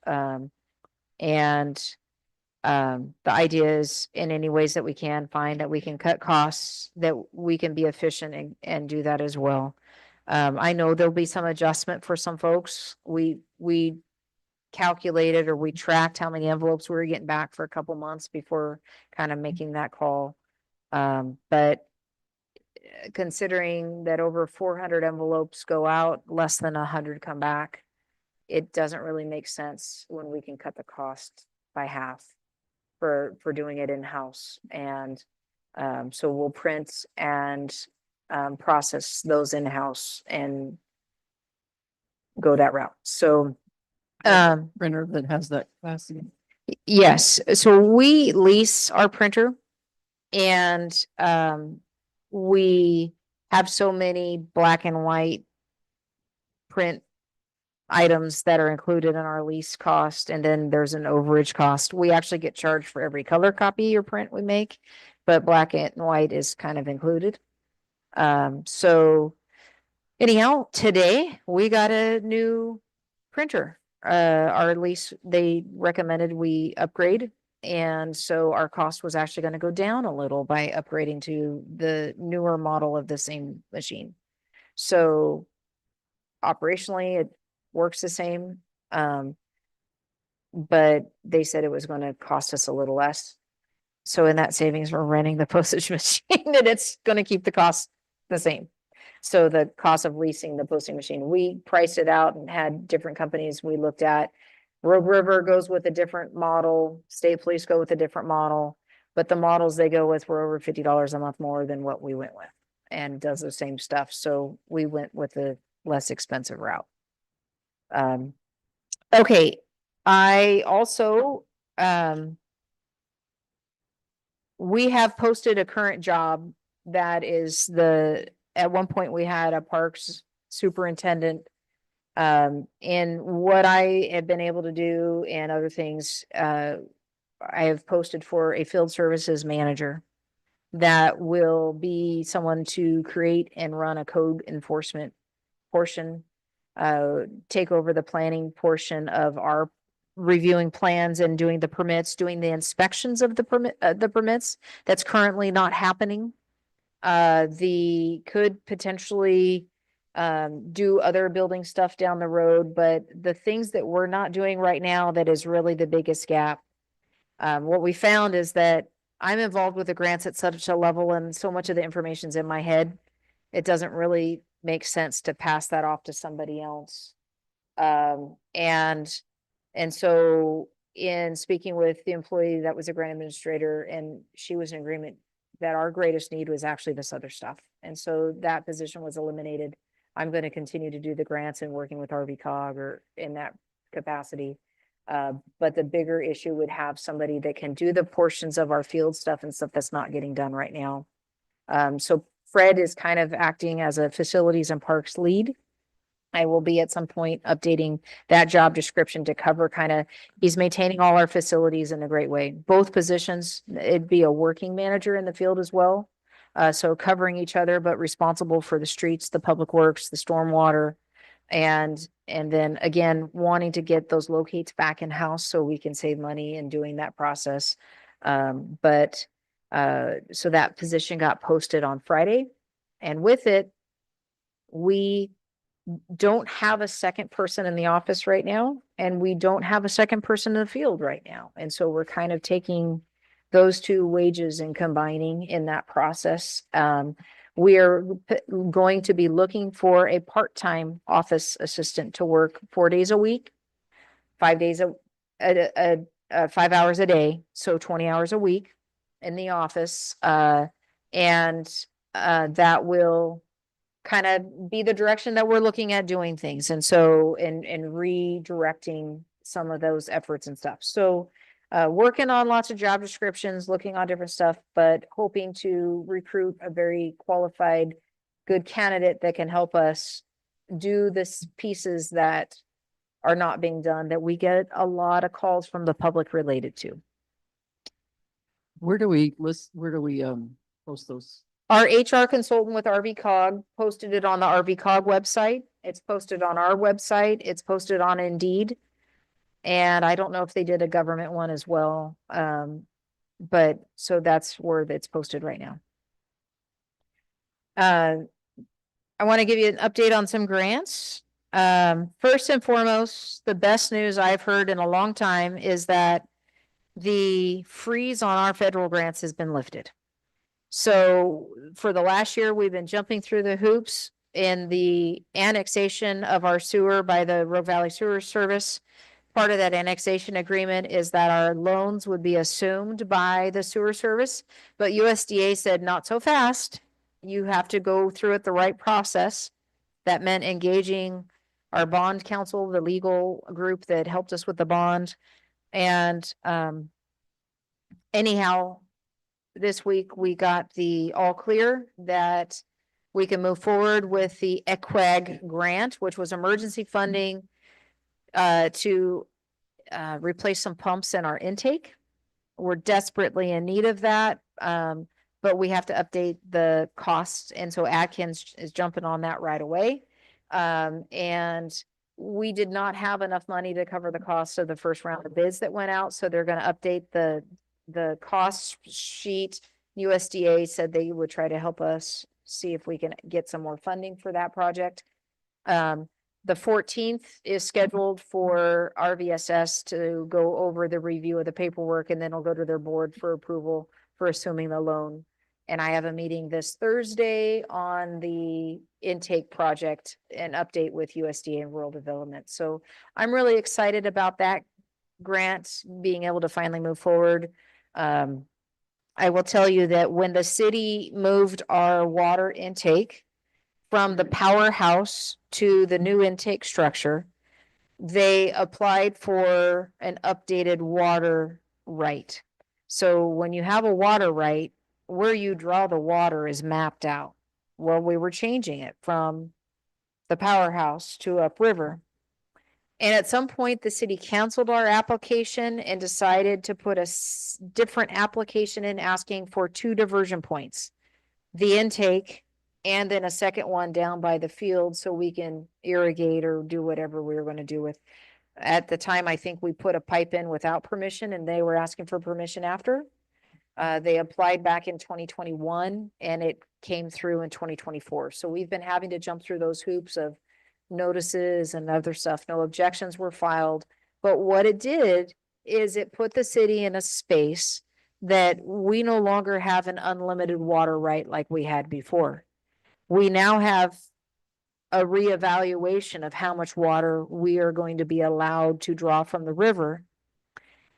The idea is in any ways that we can find that we can cut costs, that we can be efficient and do that as well. I know there'll be some adjustment for some folks. We calculated or we tracked how many envelopes we were getting back for a couple months before kind of making that call. But considering that over 400 envelopes go out, less than 100 come back, it doesn't really make sense when we can cut the cost by half for doing it in-house. And so we'll print and process those in-house and go that route. So Printer that has that capacity. yes, so we lease our printer and we have so many black and white print items that are included in our lease cost, and then there's an overage cost. We actually get charged for every color copy or print we make, but black and white is kind of included. So anyhow, today we got a new printer. Our lease, they recommended we upgrade, and so our cost was actually going to go down a little by upgrading to the newer model of the same machine. So operationally, it works the same. But they said it was going to cost us a little less. So in that savings, we're renting the postage machine and it's going to keep the cost the same. So the cost of leasing the posting machine, we priced it out and had different companies we looked at. Rogue River goes with a different model. State Police go with a different model, but the models they go with were over $50 a month more than what we went with, and does the same stuff. So we went with a less expensive route. Okay, I also, we have posted a current job that is at one point we had a parks superintendent. And what I have been able to do and other things, I have posted for a field services manager that will be someone to create and run a code enforcement portion, take over the planning portion of our reviewing plans and doing the permits, doing the inspections of the permits. That's currently not happening. Could potentially do other building stuff down the road, but the things that we're not doing right now, that is really the biggest gap. What we found is that I'm involved with the grants at such a level and so much of the information's in my head. It doesn't really make sense to pass that off to somebody else. And so in speaking with the employee that was a grant administrator, and she was in agreement that our greatest need was actually this other stuff. And so that position was eliminated. I'm going to continue to do the grants and working with RVCOG or in that capacity. But the bigger issue would have somebody that can do the portions of our field stuff and stuff that's not getting done right now. So Fred is kind of acting as a facilities and parks lead. I will be at some point updating that job description to cover he's maintaining all our facilities in a great way. Both positions, it'd be a working manager in the field as well. So covering each other, but responsible for the streets, the public works, the stormwater. And then again, wanting to get those locates back in house so we can save money in doing that process. So that position got posted on Friday, and with it, we don't have a second person in the office right now, and we don't have a second person in the field right now. And so we're kind of taking those two wages and combining in that process. We are going to be looking for a part-time office assistant to work 4 days a week, 5 days 5 hours a day, so 20 hours a week in the office. That will kind of be the direction that we're looking at doing things. And so, and redirecting some of those efforts and stuff. So, working on lots of job descriptions, looking on different stuff, but hoping to recruit a very qualified, good candidate that can help us do this pieces that are not being done, that we get a lot of calls from the public related to. Where do we post those? Our HR consultant with RVCOG posted it on the RVCOG website. It's posted on our website. It's posted on Indeed. And I don't know if they did a government one as well. But so that's where it's posted right now. I want to give you an update on some grants. First and foremost, the best news I've heard in a long time is that the freeze on our federal grants has been lifted. So for the last year, we've been jumping through the hoops in the annexation of our sewer by the Rogue Valley Sewer Service. Part of that annexation agreement is that our loans would be assumed by the sewer service, but USDA said not so fast. You have to go through it the right process. That meant engaging our bond counsel, the legal group that helped us with the bond. And anyhow, this week we got the all clear that we can move forward with the EQUAG grant, which was emergency funding to replace some pumps in our intake. We're desperately in need of that, but we have to update the costs. And so Atkins is jumping on that right away. And we did not have enough money to cover the cost of the first round of bids that went out. So they're going to update the cost sheet. USDA said they would try to help us see if we can get some more funding for that project. The 14th is scheduled for RVSS to go over the review of the paperwork, and then it'll go to their board for approval for assuming the loan. And I have a meeting this Thursday on the intake project, an update with USDA and rural development. So I'm really excited about that grant being able to finally move forward. I will tell you that when the city moved our water intake from the powerhouse to the new intake structure, they applied for an updated water right. So when you have a water right, where you draw the water is mapped out. Well, we were changing it from the powerhouse to upriver. And at some point, the city canceled our application and decided to put a different application in asking for 2 diversion points, the intake and then a second one down by the field so we can irrigate or do whatever we were going to do with. At the time, I think we put a pipe in without permission and they were asking for permission after. They applied back in 2021 and it came through in 2024. So we've been having to jump through those hoops of notices and other stuff. No objections were filed. But what it did is it put the city in a space that we no longer have an unlimited water right like we had before. We now have a reevaluation of how much water we are going to be allowed to draw from the river.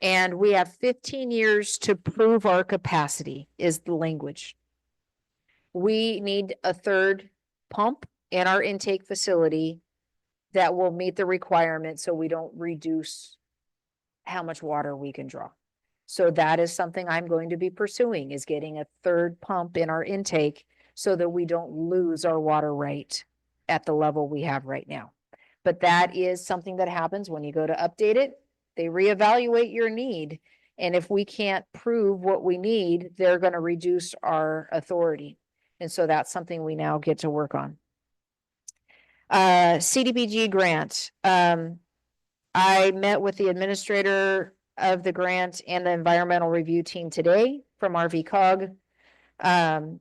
And we have 15 years to prove our capacity is the language. We need a third pump in our intake facility that will meet the requirement so we don't reduce how much water we can draw. So that is something I'm going to be pursuing, is getting a third pump in our intake so that we don't lose our water right at the level we have right now. But that is something that happens when you go to update it. They reevaluate your need. And if we can't prove what we need, they're going to reduce our authority. And so that's something we now get to work on. CDBG grant. I met with the administrator of the grant and the environmental review team today from RVCOG.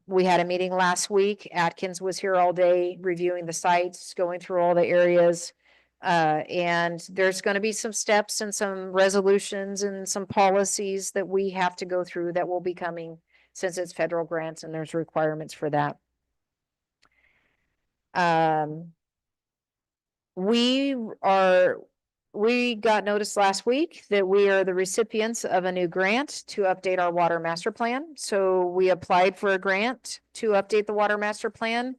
We had a meeting last week. Atkins was here all day reviewing the sites, going through all the areas. And there's going to be some steps and some resolutions and some policies that we have to go through that will be coming since it's federal grants and there's requirements for that. We got notice last week that we are the recipients of a new grant to update our water master plan. So we applied for a grant to update the water master plan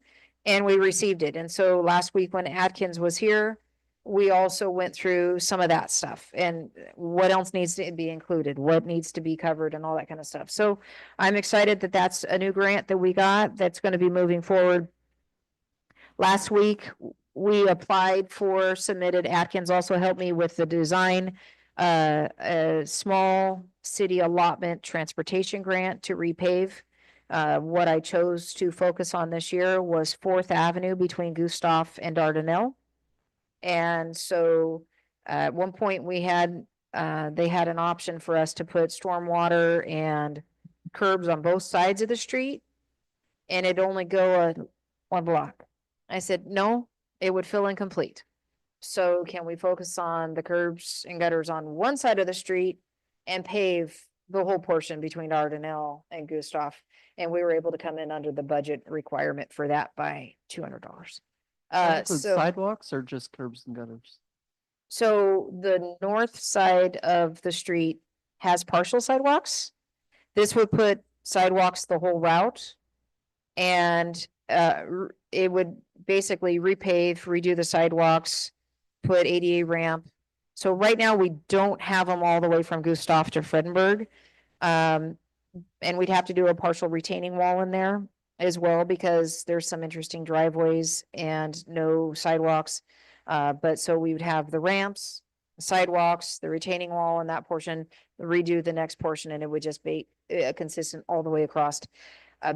and we received it. And so last week when Atkins was here, we also went through some of that stuff and what else needs to be included, what needs to be covered and all that kind of stuff. So I'm excited that that's a new grant that we got that's going to be moving forward. Last week, we applied for, submitted, Atkins also helped me with the design, a small city allotment transportation grant to repave. What I chose to focus on this year was 4th Avenue between Gustav and Dardanelle. And so at one point we had, they had an option for us to put stormwater and curbs on both sides of the street. And it'd only go one block. I said, no, it would feel incomplete. So can we focus on the curbs and gutters on one side of the street and pave the whole portion between Dardanelle and Gustav? And we were able to come in under the budget requirement for that by $200. Sidewalks or just curbs and gutters? So the north side of the street has partial sidewalks. This would put sidewalks the whole route. And it would basically repave, redo the sidewalks, put ADA ramp. So right now we don't have them all the way from Gustav to Fredenberg. And we'd have to do a partial retaining wall in there as well because there's some interesting driveways and no sidewalks. But so we would have the ramps, the sidewalks, the retaining wall in that portion, redo the next portion, and it would just be consistent all the way across.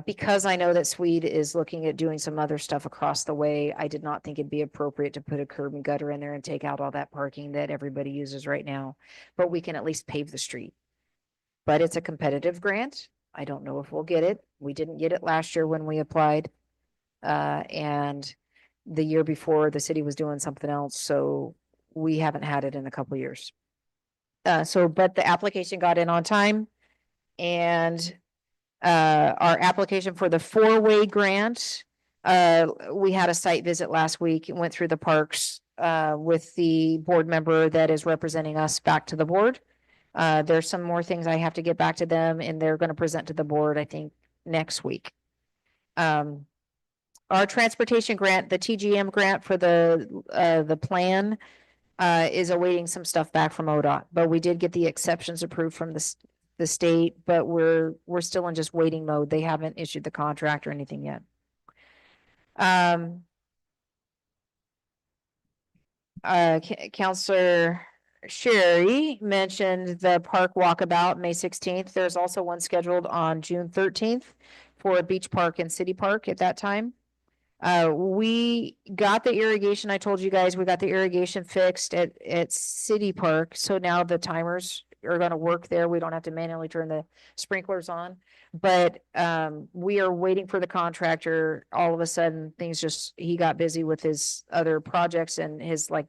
Because I know that Swede is looking at doing some other stuff across the way, I did not think it'd be appropriate to put a curb and gutter in there and take out all that parking that everybody uses right now. But we can at least pave the street. But it's a competitive grant. I don't know if we'll get it. We didn't get it last year when we applied. And the year before, the city was doing something else. So we haven't had it in a couple years. But the application got in on time. And our application for the 4-way grant, we had a site visit last week and went through the parks with the board member that is representing us back to the board. There's some more things I have to get back to them and they're going to present to the board, I think, next week. Our transportation grant, the TGM grant for the plan is awaiting some stuff back from ODOT, but we did get the exceptions approved from the state, but we're still in just waiting mode. They haven't issued the contract or anything yet. Counselor Sherry mentioned the park walkabout May 16th. There's also one scheduled on June 13th for Beach Park and City Park at that time. We got the irrigation. I told you guys we got the irrigation fixed at City Park. So now the timers are going to work there. We don't have to manually turn the sprinklers on, but we are waiting for the contractor. All of a sudden he got busy with his other projects and his like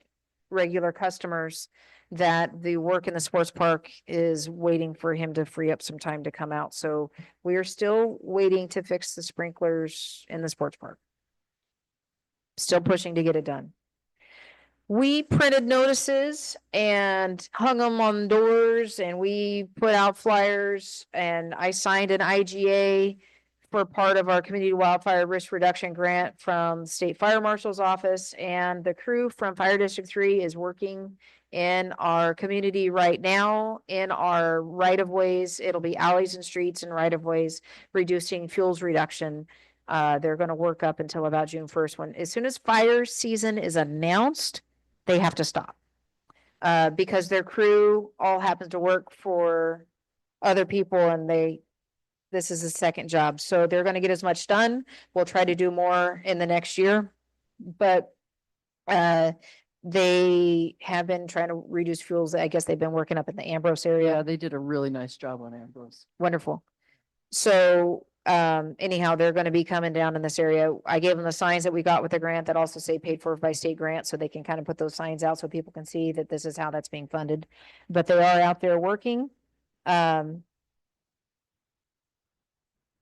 regular customers, that the work in the sports park is waiting for him to free up some time to come out. So we are still waiting to fix the sprinklers in the sports park. Still pushing to get it done. we printed notices and hung them on doors and we put out flyers and I signed an IGA for part of our community wildfire risk reduction grant from the State Fire Marshal's office, and the crew from Fire District 3 is working in our community right now in our right of ways. It'll be alleys and streets and right of ways, reducing fuels reduction. They're gonna work up until about June 1st, when, as soon as fire season is announced, they have to stop. Because their crew all happens to work for other people and this is a second job, so they're gonna get as much done. We'll try to do more in the next year. But they have been trying to reduce fuels. I guess they've been working up in the Ambrose area. Yeah, they did a really nice job on Ambrose. Wonderful. So anyhow, they're gonna be coming down in this area. I gave them the signs that we got with the grant that also say paid for by state grant, so they can kind of put those signs out so people can see that this is how that's being funded. But they are out there working.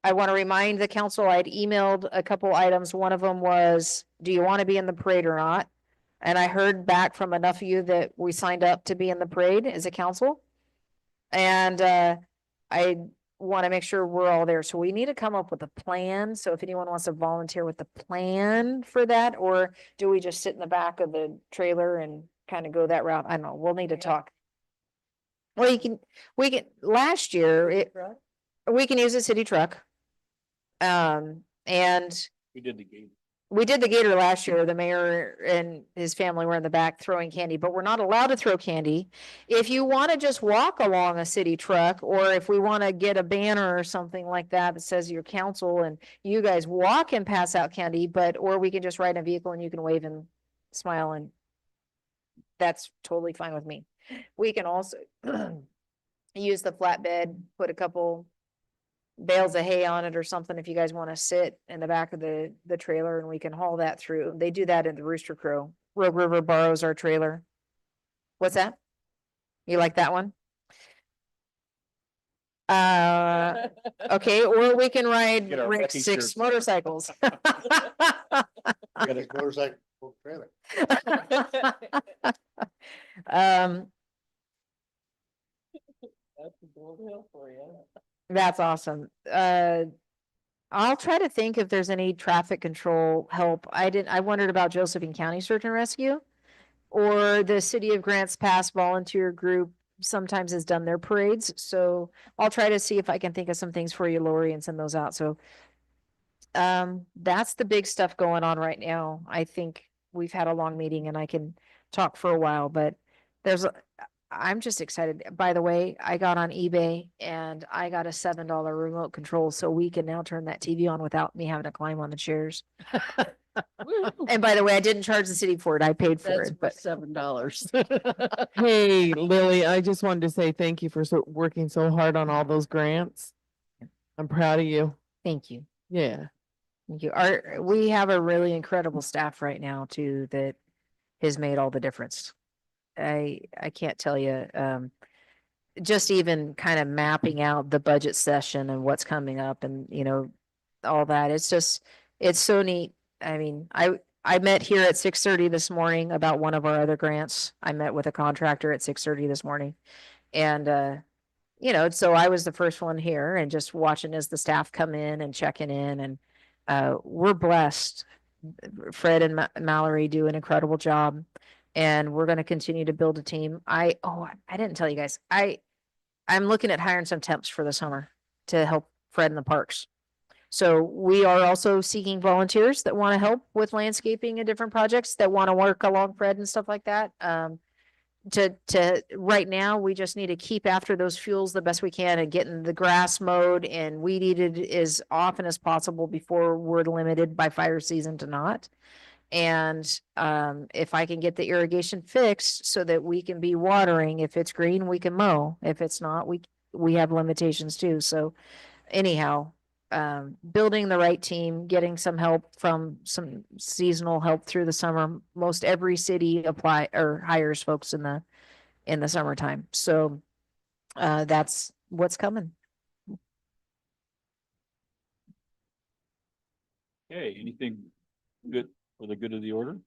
I want to remind the council, I'd emailed a couple items. One of them was, do you want to be in the parade or not? And I heard back from enough of you that we signed up to be in the parade as a council. And I want to make sure we're all there. So we need to come up with a plan. So if anyone wants to volunteer with the plan for that, or do we just sit in the back of the trailer and kind of go that route? I don't know. We'll need to talk. Well, we can, last year, we can use a city truck. And We did the game. we did the Gator last year. The mayor and his family were in the back throwing candy, but we're not allowed to throw candy. If you want to just walk along a city truck, or if we want to get a banner or something like that that says your council and you guys walk and pass out candy, or we can just ride in a vehicle and you can wave and smile, and that's totally fine with me. We can also use the flatbed, put a couple bales of hay on it or something if you guys want to sit in the back of the trailer and we can haul that through. They do that in the Rooster Crow. Rogue River borrows our trailer. What's that? You like that one? Okay, or we can ride Get our Rick's wrecking 6 shirts. motorcycles. Got a motorcycle trailer. Um, That's a bold hill for you. That's awesome. I'll try to think if there's any traffic control help. I wondered about Josephine County Search and Rescue, or the City of Grants Pass volunteer group sometimes has done their parades. So I'll try to see if I can think of some things for you, Lori, and send those out. So that's the big stuff going on right now. I think we've had a long meeting and I can talk for a while, but I'm just excited. By the way, I got on eBay and I got a $7 remote control, so we can now turn that TV on without me having to climb on the chairs. And by the way, I didn't charge the city for it. I paid for That's it, for but $7. Hey, Lily, I just wanted to say thank you for working so hard on all those grants. I'm proud of you. thank you. Yeah. Thank you. We have a really incredible staff right now too, that has made all the difference. I can't tell you, just even kind of mapping out the budget session and what's coming up and, all that. It's so neat. I mean, I met here at 6:30 this morning about one of our other grants. I met with a contractor at 6:30 this morning. And, so I was the first one here and just watching as the staff come in and checking in, and we're blessed. Fred and Mallory do an incredible job, and we're going to continue to build a team. I didn't tell you guys, I'm looking at hiring some temps for the summer to help Fred in the parks. So we are also seeking volunteers that want to help with landscaping and different projects, that want to work along Fred and stuff like that. Right now, we just need to keep after those fuels the best we can and getting the grass mowed and weed eated as often as possible before we're limited by fire season to not. And if I can get the irrigation fixed so that we can be watering, if it's green, we can mow. If it's not, we have limitations too. So anyhow, building the right team, getting some help from some seasonal help through the summer. Most every city hires folks in the summertime. So that's what's coming. Okay, anything good for the good of the order?